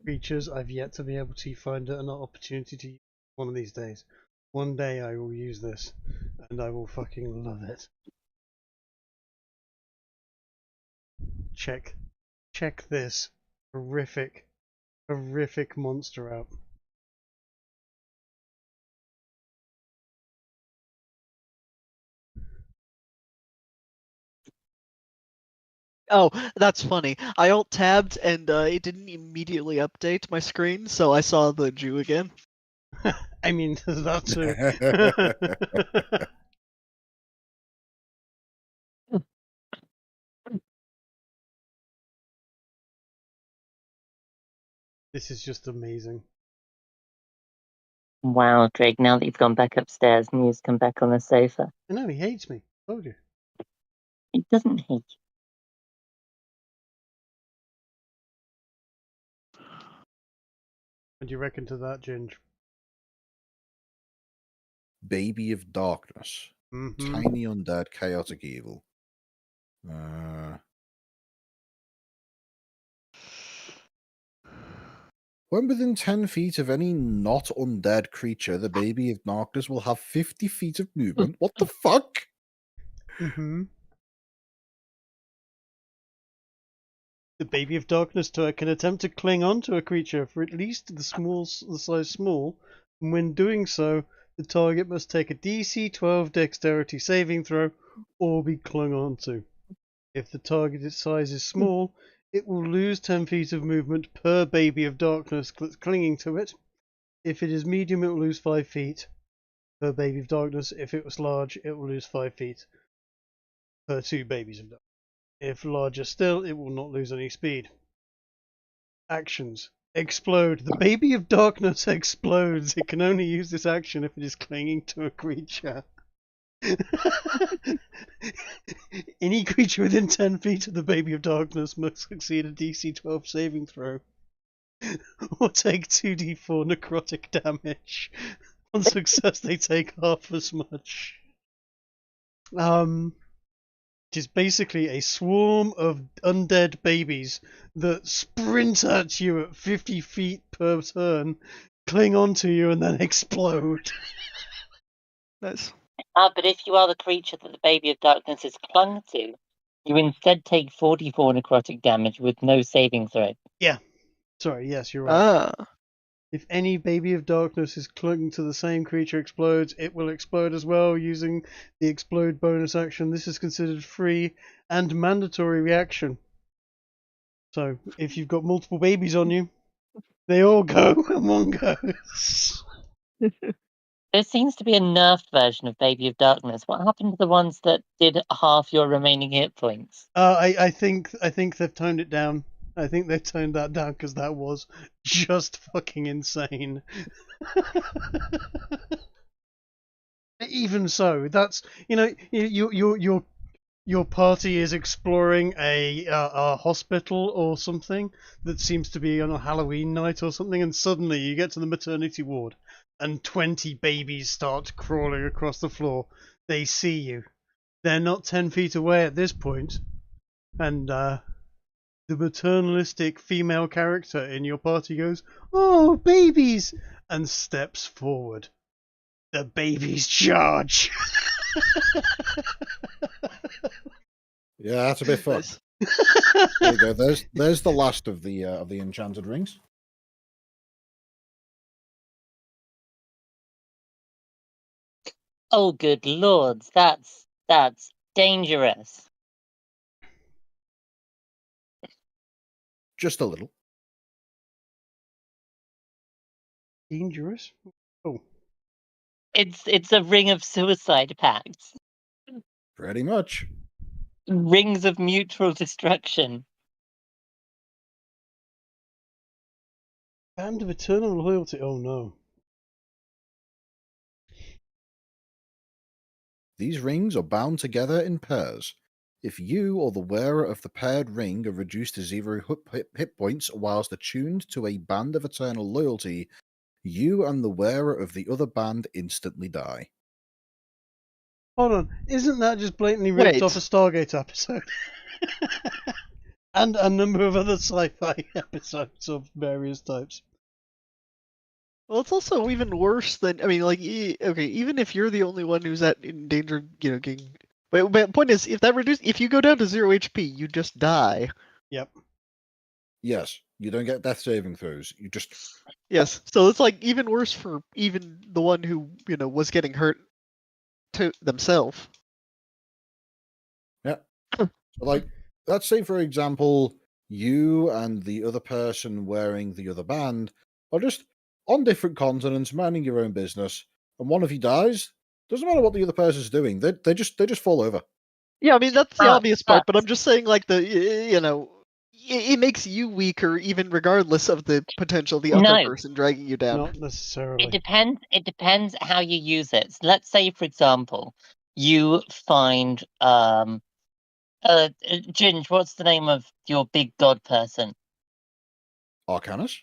creatures. I've yet to be able to find an opportunity to use one of these days. One day I will use this, and I will fucking love it. Check this horrific monster out. Oh, that's funny. I alt tabbed and it didn't immediately update my screen, so I saw the Jew again. I mean, that too. This is just amazing. Wow, Drake, now that you've gone back upstairs, Mew's come back on the sofa. I know, he hates me. Told you. It doesn't hate you. What do you reckon to that, Ginge? Baby of Darkness. Mm-hmm. Tiny undead chaotic evil. When within 10 feet of any not undead creature, the Baby of Darkness will have 50 feet of movement. What the fuck? Mm-hmm. The Baby of Darkness can attempt to cling on to a creature for at least the size small, and when doing so, the target must take a DC 12 Dexterity saving throw or be clung onto. If the target size is small, it will lose 10 feet of movement per Baby of Darkness clinging to it. If it is medium, it will lose 5 feet per Baby of Darkness. If it was large, it will lose 5 feet per 2 Babies of Darkness. If larger still, it will not lose any speed. Actions. Explode. The Baby of Darkness explodes. It can only use this action if it is clinging to a creature. Any creature within 10 feet of the Baby of Darkness must succeed a DC 12 saving throw or take 2d4 necrotic damage. On success, they take half as much. which is basically a swarm of undead babies that sprint at you at 50 feet per turn, cling onto you, and then explode. Nice. But if you are the creature that the Baby of Darkness is clung to, you instead take 44 necrotic damage with no saving throw. Sorry, yes, you're right. Ah. If any Baby of Darkness is clung to the same creature explodes, it will explode as well using the explode bonus action. This is considered free and mandatory reaction. So if you've got multiple babies on you, they all go in one goes. There seems to be a nerfed version of Baby of Darkness. What happened to the ones that did half your remaining hit points? I think they've toned it down. I think they've toned that down because that was just fucking insane. Even so, that's your party is exploring a hospital or something that seems to be on a Halloween night or something, and suddenly you get to the maternity ward and 20 babies start crawling across the floor. They see you. They're not 10 feet away at this point, and the maternalistic female character in your party goes, "Oh, babies!" and steps forward. The babies charge. Yeah, that's a bit fucked. Nice. There you go. There's the last of the enchanted rings. Oh, good lords, that's dangerous. Just a little. Dangerous? Oh. It's a ring of suicide pacts. Pretty much. Rings of mutual destruction. Band of eternal loyalty. Oh no. These rings are bound together in pairs. If you or the wearer of the paired ring are reduced to 0 hit points whilst attuned to a band of eternal loyalty, you and the wearer of the other band instantly die. Hold on. Isn't that just blatantly ripped Wait. off a Stargate episode? And a number of other sci-fi episodes of various types. Well, it's also even worse than okay, even if you're the only one who's in danger, getting. But the point is, if you go down to 0 HP, you just die. Yep. Yes, you don't get death saving throws. You just Yes, so it's like even worse for even the one who was getting hurt to themselves. yeah. So like, let's say for example, you and the other person wearing the other band are just on different continents, minding your own business, and one of you dies. Doesn't matter what the other person's doing; they just fall over. Yeah, I mean that's the Ah, obvious part, but I'm just saying like it makes you weaker even regardless of the potential the other No. person dragging you down. Not necessarily. It depends how you use it. So let's say, for example, you find Ginge, what's the name of your big god person? Arcanus.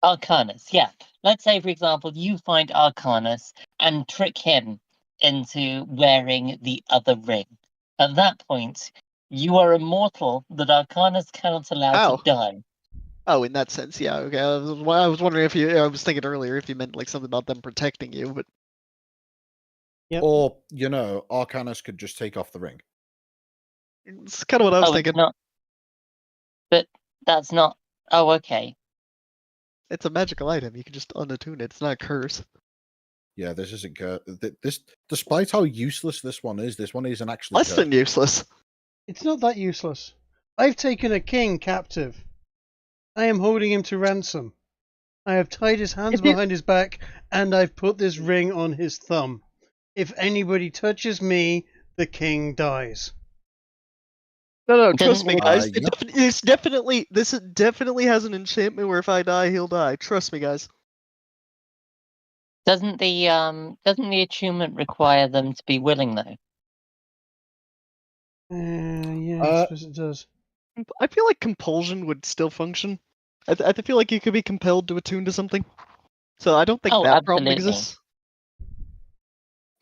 Arcanus, yeah. Let's say, for example, you find Arcanus and trick him into wearing the other ring. At that point, you are immortal that Arcanus cannot allow Ow. to die. Oh, in that sense, yeah. Okay, I was wondering if I was thinking earlier if you meant like something about them protecting you, but Yep. Or Arcanus could just take off the ring. it's kind of what I was thinking. It's not. But that's not. Oh, okay. It's a magical item. You can just unattune it. It's not a curse. Yeah, this isn't this. Despite how useless this one isn't actually Less than useless. It's not that useless. I've taken a king captive. I am holding him to ransom. I have tied his hands behind his back, and I've put this ring on his thumb. If anybody touches me, the king dies. No, Doesn't trust me, it- guys. Yeah. This definitely has an enchantment where if I die, he'll die. Trust me, guys. Doesn't the attunement require them to be willing though? Yeah, I suppose it does. I feel like compulsion would still function. I feel like you could be compelled to attune to something. So I don't think Oh, that problem absolutely. exists.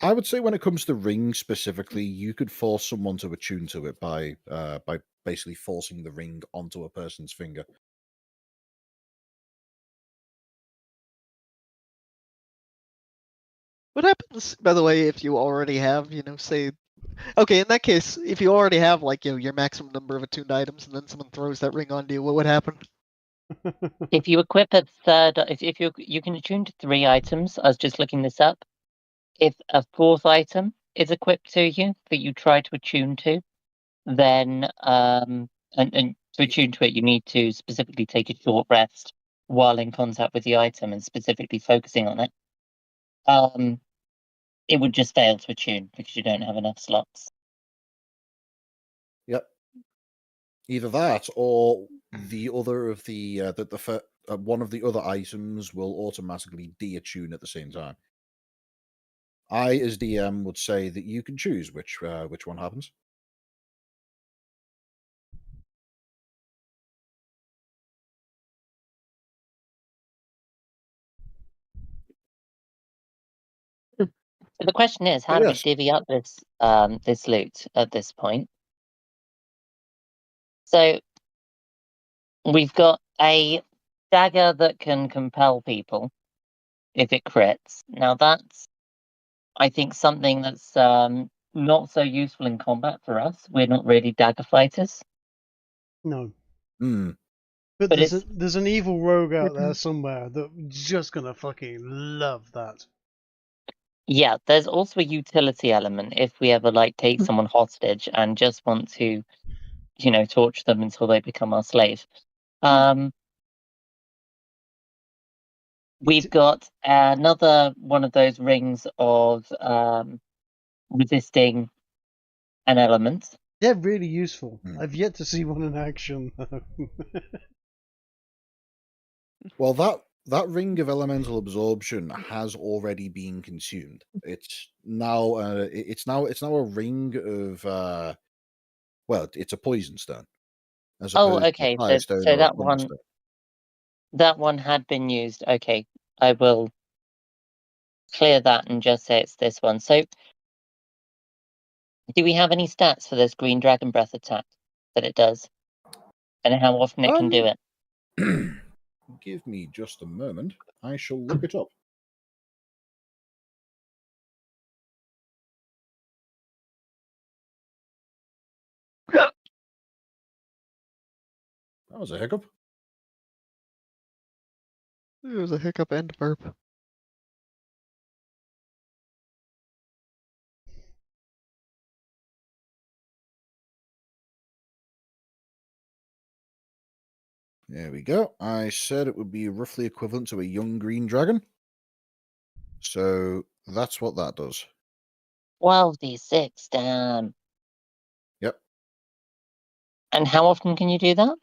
I would say when it comes to ring specifically, you could force someone to attune to it by basically forcing the ring onto a person's finger. What happens, by the way, if you already have, say, okay, in that case, if you already have like your maximum number of attuned items, and then someone throws that ring onto you, what would happen? If you equip a third, if you can attune to 3 items. I was just looking this up. If a 4th item is equipped to you that you try to attune to, then and to attune to it, you need to specifically take a short rest while in contact with the item and specifically focusing on it. It would just fail to attune because you don't have enough slots. Yep. Either that, or the other of one of the other items will automatically de-attune at the same time. I, as DM, would say that you can choose which one happens. So the question is, how do we divvy up this this loot at this point? So we've got a dagger that can compel people if it crits. Now that's, I think, something that's not so useful in combat for us. We're not really dagger fighters. No. Mm. But But there's an evil rogue out there somewhere that's just gonna fucking love that. Yeah, there's also a utility element if we ever take someone hostage and just want to, torture them until they become our slave. We've got another one of those rings of resisting an element. They're really useful. Hmm. I've yet to see one in action though. Well, that ring of elemental absorption has already been consumed. It's now a ring of well, it's a poison stone. As Oh, opposed to okay. a fire stone So or a thunder stone. that one had been used. Okay, I will clear that and just say it's this one. So, do we have any stats for this green dragon breath attack that it does, and how often it can do it? Give me just a moment. I shall look it up. That was a hiccup. It was a hiccup and a burp. There we go. I said it would be roughly equivalent to a young green dragon. So that's what that does. 12d6, damn. Yep. And how often can you do that?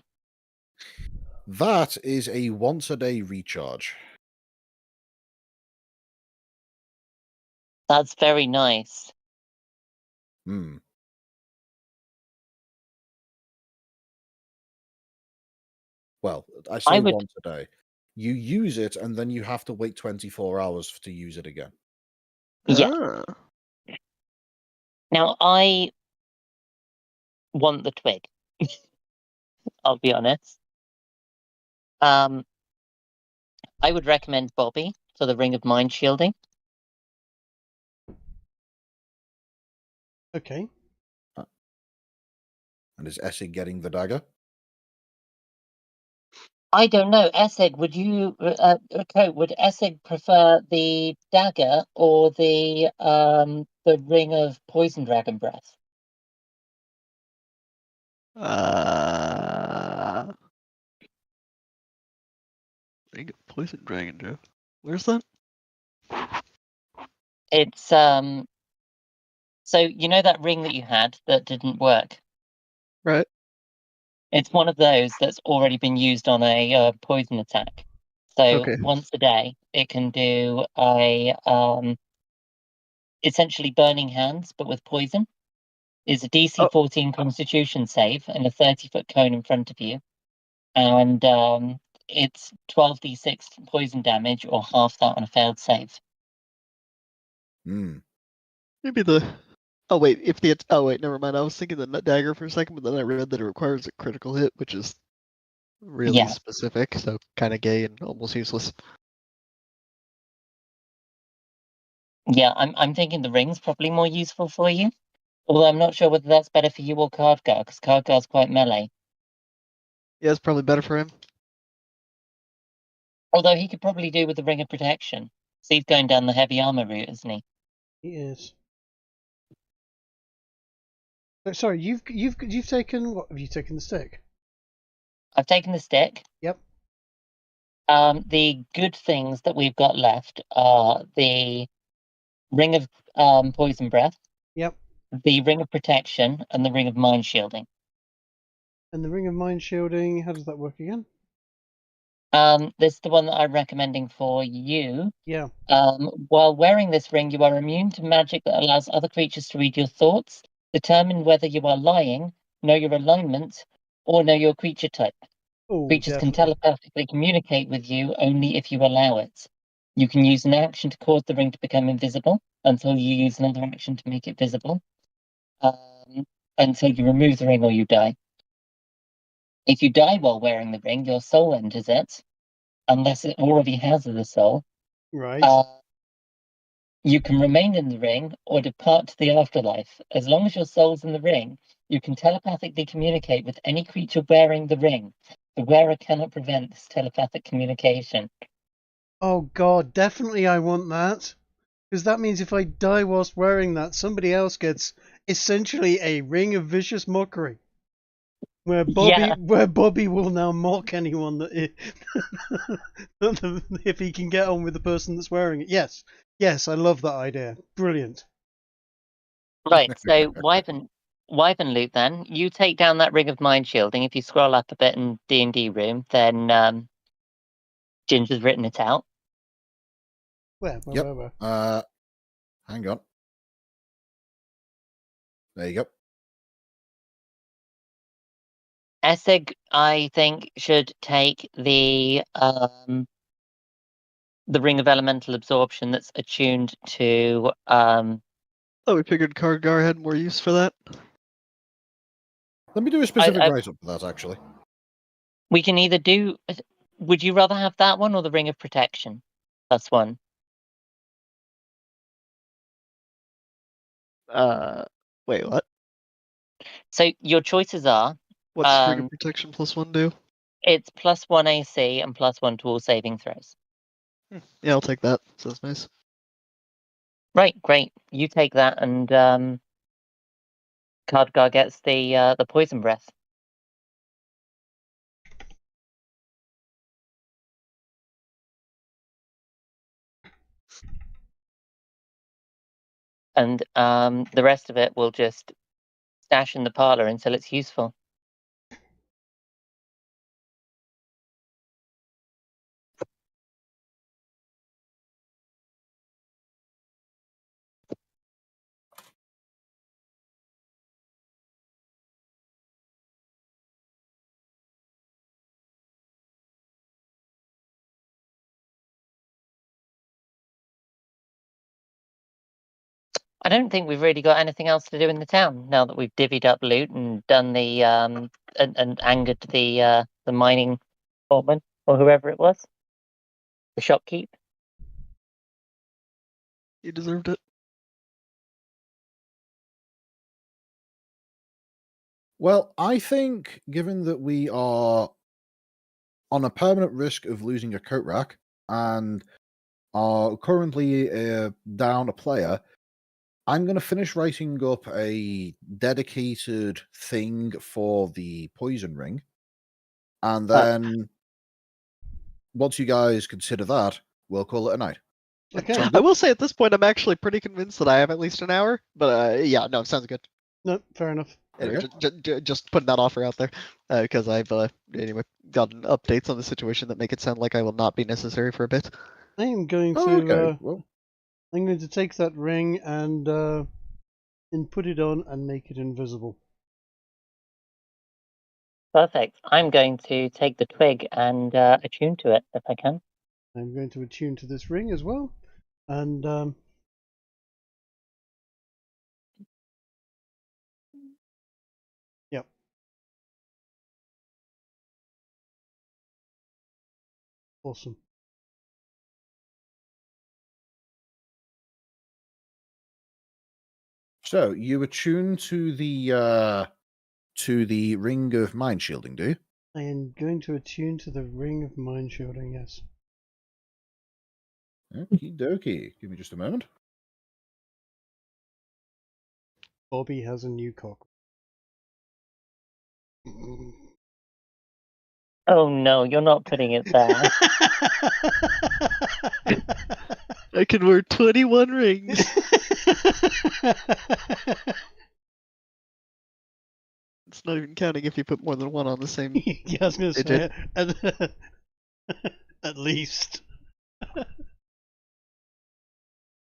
That is a once a day recharge. That's very nice. Hmm. Well, I say once a day. You use it, and then you have to wait 24 hours to use it again. Yeah. Now, I want the twig. I'll be honest. I would recommend Bobby for the Ring of Mind shielding. Okay. And is Essig getting the dagger? I don't know. Essig, would you? Would Essig prefer the dagger or the Ring of Poison Dragon Breath? Ring of Poison Dragon Breath. Where's that? It's so you know that ring that you had that didn't work? Right. It's one of those that's already been used on a poison attack. So Okay. once a day, it can do a essentially burning hands, but with poison. Is a DC 14 Constitution save and a 30-foot cone in front of you, and it's 12d6 poison damage or half that on a failed save. Hmm. Maybe the. Oh wait, if the. Oh wait, never mind. I was thinking the nut dagger for a second, but then I read that it requires a critical hit, which is really Yeah. specific, so kind of gay and almost useless. Yeah, I'm thinking the ring's probably more useful for you. Although I'm not sure whether that's better for you or Cardgar, because Cardgar's quite melee. Yeah, it's probably better for him. Although he could probably do with the ring of protection. So he's going down the heavy armor route, isn't he? He is. Sorry, you've taken what? Have you taken the stick? I've taken the stick. Yep. The good things that we've got left are the ring of poison breath, Yep. the ring of protection, and the ring of mind shielding. And the ring of mind shielding, how does that work again? This is the one that I'm recommending for you. Yeah. While wearing this ring, you are immune to magic that allows other creatures to read your thoughts, determine whether you are lying, know your alignment, or know your creature type. Oh, Creatures can definitely. telepathically communicate with you only if you allow it. You can use an action to cause the ring to become invisible until you use another action to make it visible. Until you remove the ring or you die. If you die while wearing the ring, your soul enters it, unless it already has the soul. Right. You can remain in the ring or depart to the afterlife. As long as your soul's in the ring, you can telepathically communicate with any creature wearing the ring. The wearer cannot prevent this telepathic communication. Oh god, definitely I want that. Because that means if I die whilst wearing that, somebody else gets essentially a ring of vicious mockery. Where Bobby will now mock anyone that if he can get on with the person that's wearing it. Yes, I love that idea. Brilliant. Right, so Wyvern Loot, then you take down that ring of mind shielding. If you scroll up a bit in D&D room, then Ginger's written it out. Where? Yep. Hang on. There you go. Essig, I think, should take the ring of elemental absorption that's attuned to Oh, we figured Cardgar had more use for that. Let me do a specific write-up for that, actually. We can either do... Would you rather have that one or the ring of protection? +1. Wait, what? So your choices are... What's ring of protection +1 do? It's +1 AC and +1 to all saving throws. Yeah, I'll take that. Sounds nice. Right, great. You take that, and Cardgar gets the poison breath. And the rest of it will just stash in the parlor until it's useful. I don't think we've really got anything else to do in the town now that we've divvied up loot and done the and angered the mining foreman or whoever it was, the shopkeep. You deserved it. Well, I think, given that we are on a permanent risk of losing a Coatrack and are currently down a player, I'm going to finish writing up a dedicated thing for the poison ring. And then, once you guys consider that, we'll call it a night. Okay. Sound I good? will say at this point, I'm actually pretty convinced that I have at least an hour. But yeah, no, sounds good. No, fair enough. Anyway, Okay. just putting that offer out there because I've anyway gotten updates on the situation that make it sound like I will not be necessary for a bit. I am going to Okay. Well, I'm going to take that ring and put it on and make it invisible. Perfect. I'm going to take the twig and attune to it if I can. I'm going to attune to this ring as well, and Awesome. So you attune to the ring of mind shielding, do you? I am going to attune to the ring of mind shielding, yes. Okie dokie. Give me just a moment. Bobby has a new cock. Oh no, you're not putting it there. I can wear 21 rings. It's not even counting if you put more than one on the same. Yeah, I was going to digit. say, at least.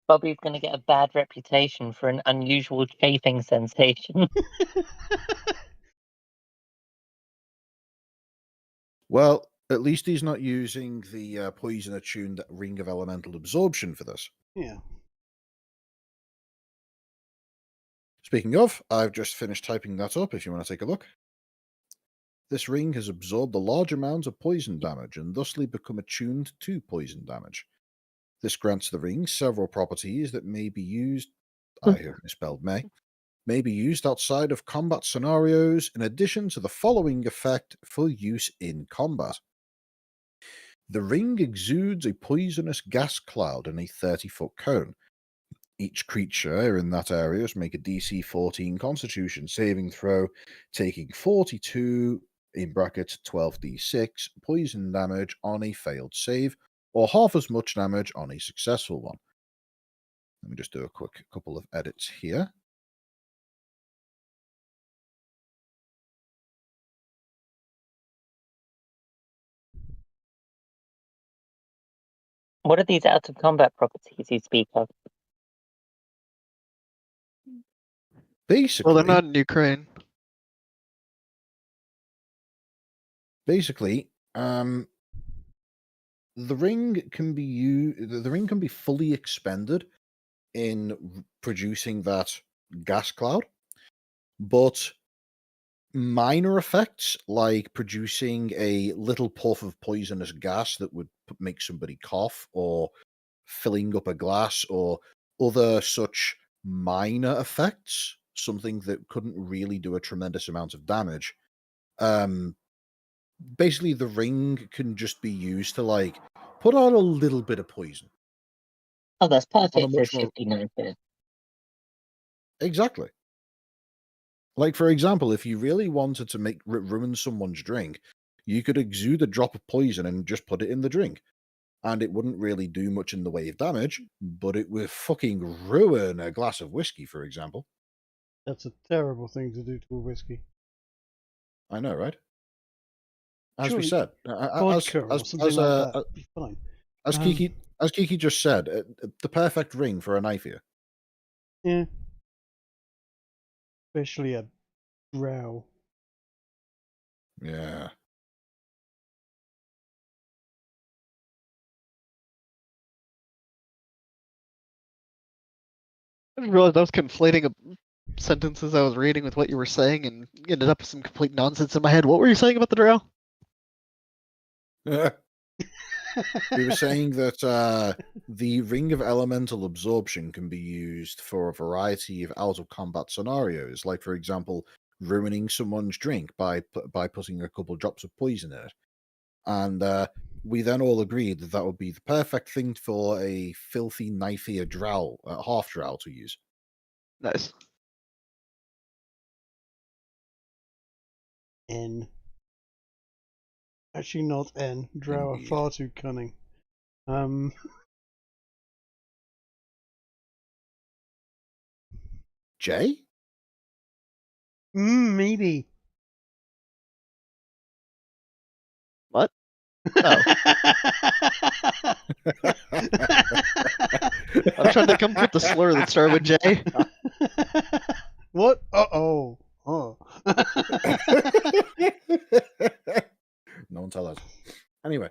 Bobby's going to get a bad reputation for an unusual chafing sensation. Well, at least he's not using the poison-attuned ring of elemental absorption for this. Yeah. Speaking of, I've just finished typing that up if you want to take a look. This ring has absorbed a large amount of poison damage and thusly become attuned to poison damage. This grants the ring several properties that may be used, I have misspelled may be used outside of combat scenarios in addition to the following effect for use in combat. The ring exudes a poisonous gas cloud in a 30-foot cone. Each creature in that area must make a DC 14 Constitution saving throw, taking 42 in brackets 12d6 poison damage on a failed save, or half as much damage on a successful one. Let me just do a quick couple of edits here. What are these out of combat properties you speak of? Basically, Well, they're not in Ukraine. Basically, the ring can be the ring can be fully expended in producing that gas cloud, but minor effects like producing a little puff of poisonous gas that would make somebody cough, or filling up a glass, or other such minor effects, something that couldn't really do a tremendous amount of damage. Basically, the ring can just be used to like put out a little bit of poison. Oh, that's On a perfect for much more shifty noted. exactly. Like, for example, if you really wanted to make ruin someone's drink, you could exude a drop of poison and just put it in the drink, and it wouldn't really do much in the way of damage, but it would fucking ruin a glass of whiskey, for example. That's a terrible thing to do to a whiskey. I know, right? As we Surely said, vodka or something like that would be fine. as Kiki just said, the perfect ring for a knife here. Yeah. Especially a drow. Yeah. I didn't realize I was conflating sentences I was reading with what you were saying and ended up with some complete nonsense in my head. What were you saying about the drow? We were saying that the ring of elemental absorption can be used for a variety of out of combat scenarios, like, for example, ruining someone's drink by putting a couple drops of poison in it. And we then all agreed that that would be the perfect thing for a filthy, knifey drow, half drow to use. Nice. N. Actually, not N. Drow are Indeed. far too cunning. Jay? Maybe. What? Oh. I'm trying to come up with the slur that started with J. What? Uh-oh. Oh. No one tell us. Anyway,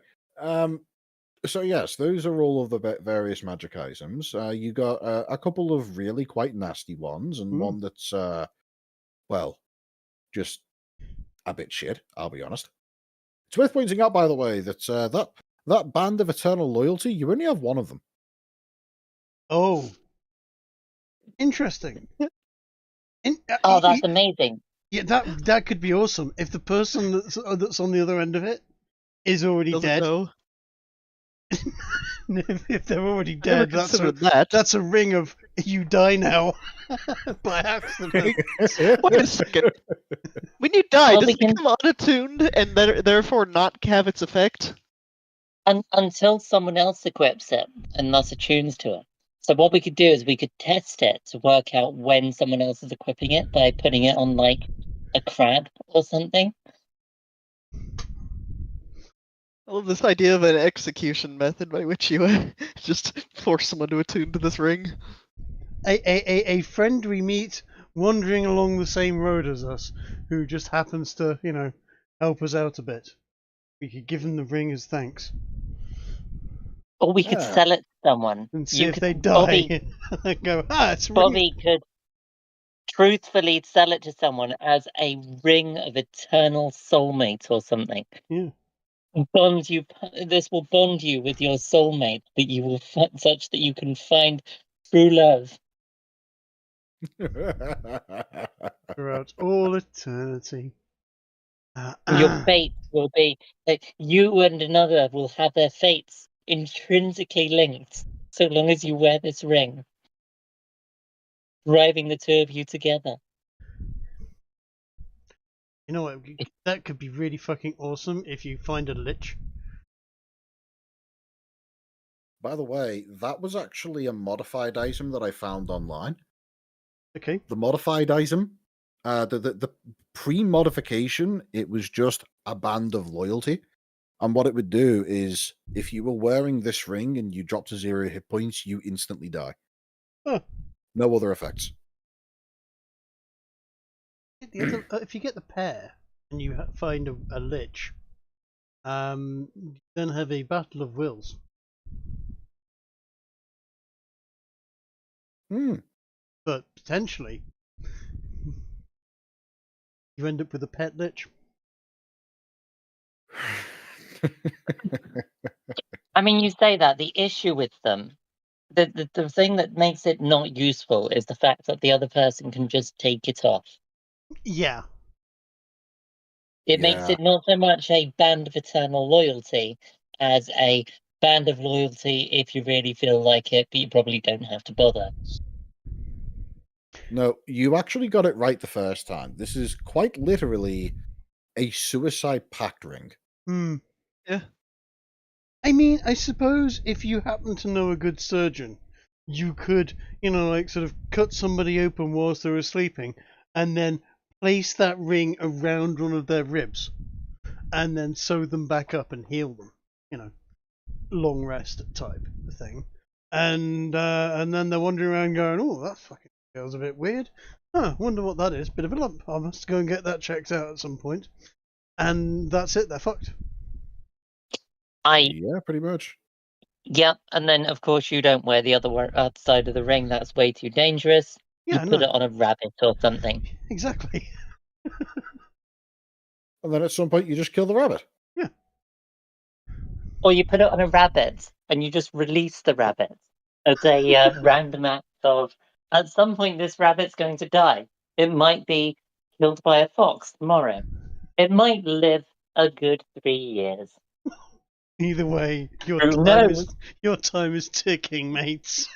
so yes, those are all of the various magic items. You got a couple of really quite nasty ones, and one that's well, just a bit shit. I'll be honest. It's worth pointing out, by the way, that that that band of eternal loyalty, you only have one of them. Oh, interesting. Oh, that's amazing. Yeah, that could be awesome if the person that's on the other end of it is already Doesn't dead. know. If they're already I never dead, considered that. that's a ring of you die now by accident. Wait a second. When you die, Well, does we it can- become unattuned and therefore not have its effect? Until someone else equips it and thus attunes to it. So what we could do is we could test it to work out when someone else is equipping it by putting it on like a crab or something. I love this idea of an execution method by which you just force someone to attune to this ring. A friend we meet wandering along the same road as us, who just happens to, help us out a bit. We could give them the ring as thanks Or we could Yeah. sell it to someone. and see You if could, they die. And go, it's a ring. Bobby could truthfully sell it to someone as a ring of eternal soulmate or something. Yeah. Bond you. This will bond you with your soulmate that you will find such that you can find true love. Throughout all eternity. Your fate will be that you and another will have their fates intrinsically linked, so long as you wear this ring, driving the two of you together. You know what? That could be really fucking awesome if you find a lich. By the way, that was actually a modified item that I found online. Okay. The modified item, the pre-modification, it was just a band of loyalty. And what it would do is, if you were wearing this ring and you drop to 0 hit points, you instantly die. Huh. No other effects. If you get the pair and you find a lich, you then have a battle of wills. But potentially, you end up with a pet lich. I mean, you say that the issue with them, the thing that makes it not useful is the fact that the other person can just take it off. Yeah. It makes it not so much a band of eternal loyalty as a band of loyalty if you really feel like it, but you probably don't have to bother. No, you actually got it right the first time. This is quite literally a suicide pact ring. Yeah. I mean, I suppose if you happen to know a good surgeon, you could, sort of cut somebody open whilst they were sleeping and then place that ring around one of their ribs and then sew them back up and heal them. Long rest type thing. And then they're wandering around going, oh, that fucking feels a bit weird. Wonder what that is. Bit of a lump. I must go and get that checked out at some point. And that's it. They're fucked. Yeah, pretty much. Yeah, and then of course you don't wear the other side of the ring. That's way too dangerous. Yeah, you put it on a rabbit or something. Exactly. And then at some point you just kill the rabbit. Yeah. Or you put it on a rabbit and you just release the rabbit. It's a random act of, at some point this rabbit's going to die. It might be killed by a fox tomorrow. It might live a good 3 years. Either way, your time is ticking, mates.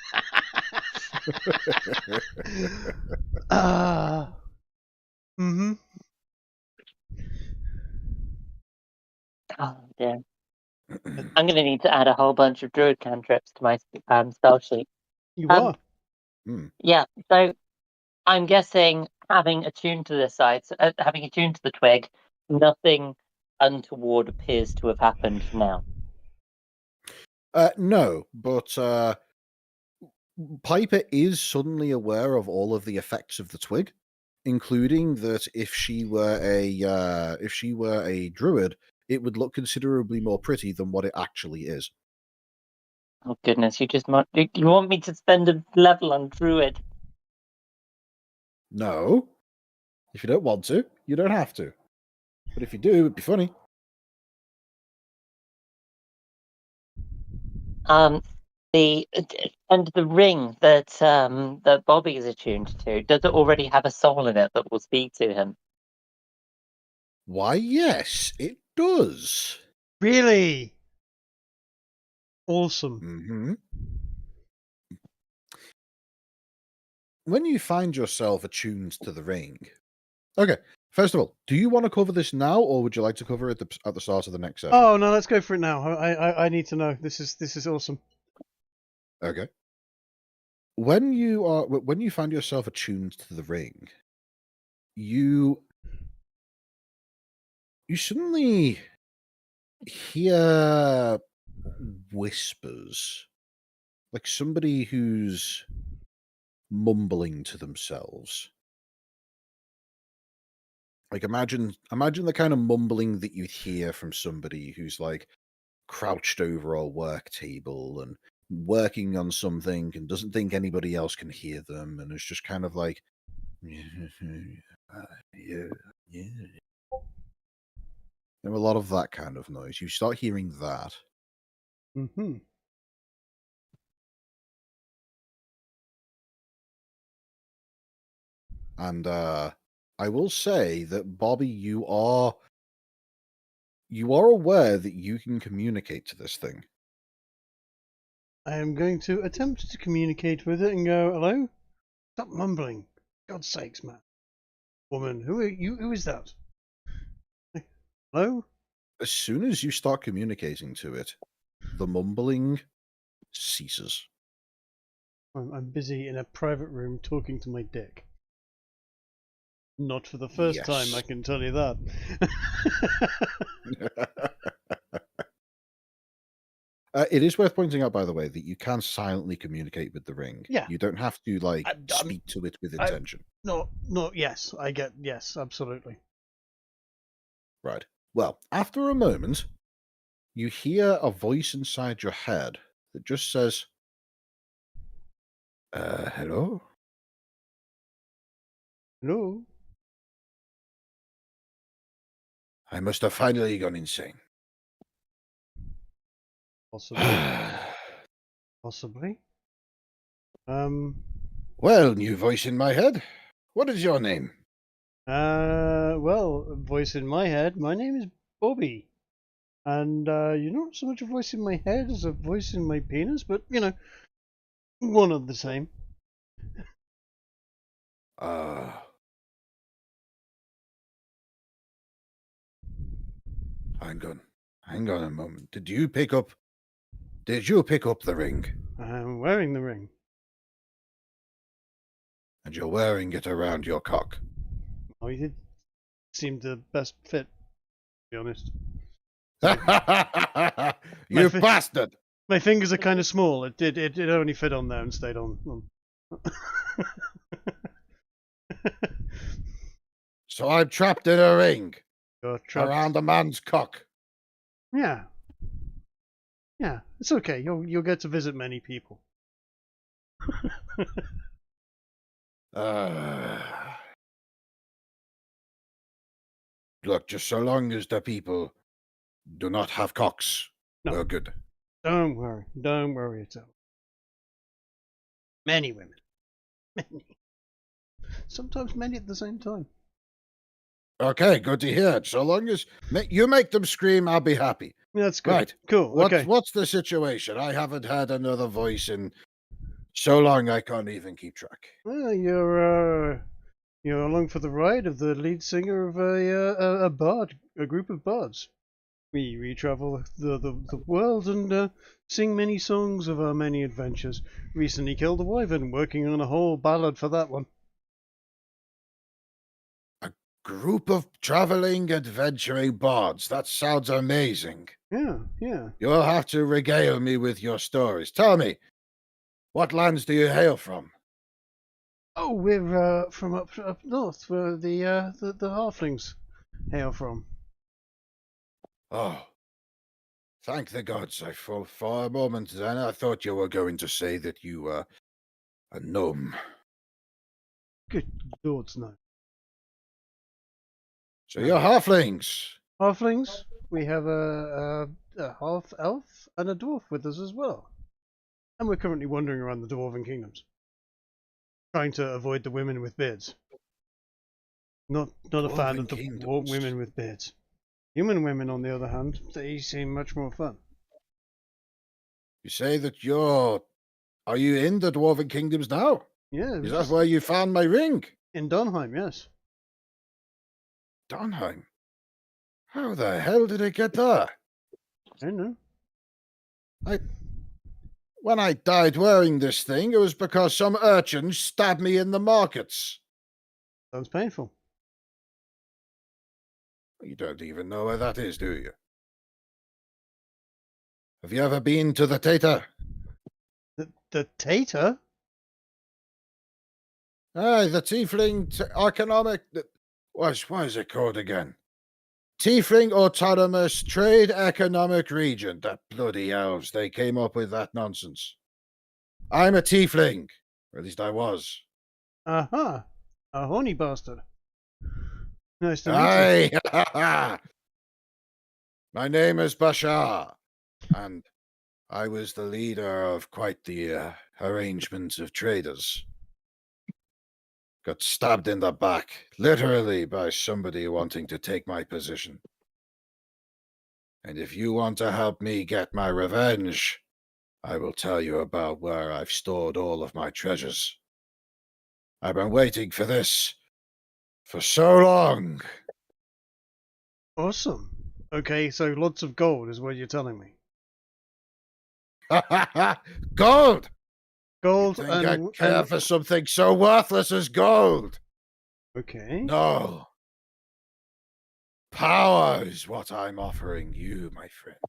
Mm-hmm. Oh dear. I'm going to need to add a whole bunch of druid cantrips to my spell sheet. You are. Yeah, so I'm guessing having attuned to this side, having attuned to the twig, nothing untoward appears to have happened for now. No, but Piper is suddenly aware of all of the effects of the twig, including that if she were a druid, it would look considerably more pretty than what it actually is. Oh goodness, you want me to spend a level on druid? No. If you don't want to, you don't have to. But if you do, it'd be funny. And the ring that that Bobby is attuned to, does it already have a soul in it that will speak to him? Why, yes, it does. Really? Awesome. Mm-hmm. When you find yourself attuned to the ring... Okay, first of all, do you want to cover this now, or would you like to cover it at the start of the next session? Oh no, let's go for it now. I need to know. This is awesome. Okay. When you find yourself attuned to the ring, you suddenly hear whispers, like somebody who's mumbling to themselves. Like imagine the kind of mumbling that you'd hear from somebody who's like crouched over a work table and working on something and doesn't think anybody else can hear them, and is just kind of like yeah. There a lot of that kind of noise. You start hearing that. Mm-hmm. And I will say that, Bobby, you are aware that you can communicate to this thing. I am going to attempt to communicate with it and go, hello? Stop mumbling. God's sakes, man. Woman, who are you? Who is that? Hello? As soon as you start communicating to it, the mumbling ceases. I'm busy in a private room talking to my dick. Not for the first time, Yes. I can tell you that. It is worth pointing out, by the way, that you can silently communicate with the ring. Yeah. You don't have to I'm- speak to it with intention. No, yes, yes, absolutely. Right. Well, after a moment, you hear a voice inside your head that just says, hello? Hello? I must have finally gone insane. Possibly. Possibly. Well, new voice in my head. What is your name? Well, a voice in my head. My name is Bobby. And, you're not so much a voice in my head as a voice in my penis, but, you know, one of the same. Hang on a moment. Did you pick up the ring? I'm wearing the ring. And you're wearing it around your cock? Oh, you did seem the best fit, to be honest. You bastard! My fingers are kind of small. It only fit on there and stayed on. So I'm trapped in a ring You're trapped. around a man's cock. Yeah. Yeah, it's okay. You'll get to visit many people. Look, just so long as the people do not have cocks, No. we're good. Don't worry at all. Many women. Many. Sometimes many at the same time. Okay, good to hear it. So long as you make them scream, I'll be happy. That's good. Right. Cool. Okay. What's the situation? I haven't had another voice in so long I can't even keep track. Well, you're along for the ride of the lead singer of a bard, a group of bards. We travel the world and sing many songs of our many adventures. Recently killed a wyvern, working on a whole ballad for that one. Group of traveling, adventuring bards. That sounds amazing. Yeah. You'll have to regale me with your stories. Tell me, what lands do you hail from? Oh, we're from up north, where the halflings hail from. Oh, thank the gods. For a moment then I thought you were going to say that you were a gnome. Good lords, no. So you're halflings. Halflings. We have a half elf and a dwarf with us as well. And we're currently wandering around the Dwarven Kingdoms, trying to avoid the women with beards. Not a fan of Dwarven the Kingdoms. women with beards. Human women, on the other hand, they seem much more fun. You say that Are you in the Dwarven Kingdoms now? Yeah, Is that where you found my ring? in Donheim, yes. Donheim? How the hell did it get there? I don't know. When I died wearing this thing, it was because some urchins stabbed me in the markets. Sounds painful. You don't even know where that is, do you? Have you ever been to the Tater? The Tater? Aye, the Tiefling Economic... What is it called again? Tiefling Autonomous Trade Economic Region. That bloody elves, they came up with that nonsense. I'm a Tiefling. Or at least I was. Aha! A horny bastard. Nice to meet you. Aye! My name is Bashar, and I was the leader of quite the arrangement of traders. Got stabbed in the back, literally, by somebody wanting to take my position. And if you want to help me get my revenge, I will tell you about where I've stored all of my treasures. I've been waiting for this for so long. Awesome. Okay, so lots of gold is what you're telling me. Gold! Gold You think I care for something so worthless as gold? Okay. No. Power is what I'm offering you, my friend.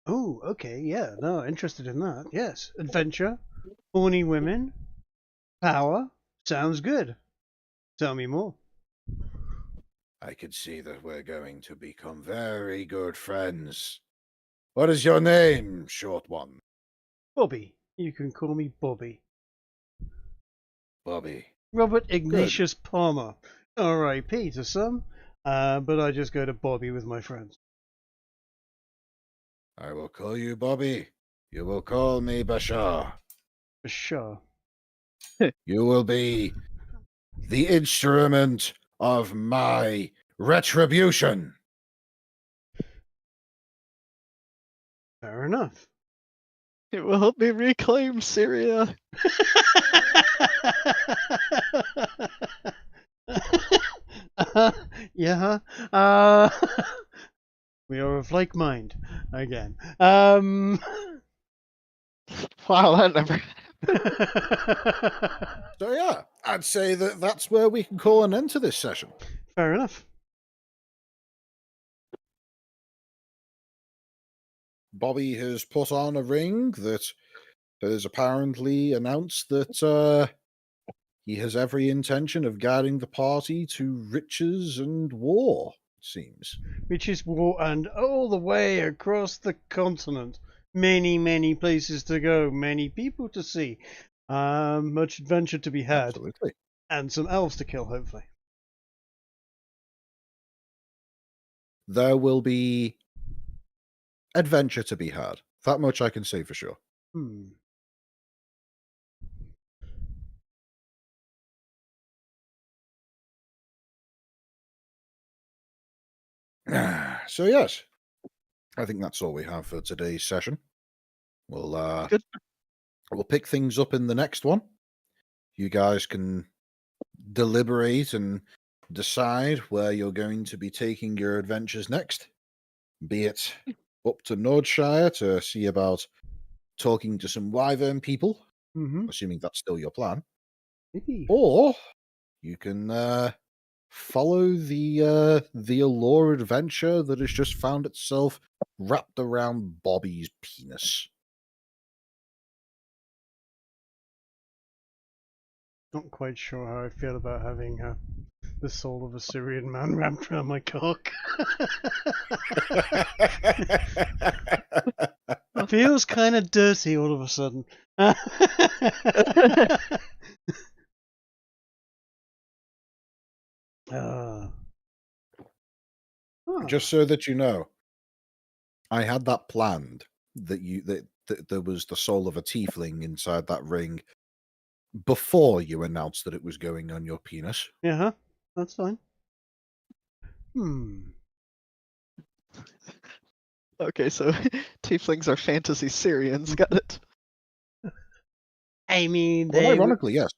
Oh, okay, yeah, no, interested in that. Yes. Adventure, horny women, power. Sounds good. Tell me more. I can see that we're going to become very good friends. What is your name, short one? Bobby. You can call me Bobby. Bobby. Robert Ignatius Palmer. R.I.P. to some, but I just go to Bobby with my friends. I will call you Bobby. You will call me Bashar. For sure. You will be the instrument of my retribution. Fair enough. It will help me reclaim Syria. Yeah. We are of like mind again. Wow, that never. So yeah, I'd say that that's where we can call an end to this session. Fair enough. Bobby has put on a ring that has apparently announced that he has every intention of guiding the party to riches and war, it seems. Which is war and all the way across the continent. Many, many places to go, many people to see. Much adventure to be had. Absolutely. And some elves to kill, hopefully. There will be adventure to be had. That much I can say for sure. So yes, I think that's all we have for today's session. We'll pick things up in the next one. You guys can deliberate and decide where you're going to be taking your adventures next. Be it up to Nordshire to see about talking to some Wyvern people, assuming that's still your plan. Maybe. Or you can follow the allure adventure that has just found itself wrapped around Bobby's penis. Not quite sure how I feel about having the soul of a Syrian man wrapped around my cock. Feels kind of dirty all of a sudden. Just so that you know, I had that planned that that there was the soul of a tiefling inside that ring before you announced that it was going on your penis. Yeah, that's fine. Okay, so tieflings are fantasy Syrians. Got it. I mean, Well, ironically, yes.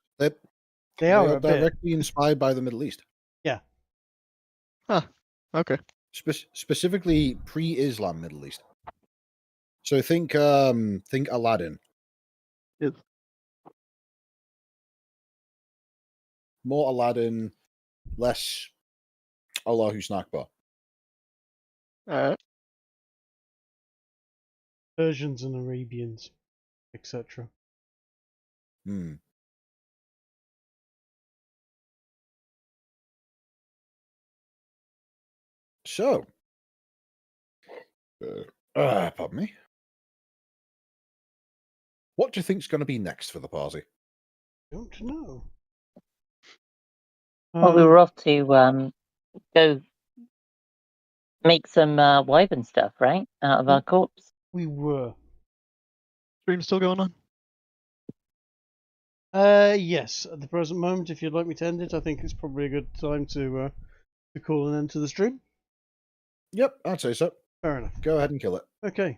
They are are a bit. directly inspired by the Middle East. Yeah. Huh. Okay. Specifically pre-Islam Middle East. So think Aladdin. Yes. More Aladdin, less Allahu Snakbar. Alright. Persians and Arabians, etc. Hmm. So, pardon me. What do you think's going to be next for the party? Don't know. Well, we were off to go make some Wyvern stuff, right? Out of our corpse. We were. Stream still going on? Yes. At the present moment, if you'd like me to end it, I think it's probably a good time to call an end to the stream. Yep, I'd say so. Fair enough. Go ahead and kill it. Okay.